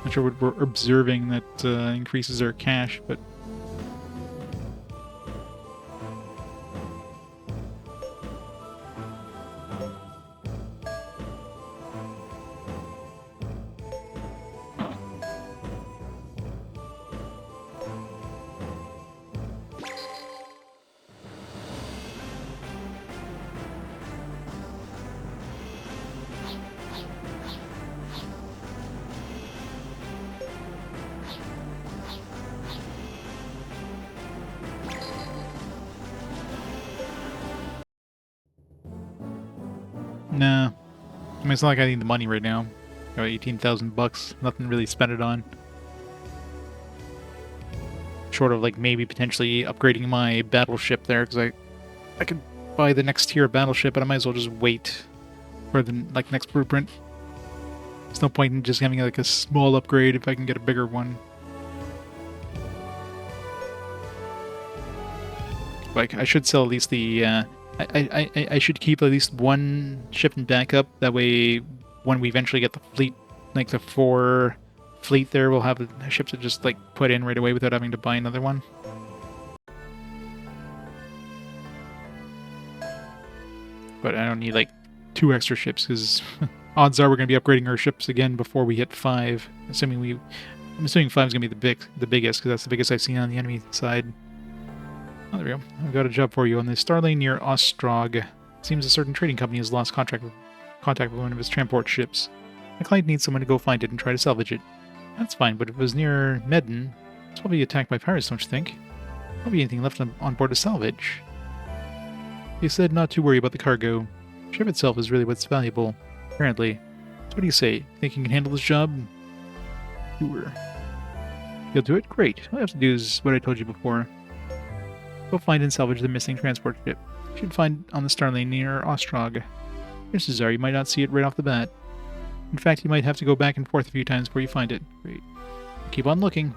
S1: Not sure what we're observing that increases our cash, but nah. I mean, it's not like I need the money right now. Got 18,000 bucks. Nothing really to spend it on. Short of like maybe potentially upgrading my battleship there, because I could buy the next tier of battleship, but I might as well just wait for the next blueprint. There's no point in just having like a small upgrade if I can get a bigger one. Like I should sell at least the. I should keep at least one ship in backup. That way, when we eventually get the fleet, like the 4 fleet there, we'll have a ship to just like put in right away without having to buy another one. But I don't need like 2 extra ships because odds are we're going to be upgrading our ships again before we hit 5. I'm assuming 5 is going to be the biggest because that's the biggest I've seen on the enemy side. Oh, there we go. I've got a job for you on the Starlane near Ostrog. Seems a certain trading company has lost contact contact with one of his transport ships. My client needs someone to go find it and try to salvage it. That's fine, but if it was near Medon, it's probably attacked by pirates, don't you think? Probably anything left on board to salvage. He said not to worry about the cargo. The ship itself is really what's valuable, apparently. So what do you say? Think you can handle this job? Sure. You'll do it? Great. All you have to do is what I told you before. Go find and salvage the missing transport ship. You should find on the star lane near Ostrog. Chances are you might not see it right off the bat. In fact, you might have to go back and forth a few times before you find it. Great. Keep on looking.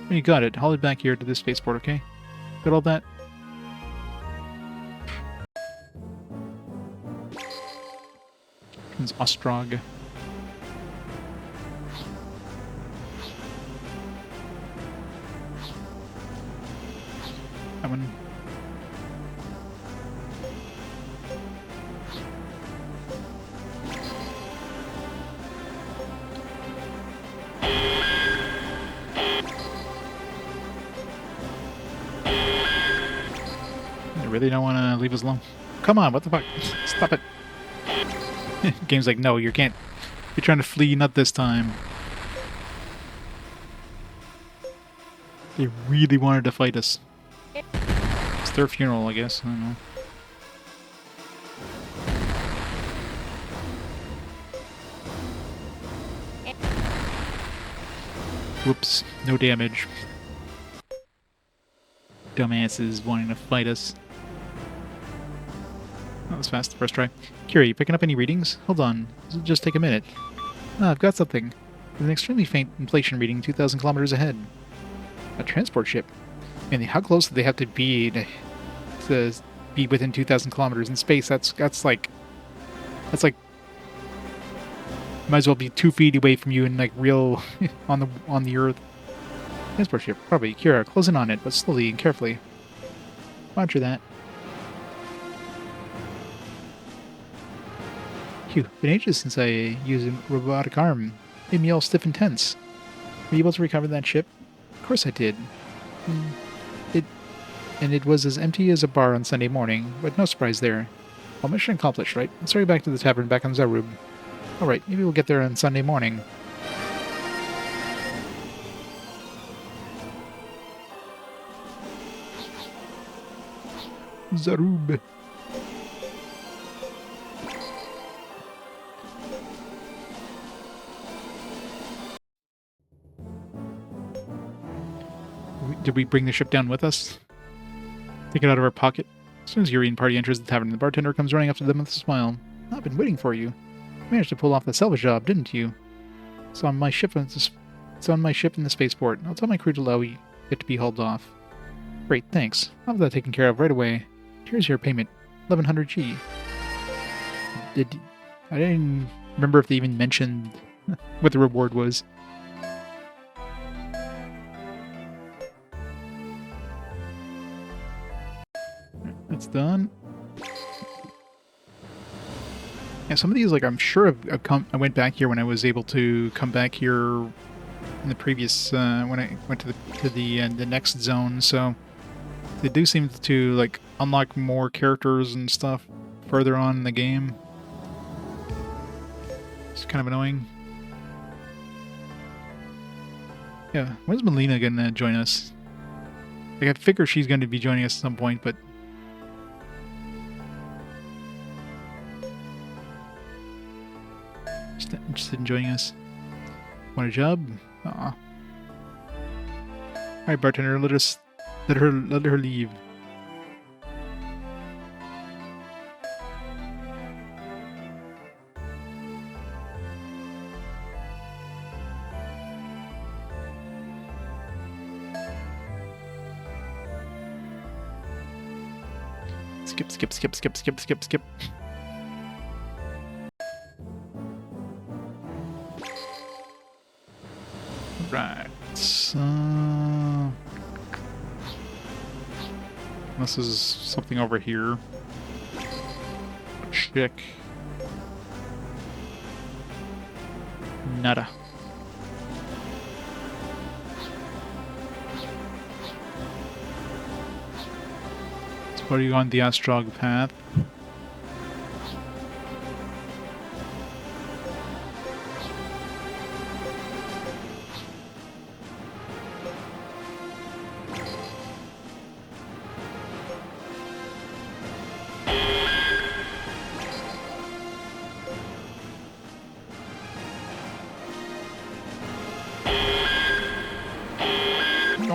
S1: When you got it, haul it back here to this spaceport, okay? Got all that? It's Ostrog. That one. I really don't want to leave us alone. Come on, what the fuck? Stop it. Game's like, no, you can't. You're trying to flee, not this time. They really wanted to fight us. It's their funeral, I guess. I don't know. Whoops, no damage. Dumbasses wanting to fight us. That was fast, first try. Yuri, you picking up any readings? Hold on, this'll just take a minute. Ah, I've got something. There's an extremely faint inflation reading 2,000 kilometers ahead. A transport ship. I mean, how close do they have to be within 2,000 kilometers in space? That's like might as well be 2 feet away from you and like real on the Earth. Transport ship, probably. Kira, close in on it, but slowly and carefully. Roger that. Phew, been ages since I used a robotic arm. Made me all stiff and tense. Were you able to recover that ship? Of course I did. It was as empty as a bar on Sunday morning, but no surprise there. Well, mission accomplished, right? Let's hurry back to the tavern back on Zarub. Alright, maybe we'll get there on Sunday morning. Zarub. Did we bring the ship down with us? Take it out of our pocket? As soon as Yuri and party enters the tavern, the bartender comes running up to them with a smile. I've been waiting for you. You managed to pull off the salvage job, didn't you? It's on my ship in the spaceport. I'll tell my crew to allow it to be hauled off. Great, thanks. I'll have that taken care of right away. Here's your payment. 1100 G. I didn't remember if they even mentioned what the reward was. That's done. Yeah, some of these, like, I'm sure I went back here when I was able to come back here in the previous, when I went to the next zone, so they do seem to, like, unlock more characters and stuff further on in the game. It's kind of annoying. Yeah, when's Melina gonna join us? Like, I figure she's going to be joining us at some point, but just interested in joining us. Want a job? Aw. Alright, bartender, let her leave. Skip. Right. This is something over here. Check. Nada. So are you on the Ostrog path?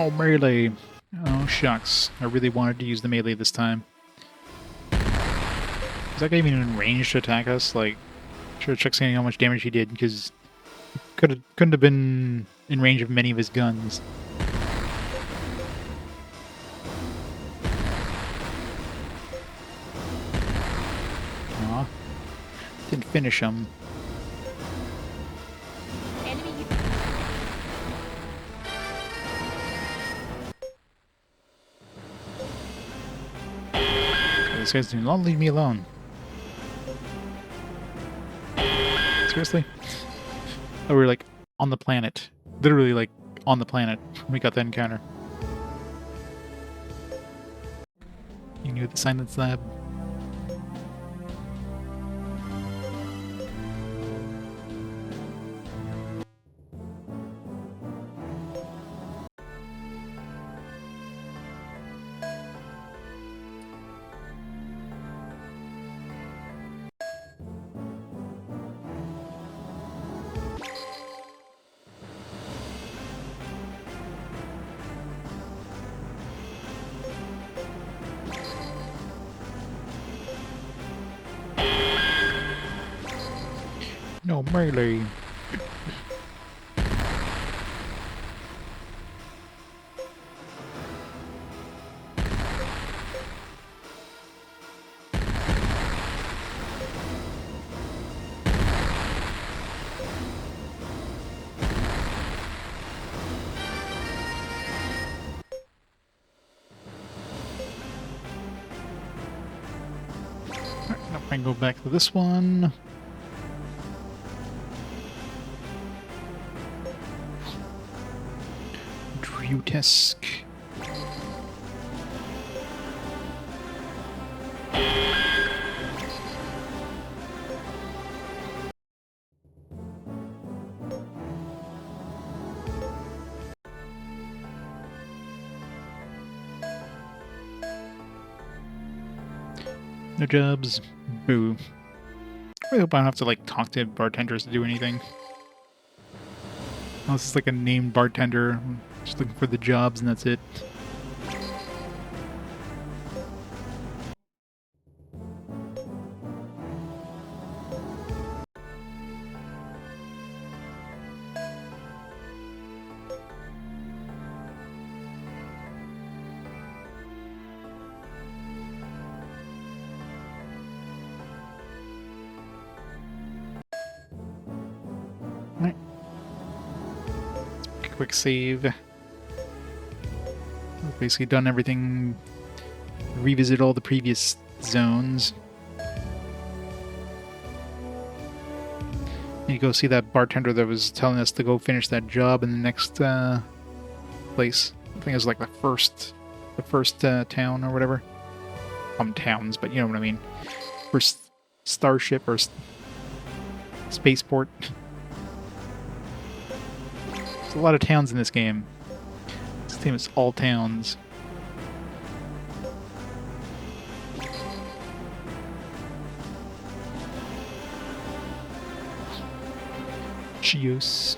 S1: No, melee. Oh, shucks. I really wanted to use the melee this time. Is that guy even in range to attack us? Like, should have checked seeing how much damage he did, because couldn't have been in range of many of his guns. Aw. Didn't finish him.
S5: Enemy unit.
S1: This guy's doing not leave me alone. Seriously? Oh, we were like on the planet. Literally like on the planet when we got that encounter. You knew the Silence Lab. No, melee. Alright, now I can go back to this one. Grotesque. No jobs. Boo. I hope I don't have to like talk to bartenders to do anything. Unless it's like a named bartender. I'm just looking for the jobs and that's it. Alright. Quick save. We've basically done everything. Revisit all the previous zones. You go see that bartender that was telling us to go finish that job in the next place. I think it was like the first town or whatever. Towns, but you know what I mean. First starship or spaceport. There's a lot of towns in this game. This game is all towns. Cheers.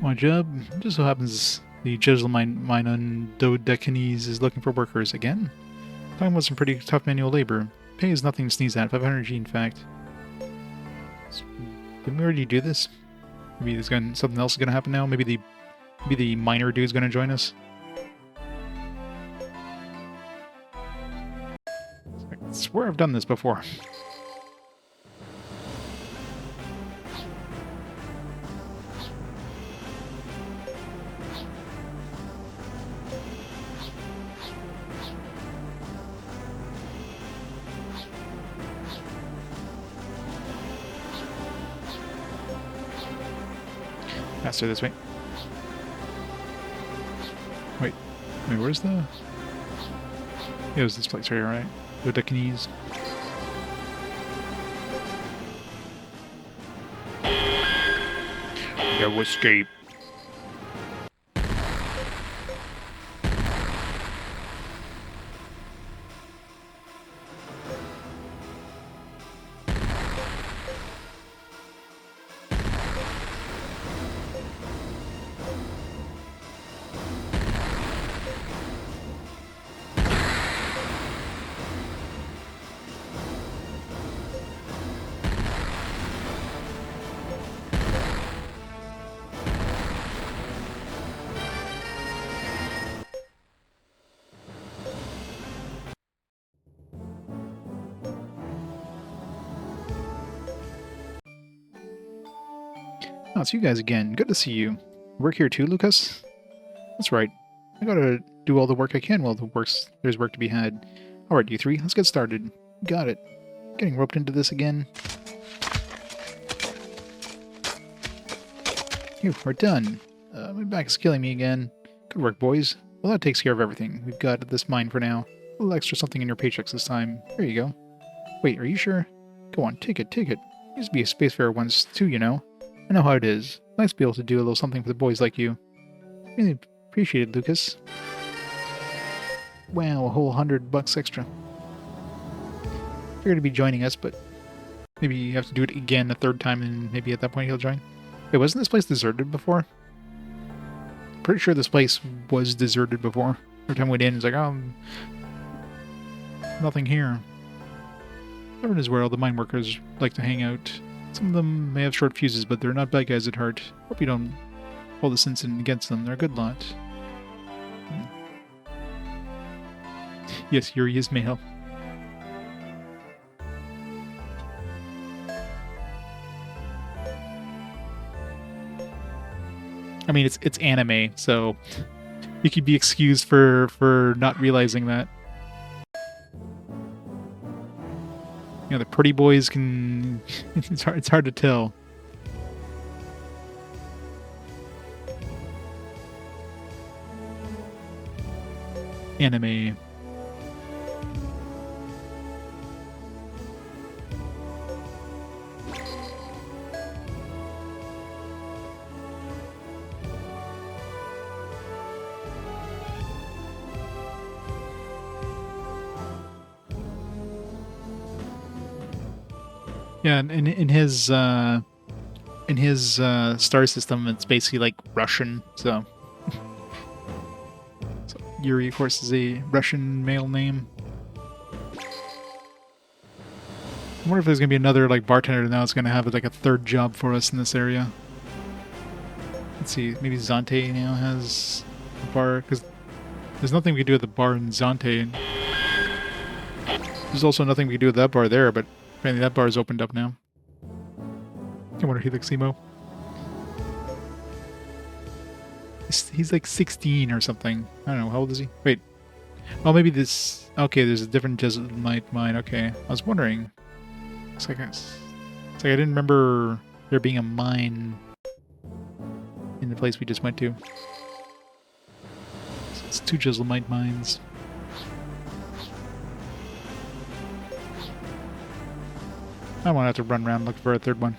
S1: My job just so happens the Jezel mine on Dodecanese is looking for workers again. Talking about some pretty tough manual labor. Pay is nothing to sneeze at. 500 G, in fact. Didn't we already do this? Maybe there's something else is gonna happen now. Maybe the miner dude's gonna join us. I swear I've done this before. Faster this way. Wait, where's the... It was this place right here, right? Dodecanese. No escape. Oh, it's you guys again. Good to see you. Work here too, Lucas? That's right. I gotta do all the work I can while there's work to be had. Alright, you three, let's get started. Got it. Getting roped into this again. Phew, we're done. My back is killing me again. Good work, boys. Well, that takes care of everything. We've got this mine for now. A little extra something in your paychecks this time. There you go. Wait, are you sure? Go on, take it, take it. Used to be a spacefarer once, too, you know. I know how it is. Nice to be able to do a little something for the boys like you. Really appreciate it, Lucas. Wow, a whole $100 extra. Figured he'd be joining us, but maybe you have to do it again a third time, and maybe at that point he'll join. Wait, wasn't this place deserted before? Pretty sure this place was deserted before. Every time we went in, it's like, oh, nothing here. Tavern is where all the mine workers like to hang out. Some of them may have short fuses, but they're not bad guys at heart. Hope you don't hold this incident against them. They're a good lot. Yes, Yuri is male. I mean, it's anime, so you could be excused for not realizing that. You know, the pretty boys can... it's hard to tell. Anime. Yeah, in his star system, it's basically like Russian. So Yuri, of course, is a Russian male name. I wonder if there's gonna be another like bartender now. It's gonna have like a third job for us in this area. Let's see, maybe Zante now has a bar, because there's nothing we can do at the bar in Zante. There's also nothing we can do at that bar there, but apparently that bar is opened up now. I wonder if he looks emo. He's like 16 or something. I don't know, how old is he? Wait. Oh, maybe this... Okay, there's a different Jesuit mine. Okay, I was wondering. It's like I didn't remember there being a mine in the place we just went to. So it's 2 Jesuit mines. I won't have to run around looking for a third one.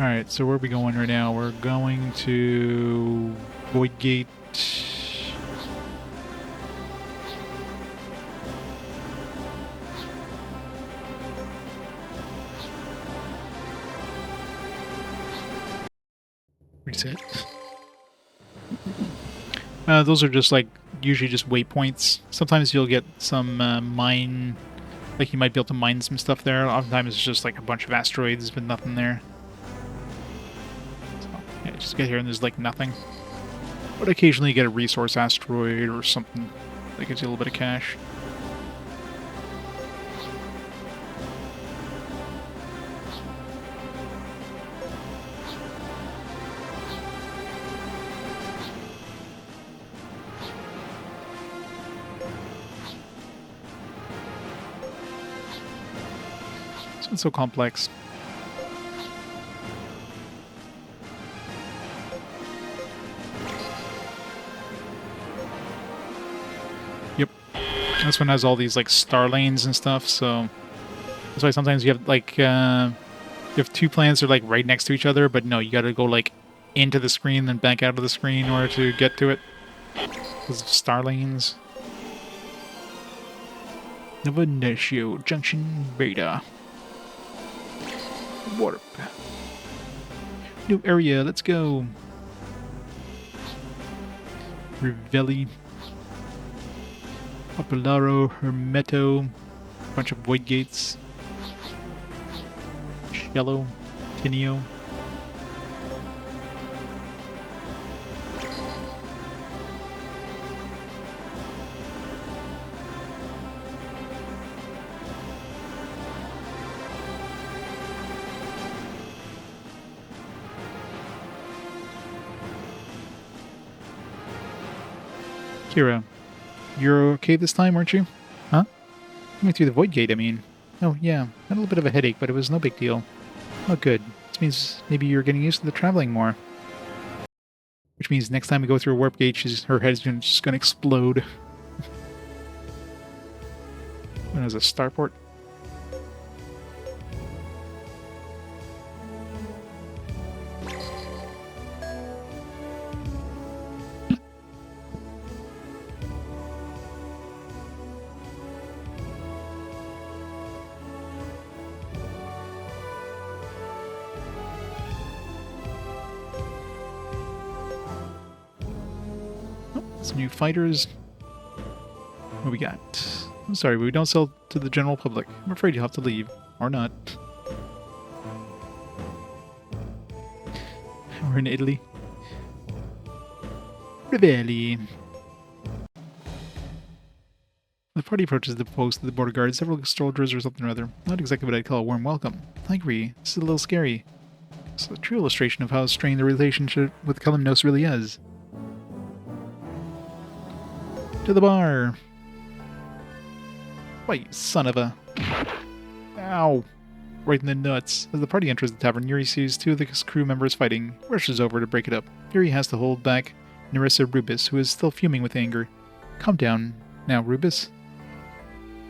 S1: Alright, so where are we going right now? We're going to Void Gate. Reset. Those are just like usually just waypoints. Sometimes you'll get some mine, like you might be able to mine some stuff there. Oftentimes it's just like a bunch of asteroids with nothing there. So yeah, just get here and there's like nothing. But occasionally you get a resource asteroid or something that gives you a little bit of cash. It's so complex. Yep. This one has all these like star lanes and stuff, so that's why sometimes you have like you have 2 planets that are like right next to each other, but no, you gotta go like into the screen then back out of the screen in order to get to it. Because of star lanes. Nova Natio Junction Beta. Warp. New area, let's go. Rivelli. Popolaro, Hermeto. Bunch of void gates. Shello. Tinio. Kira, you're okay this time, aren't you? Huh? Coming through the void gate, I mean. Oh, yeah. Had a little bit of a headache, but it was no big deal. Oh, good. This means maybe you're getting used to the traveling more. Which means next time we go through a warp gate, her head's just gonna explode. And there's a starport. Some new fighters. What we got? I'm sorry, but we don't sell to the general public. I'm afraid you'll have to leave. Or not. We're in Italy. Rivelli. The party approaches the post of the border guard. Several soldiers or something or other. Not exactly what I'd call a warm welcome. I agree. This is a little scary. It's a true illustration of how strained the relationship with Kalymnos really is. To the bar! Why, you son of a... Ow! Right in the nuts. As the party enters the tavern, Yuri sees two of the crew members fighting, rushes over to break it up. Yuri has to hold back Nerissa Rubis, who is still fuming with anger. Calm down now, Rubis.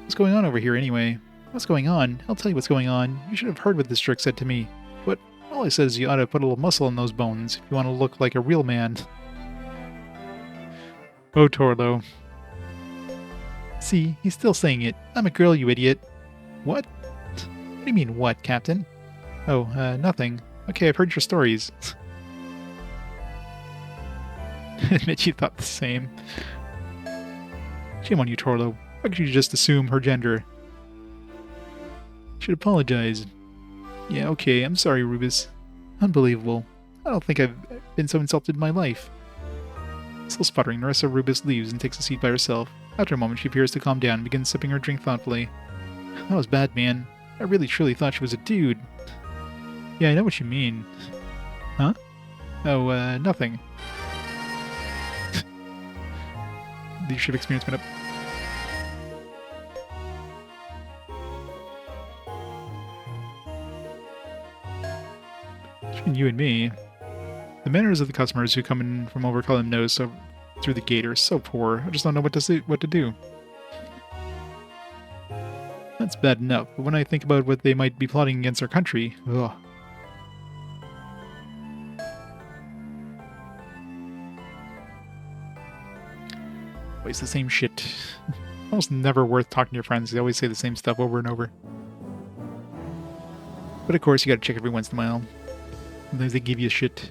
S1: What's going on over here, anyway? What's going on? I'll tell you what's going on. You should have heard what this jerk said to me. But all I said is you ought to put a little muscle in those bones if you want to look like a real man. Oh, Torlo. See, he's still saying it. I'm a girl, you idiot. What? What do you mean, what, Captain? Oh, nothing. Okay, I've heard your stories. Admit you thought the same. Shame on you, Torlo. Why could you just assume her gender? Should apologize. Yeah, okay, I'm sorry, Rubis. Unbelievable. I don't think I've been so insulted in my life. Still sputtering, Nerissa Rubis leaves and takes a seat by herself. After a moment, she appears to calm down and begins sipping her drink thoughtfully. That was bad, man. I really truly thought she was a dude. Yeah, I know what you mean. Huh? Oh, nothing. Leadership experience went up. Between you and me, the manners of the customers who come in from over Kalymnos through the gate are so poor. I just don't know what to do. That's bad enough, but when I think about what they might be plotting against our country, ugh. Always the same shit. Almost never worth talking to your friends. They always say the same stuff over and over. But of course, you gotta check every once in a while. Sometimes they give you shit.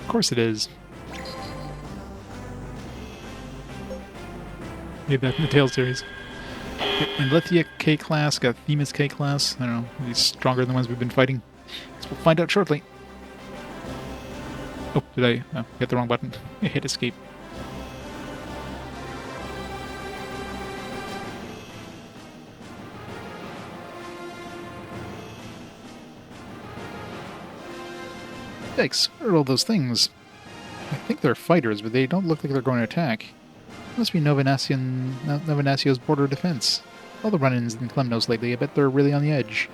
S1: Of course it is. Maybe that's in the Tail series. And Lithia K-Class got Themis K-Class. I don't know. He's stronger than the ones we've been fighting. Guess we'll find out shortly. Oh, did I hit the wrong button? I hit escape. Yikes, what are all those things? I think they're fighters, but they don't look like they're going to attack. Must be Novanasio's border defense. All the run-ins in Kalymnos lately, I bet they're really on the edge.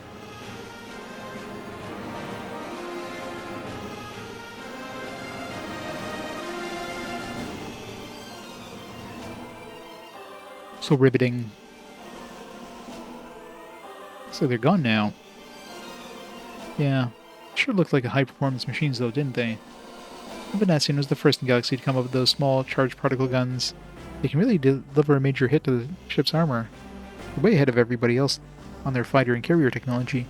S1: So riveting. So they're gone now. Yeah. Sure looked like high-performance machines, though, didn't they? Novanasion was the first in Galaxy to come up with those small charged particle guns. They can really deliver a major hit to the ship's armor. They're way ahead of everybody else on their fighter and carrier technology.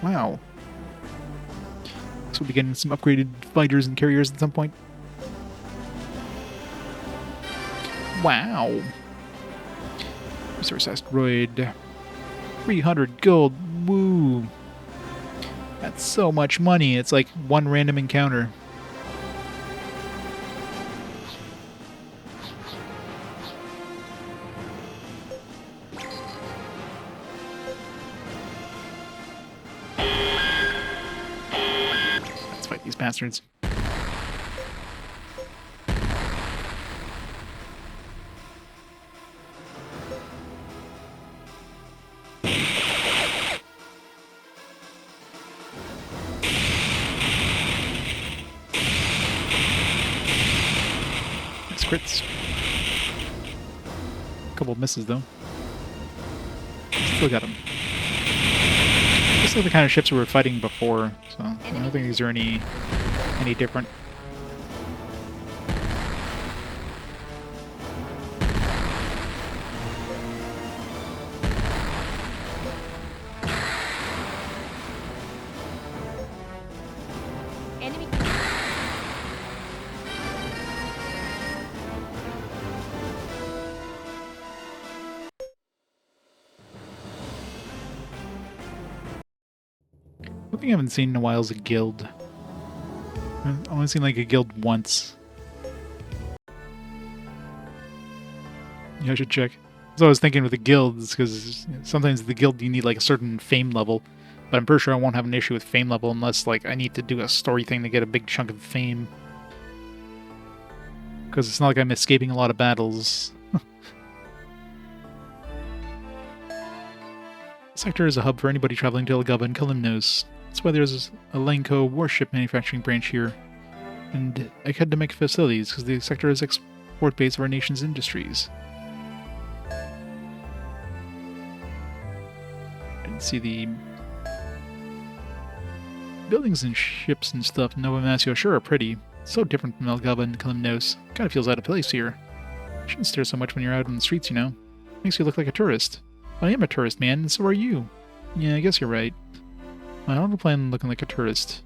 S1: Wow. So we'll be getting some upgraded fighters and carriers at some point. Wow. Resource asteroid. 300 gold. Woo. That's so much money. It's like one random encounter. fight these bastards. Nice crits. Couple misses though. Still got him. These are the kind of ships we were fighting before, so I don't think these are any different.
S5: Enemy.
S1: One thing I haven't seen in a while is a guild. I've only seen like a guild once. Yeah, I should check. So I was thinking with the guilds, because sometimes the guild you need like a certain fame level, but I'm pretty sure I won't have an issue with fame level unless like I need to do a story thing to get a big chunk of fame. Because it's not like I'm escaping a lot of battles. Sector is a hub for anybody traveling to Elgava and Kalymnos. That's why there's a Lenko warship manufacturing branch here. And academic facilities, because the sector is export base of our nation's industries. I didn't see the buildings and ships and stuff in Nova Masio sure are pretty. So different from Elgava and Kalymnos. Kinda feels out of place here. Shouldn't stare so much when you're out on the streets, you know. Makes you look like a tourist. I am a tourist, man, and so are you. Yeah, I guess you're right. I don't plan on looking like a tourist.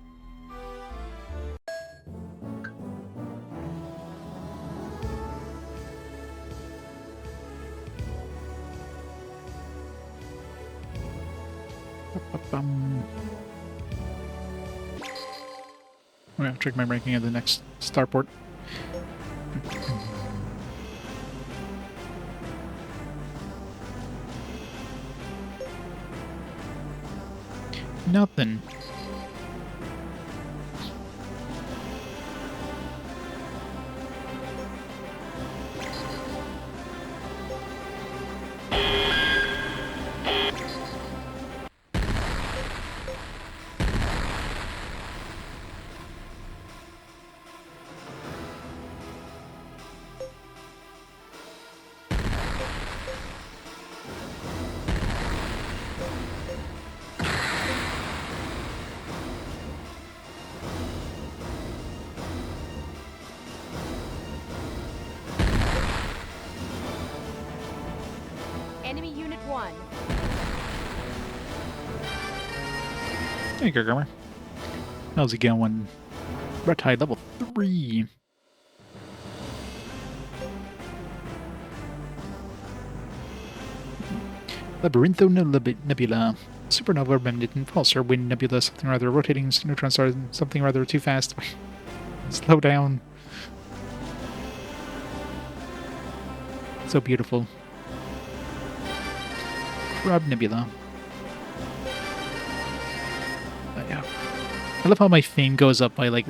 S1: I'm gonna check my ranking at the next starport. Nothing.
S5: Enemy Unit 1.
S1: There you go, Grimmer. How's it going? Red Tide level 3. Labyrintho Nebula. Supernova remnant and pulsar wind nebula, something rather rotating neutron star, something rather too fast. Slow down. So beautiful. Crab Nebula. But yeah. I love how my fame goes up by like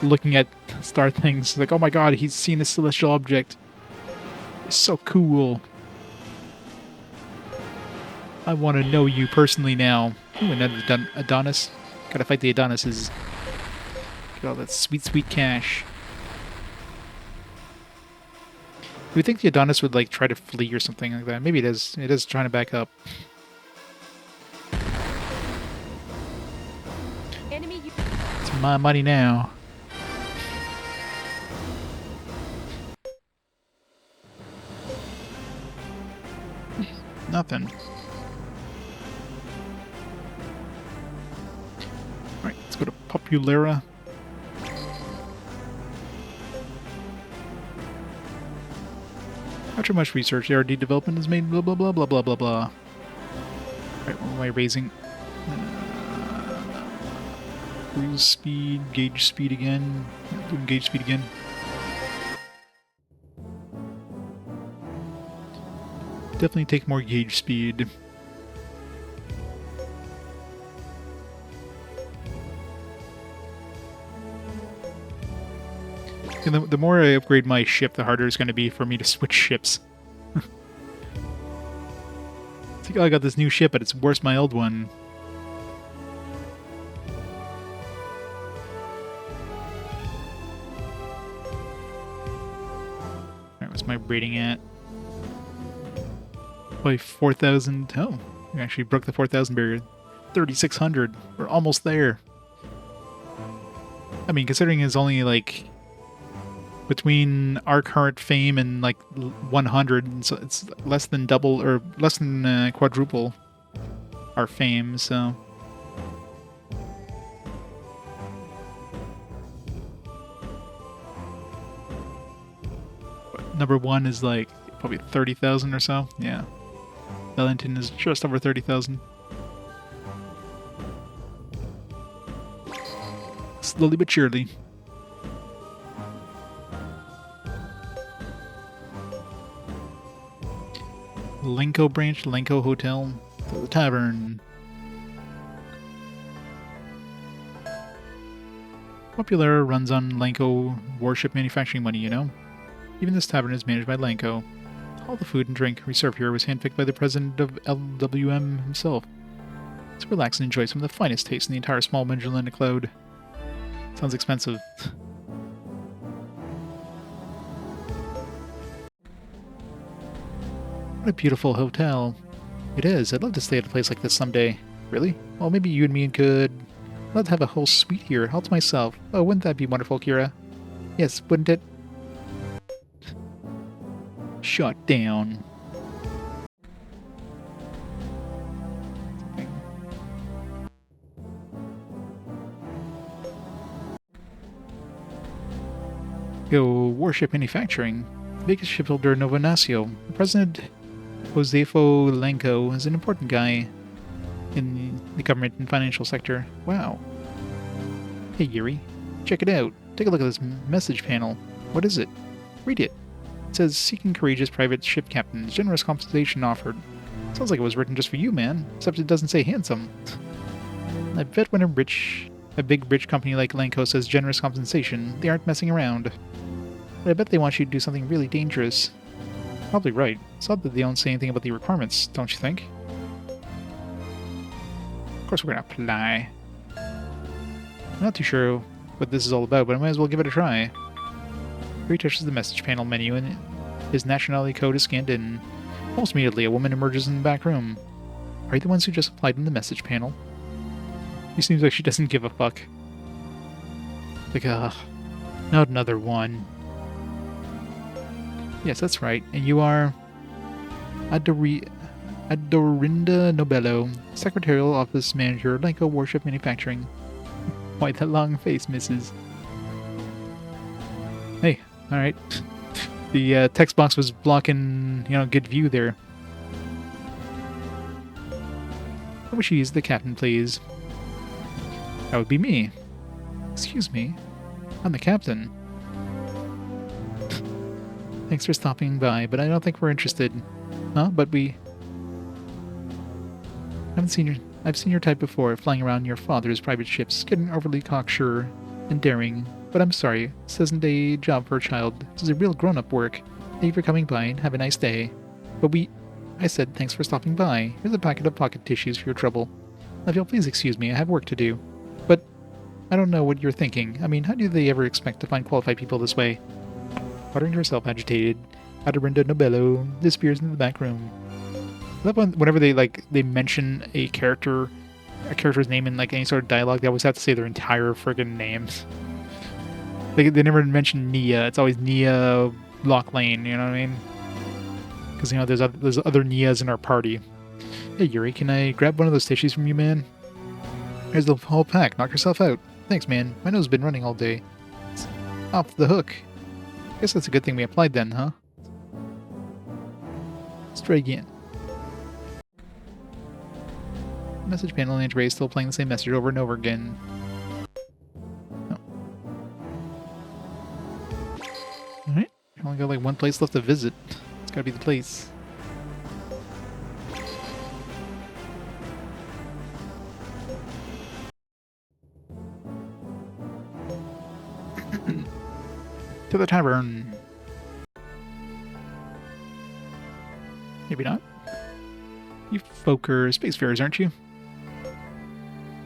S1: looking at star things. Like, oh my god, he's seen a celestial object. It's so cool. I want to know you personally now. Ooh, another Adonis. Gotta fight the Adonises. Get all that sweet, sweet cash. Do you think the Adonis would like try to flee or something like that? Maybe it is. It is trying to back up.
S5: Enemy
S1: It's my money now. Nothing. Alright, let's go to Populera. After much research, the RD development has made blah blah blah blah blah blah blah. Right, what am I raising? Cruise speed, gauge speed again. Doing gauge speed again. Definitely take more gauge speed. And the more I upgrade my ship, the harder it's going to be for me to switch ships. It's like, oh, I got this new ship, but it's worse my old one. Alright, what's my rating at? By 4,000. Oh, we actually broke the 4,000 barrier. 3,600. We're almost there. I mean, considering it's only like between our current fame and like 100, so it's less than double or less than quadruple our fame, so. Number one is like probably 30,000 or so. Yeah. Valentin is just over 30,000. Slowly but surely. Lenko branch, Lenko Hotel, the tavern. Popular runs on Lenko warship manufacturing money, you know? Even this tavern is managed by Lenko. All the food and drink we serve here was handpicked by the president of LWM himself. Let's relax and enjoy some of the finest taste in the entire small Michelin cloud. Sounds expensive. What a beautiful hotel. It is. I'd love to stay at a place like this someday. Really? Well, maybe you and me could... I'd love to have a whole suite here, all to myself. Oh, wouldn't that be wonderful, Kira? Yes, wouldn't it? Shut down. Go warship manufacturing. The biggest shipbuilder in Nova Nacio. President Josefo Lenko is an important guy in the government and financial sector. Wow. Hey Yuri, check it out. Take a look at this message panel. What is it? Read it. It says, seeking courageous private ship captains, generous compensation offered. Sounds like it was written just for you, man. Except it doesn't say handsome. I bet when a big rich company like Lenko says generous compensation, they aren't messing around. But I bet they want you to do something really dangerous. Probably right. It's odd that they don't say anything about the requirements, don't you think? Of course we're gonna apply. I'm not too sure what this is all about, but I might as well give it a try. Yuri touches the message panel menu and his nationality code is scanned in. Almost immediately, a woman emerges in the back room. Are you the ones who just applied in the message panel? She seems like she doesn't give a fuck. Like, not another one. Yes, that's right. And you are... Adorinda Nobello, Secretarial Office Manager, Lenko Warship Manufacturing. Why that long face, missus? Hey, alright. The text box was blocking, good view there. I wish you use the captain, please. That would be me. Excuse me. I'm the captain. Thanks for stopping by, but I don't think we're interested. Huh? But I've seen your type before, flying around your father's private ships, getting overly cocksure and daring. But I'm sorry, this isn't a job for a child. This is a real grown-up work. Thank you for coming by, and have a nice day. But I said thanks for stopping by. Here's a packet of pocket tissues for your trouble. Now, if you'll please excuse me, I have work to do. But I don't know what you're thinking. I mean, how do they ever expect to find qualified people this way? Muttering to herself, agitated, Adorinda Nobello disappears into the back room. I love whenever they mention a character's name in any sort of dialogue, they always have to say their entire friggin' names. They never mention Nia. It's always Nia Locklane, you know what I mean? Because, there's other Nias in our party. Hey, Yuri, can I grab one of those tissues from you, man? Here's the whole pack. Knock yourself out. Thanks, man. My nose has been running all day. It's off the hook. Guess that's a good thing we applied then, huh? Let's try again. Message panel and tray still playing the same message over and over again. Oh. Alright. Only got one place left to visit. It's gotta be the place. To the tavern. Maybe not. You folk are spacefarers, aren't you?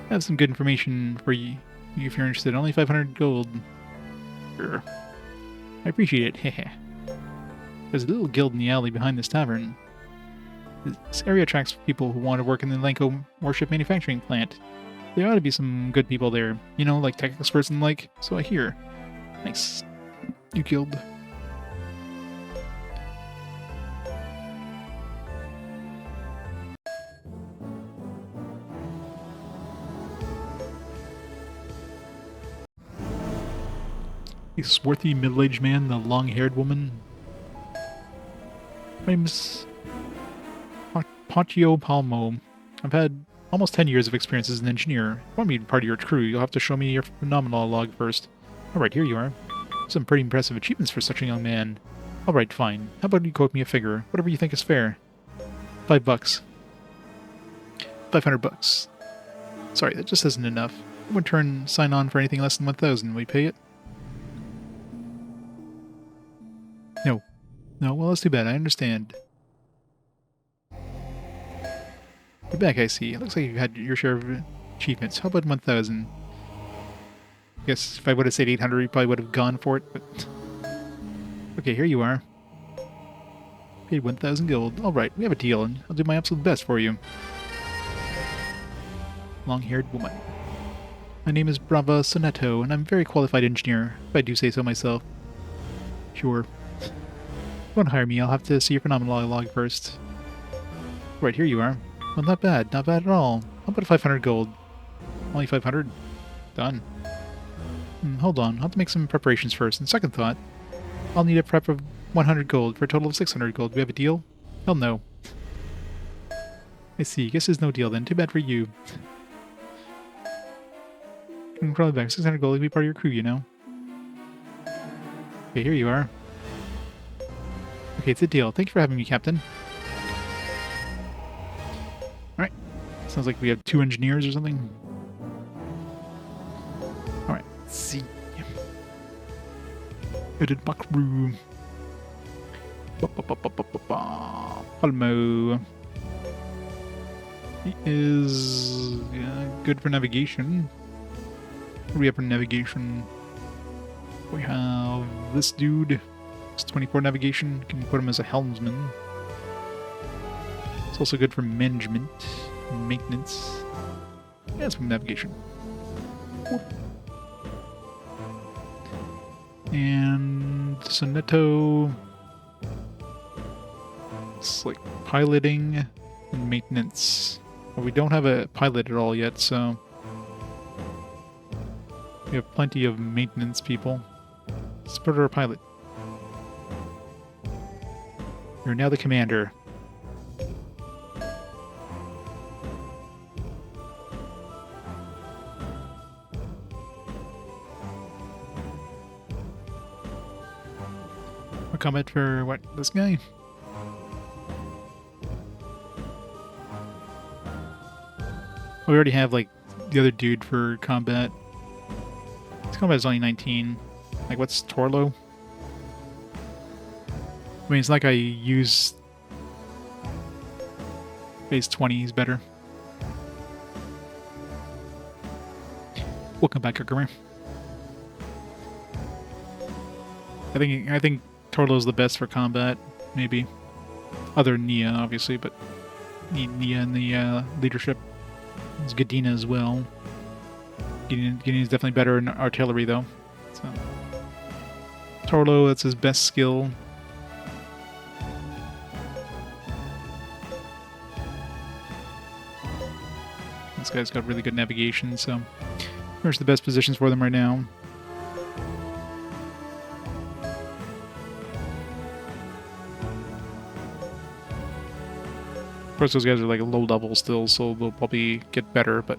S1: I have some good information for you if you're interested. Only 500 gold. Sure. I appreciate it. Heh. There's a little guild in the alley behind this tavern. This area attracts people who want to work in the Lenko warship manufacturing plant. There ought to be some good people there. You know, like tech experts and the like. So I hear. Nice. New guild. A swarthy middle-aged man, the long-haired woman. My name's Ponchio Palmo. I've had almost 10 years of experience as an engineer. If you want me to be part of your crew, you'll have to show me your phenomenal log first. Alright, here you are. Some pretty impressive achievements for such a young man. Alright, fine. How about you quote me a figure? Whatever you think is fair. $5. 500 bucks. Sorry, that just isn't enough. I wouldn't sign on for anything less than 1,000. Will you pay it? No. No, well, that's too bad. I understand. You're back, I see. It looks like you've had your share of achievements. How about 1,000? I guess if I would have said 800, you probably would have gone for it, but... Okay, here you are. Paid 1,000 gold. Alright, we have a deal, and I'll do my absolute best for you. Long-haired woman. My name is Brava Sonetto, and I'm a very qualified engineer, if I do say so myself. Sure. If you want to hire me, I'll have to see your phenomenal log first. Right, here you are. Well, not bad. Not bad at all. How about 500 gold? Only 500? Done. Hold on. I'll have to make some preparations first. And second thought, I'll need a prep of 100 gold for a total of 600 gold. Do we have a deal? Hell no. I see. Guess there's no deal then. Too bad for you. I'm probably back. 600 gold will be part of your crew, you know. Okay, here you are. Okay, it's a deal. Thank you for having me, Captain. Alright. Sounds like we have 2 engineers or something. Alright, let's see. Edit my crew. Palmo. He is good for navigation. What do we have for navigation? We have this dude. It's 24 navigation. Can put him as a helmsman. It's also good for management and maintenance. Yeah, it's from navigation. Whoop. And Sonetto. It's like piloting and maintenance. Well, we don't have a pilot at all yet, so we have plenty of maintenance people. Let's put her a pilot. You're now the commander. A comment for what? This guy? We already have like the other dude for combat. His combat is only 19. Like, what's Torlo? I mean, it's like I use base 20 is better. Welcome back, Kirkmer. I think Torlo's the best for combat, maybe. Other than Nia, obviously, but Nia in the leadership. There's Gadina as well. Gadina's definitely better in artillery, though. So Torlo, that's his best skill. This guy's got really good navigation, so where's the best positions for them right now? Of course, those guys are like low level still, so they'll probably get better, but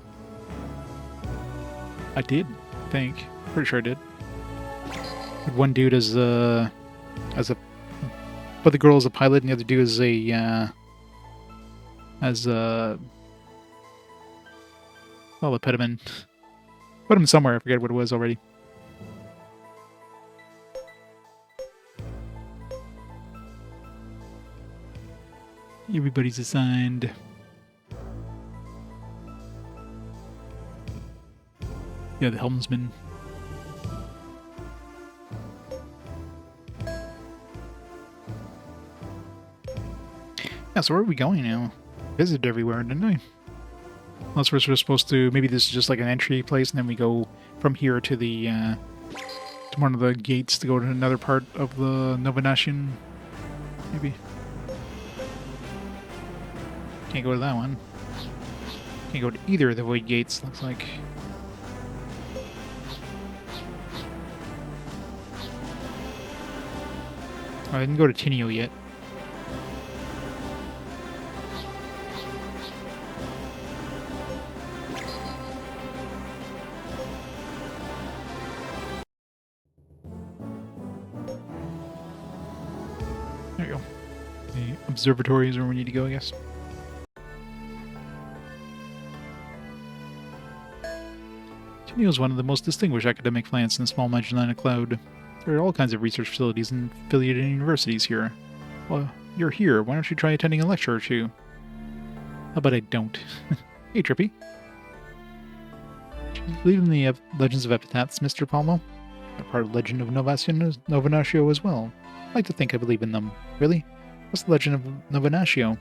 S1: I did, I think. Pretty sure I did. Had one dude as a but the girl is a pilot, and the other dude is well, put him in. Put him somewhere, I forget what it was already. Everybody's assigned. Yeah, the helmsman. Yeah, so where are we going now? Visited everywhere, didn't I? Unless we're supposed to, maybe this is just like an entry place, and then we go from here to the, to one of the gates to go to another part of the Novenatian, maybe. Can't go to that one. Can't go to either of the void gates, looks like. Oh, I didn't go to Tinio yet. There you go. The observatory is where we need to go, I guess. Tinio is one of the most distinguished academic plants in the small Magellanic Cloud. There are all kinds of research facilities and affiliated universities here. Well, you're here. Why don't you try attending a lecture or two? How about I don't? Hey, Trippy. Do you believe in the legends of epitaphs, Mr. Palmo? They're part of the legend of Novenatio as well. I like to think I believe in them. Really? What's the legend of Novenatio?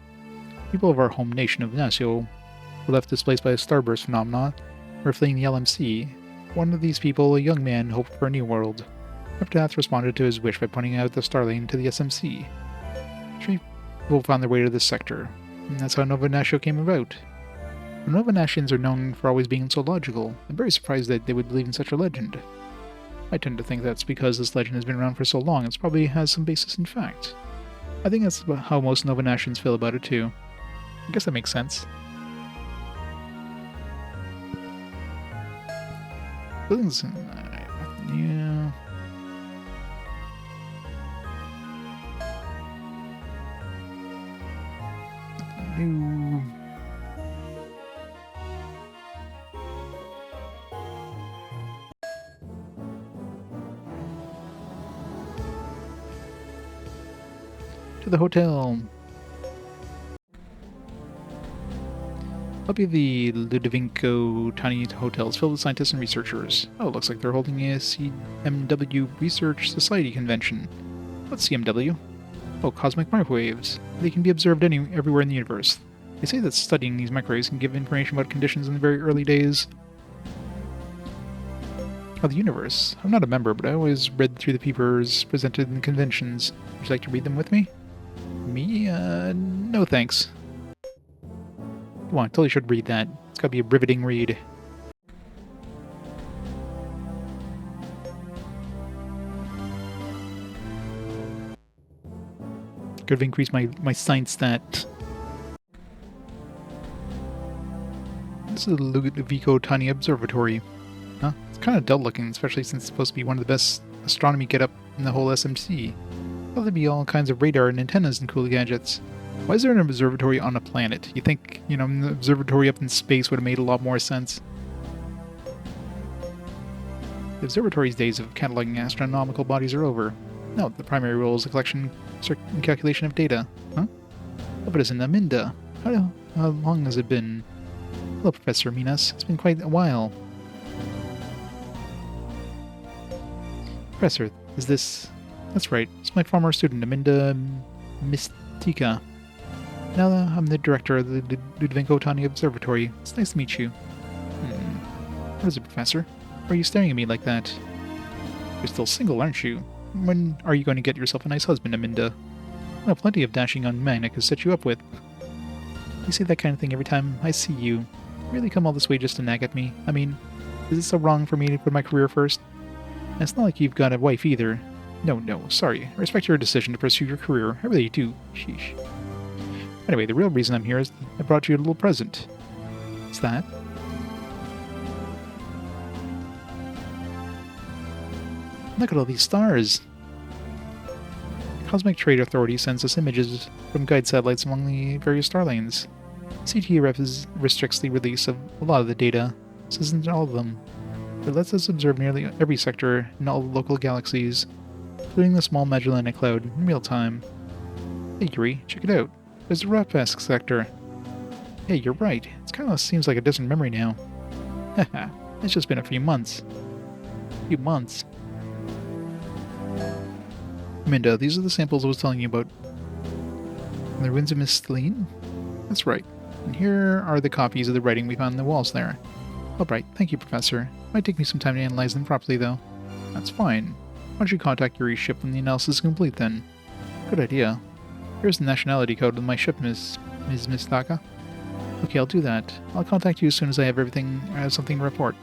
S1: People of our home nation of Venatio were left displaced by a starburst phenomenon, were fleeing the LMC. One of these people, a young man, hoped for a new world. Epitaph responded to his wish by pointing out the star lane to the SMC. 3 people found their way to this sector, and that's how Novenatio came about. The Novenatians are known for always being so logical. I'm very surprised that they would believe in such a legend. I tend to think that's because this legend has been around for so long, it probably has some basis in fact. I think that's how most Novenatians feel about it too. I guess that makes sense. Buildings, yeah. New. To the hotel. I'll be the Ludovico tiny hotels filled with scientists and researchers. Oh, it looks like they're holding a CMW Research Society convention. What's CMW? Oh, cosmic microwaves. They can be observed everywhere in the universe. They say that studying these microwaves can give information about conditions in the very early days of the universe. I'm not a member, but I always read through the papers presented in the conventions. Would you like to read them with me? Me? No thanks. Come on, I totally should read that. It's gotta be a riveting read. Could have increased my science stat. This is the Ludovico Tiny Observatory. Huh? It's kind of dull looking, especially since it's supposed to be one of the best astronomy get-up in the whole SMC. Well, there'd be all kinds of radar and antennas and cool gadgets. Why is there an observatory on a planet? You think, you know, an observatory up in space would have made a lot more sense. The observatory's days of cataloging astronomical bodies are over. No, the primary role is the collection and calculation of data. Huh? Oh, but it's in Aminda. How long has it been? Hello, Professor Minas. It's been quite a while. Professor, is this... That's right. It's my former student, Aminda Mystica. Now I'm the director of the Ludovico Tiny Observatory. It's nice to meet you. What is it, Professor? Why are you staring at me like that? You're still single, aren't you? When are you going to get yourself a nice husband, Aminda? Well, plenty of dashing young men I could set you up with. You say that kind of thing every time I see you. Really come all this way just to nag at me? I mean, is it so wrong for me to put my career first? And it's not like you've got a wife either. No, sorry. I respect your decision to pursue your career. I really do. Sheesh. Anyway, the real reason I'm here is I brought you a little present. What's that? Look at all these stars! The Cosmic Trade Authority sends us images from guide satellites along the various star lanes. CTRF restricts the release of a lot of the data. This isn't all of them. It lets us observe nearly every sector in all the local galaxies, including the small Magellanic Cloud, in real time. Hey Yuri, check it out. There's the Rapesk sector. Hey, you're right. It kind of seems like a distant memory now. Haha, it's just been a few months. Minda, these are the samples I was telling you about. And the ruins of Miss Celine? That's right. And here are the copies of the writing we found on the walls there. Alright, thank you, Professor. Might take me some time to analyze them properly, though. That's fine. Why don't you contact Yuri's ship when the analysis is complete, then? Good idea. Here's the nationality code of my ship, Ms. Mistaka. Okay, I'll do that. I'll contact you as soon as I have something to report.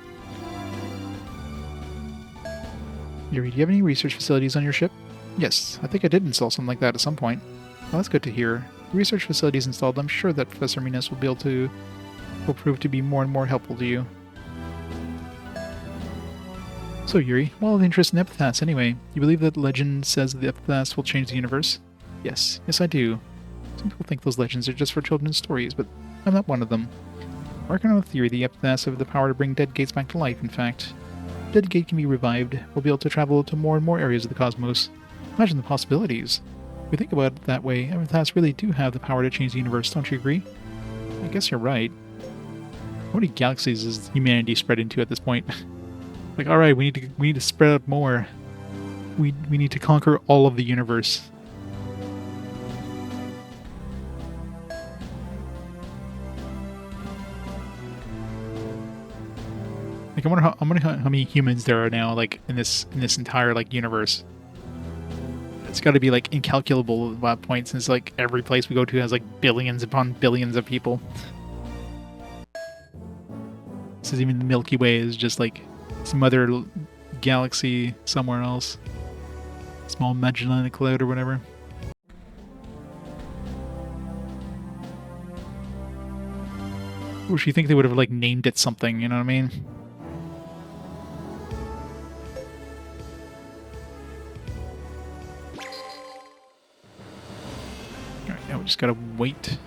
S1: Yuri, do you have any research facilities on your ship? Yes, I think I did install something like that at some point. Well, that's good to hear. The research facilities installed, I'm sure that Professor Minas will prove to be more and more helpful to you. So, Yuri, what of interest in epithets anyway? You believe that legend says the epithets will change the universe? Yes, I do. Some people think those legends are just for children's stories, but I'm not one of them. I'm working on a theory the epithets have the power to bring dead gates back to life, in fact. If a dead gate can be revived, we'll be able to travel to more and more areas of the cosmos. Imagine the possibilities. If we think about it that way, epithets really do have the power to change the universe, don't you agree? I guess you're right. How many galaxies is humanity spread into at this point? Like, alright, we need to spread out more. We need to conquer all of the universe. Like, I wonder how many humans there are now, like, in this entire, like, universe. It's got to be, like, incalculable at that point, since, like, every place we go to has, like, billions upon billions of people. Since even the Milky Way is just, like, some other galaxy somewhere else. Small Magellanic Cloud or whatever. Wish you think they would have, like, named it something, you know what I mean? Alright, now we just gotta wait.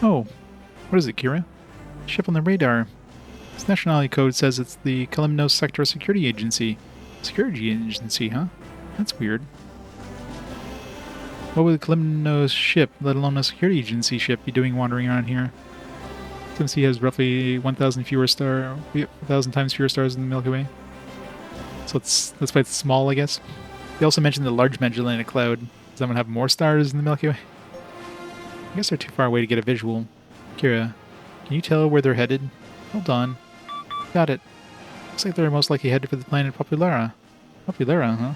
S1: Oh, what is it, Kira? Ship on the radar. Its nationality code says it's the Kalimnos Sector Security Agency. Security agency, huh? That's weird. What would the Kalimnos ship, let alone a security agency ship, be doing wandering around here? Since he has roughly 1,000 times fewer stars in the Milky Way. So that's why it's small, I guess. They also mentioned the Large Magellanic Cloud. Does that one have more stars in the Milky Way? I guess they're too far away to get a visual. Kira, can you tell where they're headed? Hold on. Got it. Looks like they're most likely headed for the planet Populara. Populara, huh?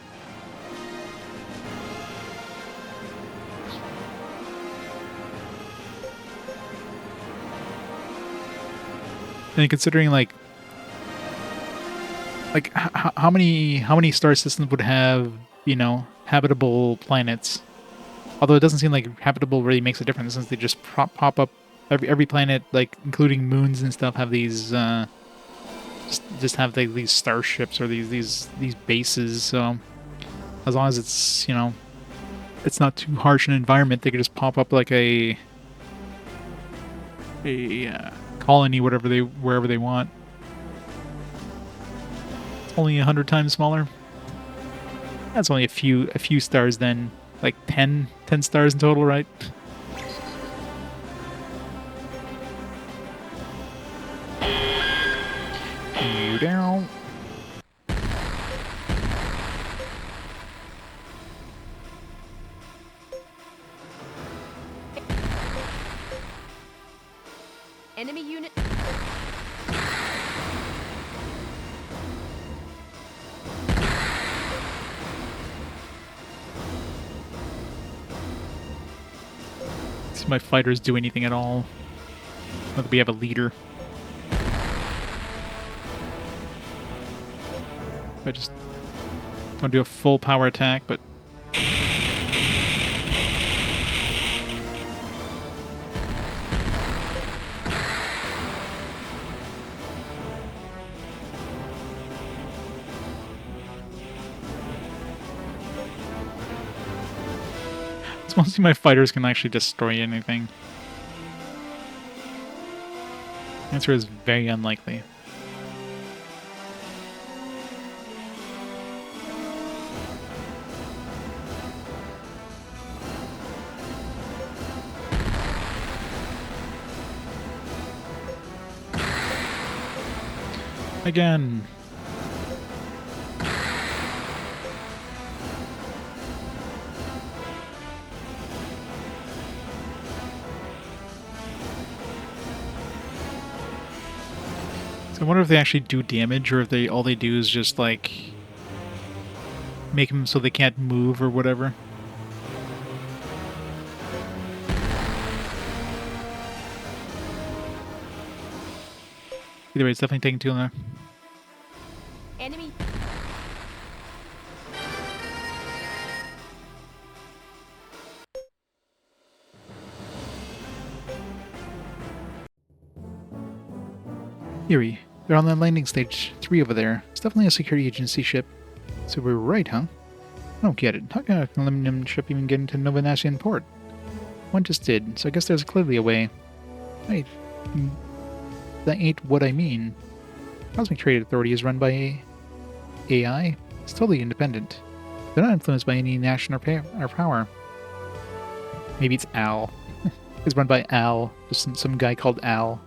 S1: And considering how many star systems would have, you know, habitable planets? Although it doesn't seem like habitable really makes a difference, since they just pop up every planet, like including moons and stuff, have these just have these starships or these bases. So as long as it's, you know, it's not too harsh an environment, they could just pop up like a colony, wherever they want. It's only 100 times smaller. That's only a few stars then. Like 10 stars in total, right? You down.
S5: Enemy unit.
S1: See my fighters do anything at all. Whether we have a leader. I just don't do a full power attack, but it's mostly my fighters can actually destroy anything. The answer is very unlikely. Again. So I wonder if they actually do damage, or if they all they do is just like make them so they can't move or whatever. Either way, it's definitely taking too long.
S5: Enemy.
S1: Yuri, they're on the landing stage 3 over there. It's definitely a security agency ship. So we were right, huh? I don't get it. How can an aluminum ship even get into Novanassian port? One just did, so I guess there's clearly a way. Wait, that ain't what I mean. Cosmic Trade Authority is run by AI. It's totally independent. They're not influenced by any national or power. Maybe it's Al. It's run by Al, just some guy called Al.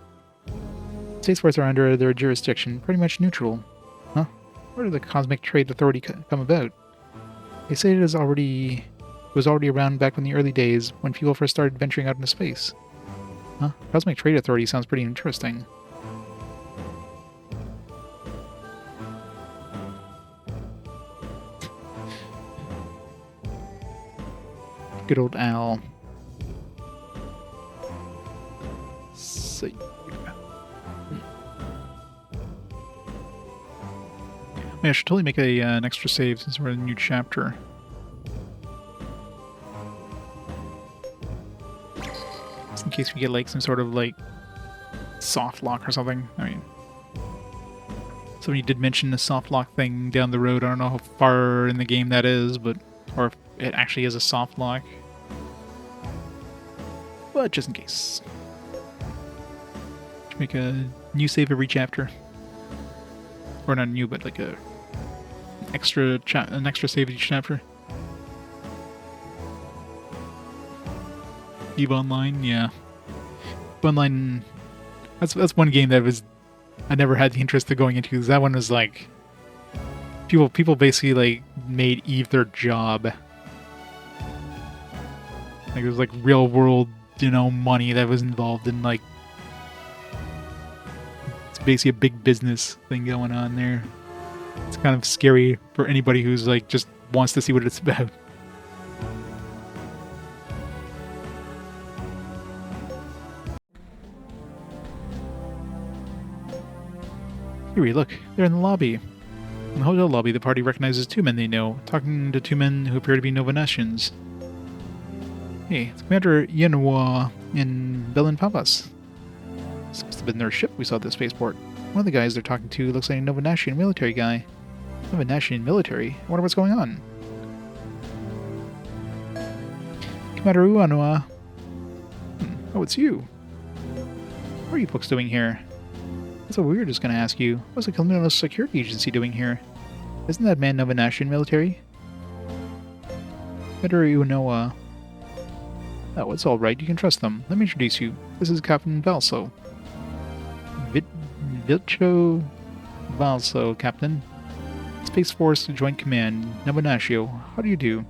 S1: Space Force are under their jurisdiction, pretty much neutral. Huh? Where did the Cosmic Trade Authority come about? They say it was already around back in the early days, when people first started venturing out into space. Huh? Cosmic Trade Authority sounds pretty interesting. Good old Al. So, I should totally make an extra save since we're in a new chapter. Just in case we get like some sort of like soft lock or something. I mean, somebody did mention the soft lock thing down the road. I don't know how far in the game that is, but or if it actually is a soft lock. But just in case. Should make a new save every chapter. Or not new, but like an extra save each chapter. EVE Online, yeah. EVE Online, that's one game that I never had the interest of going into, because that one was like people basically like made EVE their job. Like it was like real world, money that was involved in like it's basically a big business thing going on there. It's kind of scary for anybody who's like just wants to see what it's about. Yuri, look, they're in the lobby. In the hotel lobby, the party recognizes two men they know, talking to two men who appear to be Novanassians. Hey, it's Commander Yenwa and Belin Papas. This must have been their ship we saw at the spaceport. One of the guys they're talking to looks like a Novanassian military guy. Novanassian military? I wonder what's going on. Commander Uanoa. Oh, it's you. What are you folks doing here? That's what we were just going to ask you. What's the Colonial Security Agency doing here? Isn't that man Novanassian military? Commander Uanoa. Oh, it's alright. You can trust them. Let me introduce you. This is Captain Valso. Vilcho Valso, Captain. Space Force Joint Command, Novanashio. How do you do?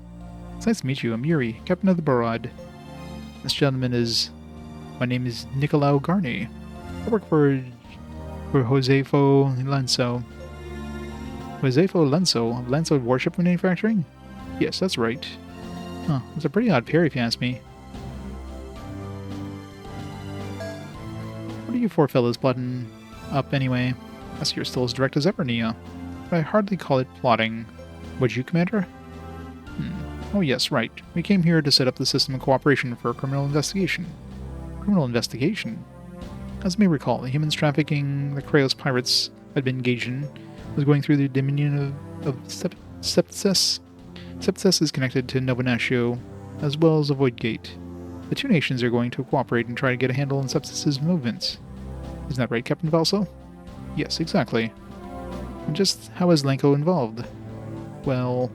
S1: It's nice to meet you. I'm Yuri, Captain of the Barad. This gentleman is... My name is Nicolau Garni. I work for Josefo Lanzo. Josefo Lanzo? Lanzo Warship Manufacturing? Yes, that's right. Huh, it's a pretty odd pair if you ask me. are you four fellas plotting up anyway? I see you're still as direct as ever, Nia. But I hardly call it plotting. Would you, Commander? Oh yes, right. We came here to set up the system of cooperation for a criminal investigation. Criminal investigation? As you may recall, the humans trafficking the Kraos pirates had been engaged in was going through the dominion of Sepsis. Sepsis is connected to Novinatio, as well as a Void Gate. The two nations are going to cooperate and try to get a handle on Sepsis' movements. Isn't that right, Captain Valso? Yes, exactly. And just how is Lenko involved? Well,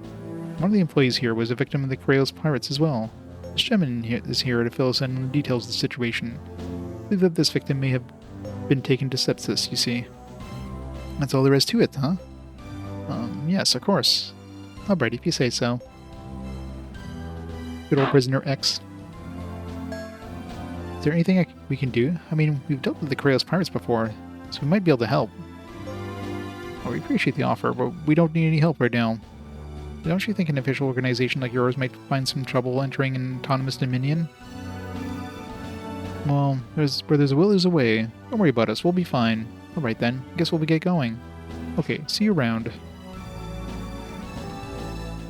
S1: one of the employees here was a victim of the Kraos pirates as well. This gentleman is here to fill us in on the details of the situation. I believe that this victim may have been taken to Sepsis, you see. That's all there is to it, huh? Yes, of course. Alright, if you say so. Good old Prisoner X. Is there anything we can do? I mean, we've dealt with the Kraos pirates before, so we might be able to help. Oh, we appreciate the offer, but we don't need any help right now. Don't you think an official organization like yours might find some trouble entering an autonomous dominion? Well, where there's a will, there's a way. Don't worry about us, we'll be fine. Alright then, I guess we'll get going. Okay, see you around.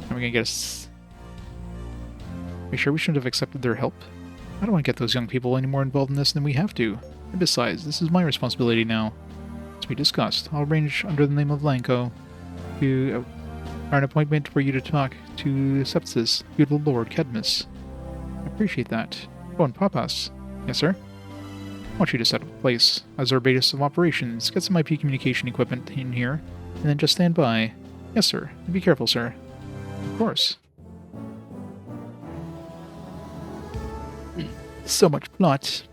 S1: Are we gonna get us... Are you sure we shouldn't have accepted their help? I don't want to get those young people any more involved in this than we have to. And besides, this is my responsibility now. As we discussed, I'll arrange under the name of Lanko to an appointment for you to talk to Sepsis, beautiful Lord Cadmus. I appreciate that. Oh, and Papas. Yes, sir? I want you to set up a place as our base of operations. Get some IP communication equipment in here, and then just stand by. Yes, sir. And be careful, sir. Of course. So much plot.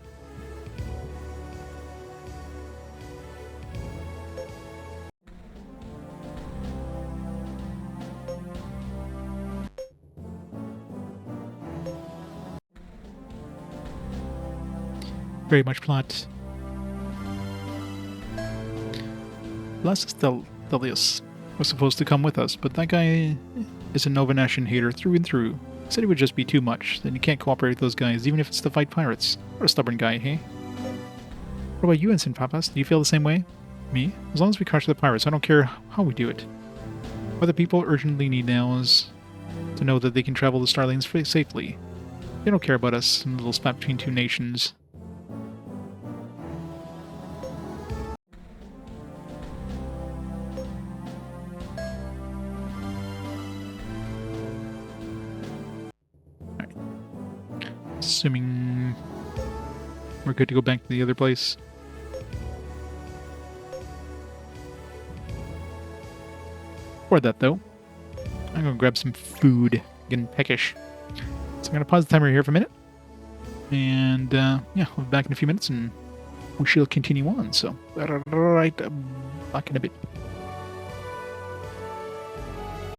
S1: Very much plot. Blastus Delius was supposed to come with us, but that guy is a Novination hater through and through. He said it would just be too much, then you can't cooperate with those guys, even if it's to fight pirates. What a stubborn guy, hey? What about you, Ensign Papas? Do you feel the same way? Me? As long as we crush the pirates, I don't care how we do it. What the people urgently need now is to know that they can travel the Starlanes safely. They don't care about us and the little spat between two nations. Assuming we're good to go back to the other place. For that, though, I'm going to grab some food. Getting peckish. So I'm going to pause the timer here for a minute. And, yeah, we'll be back in a few minutes and we shall continue on. So, right back in a bit.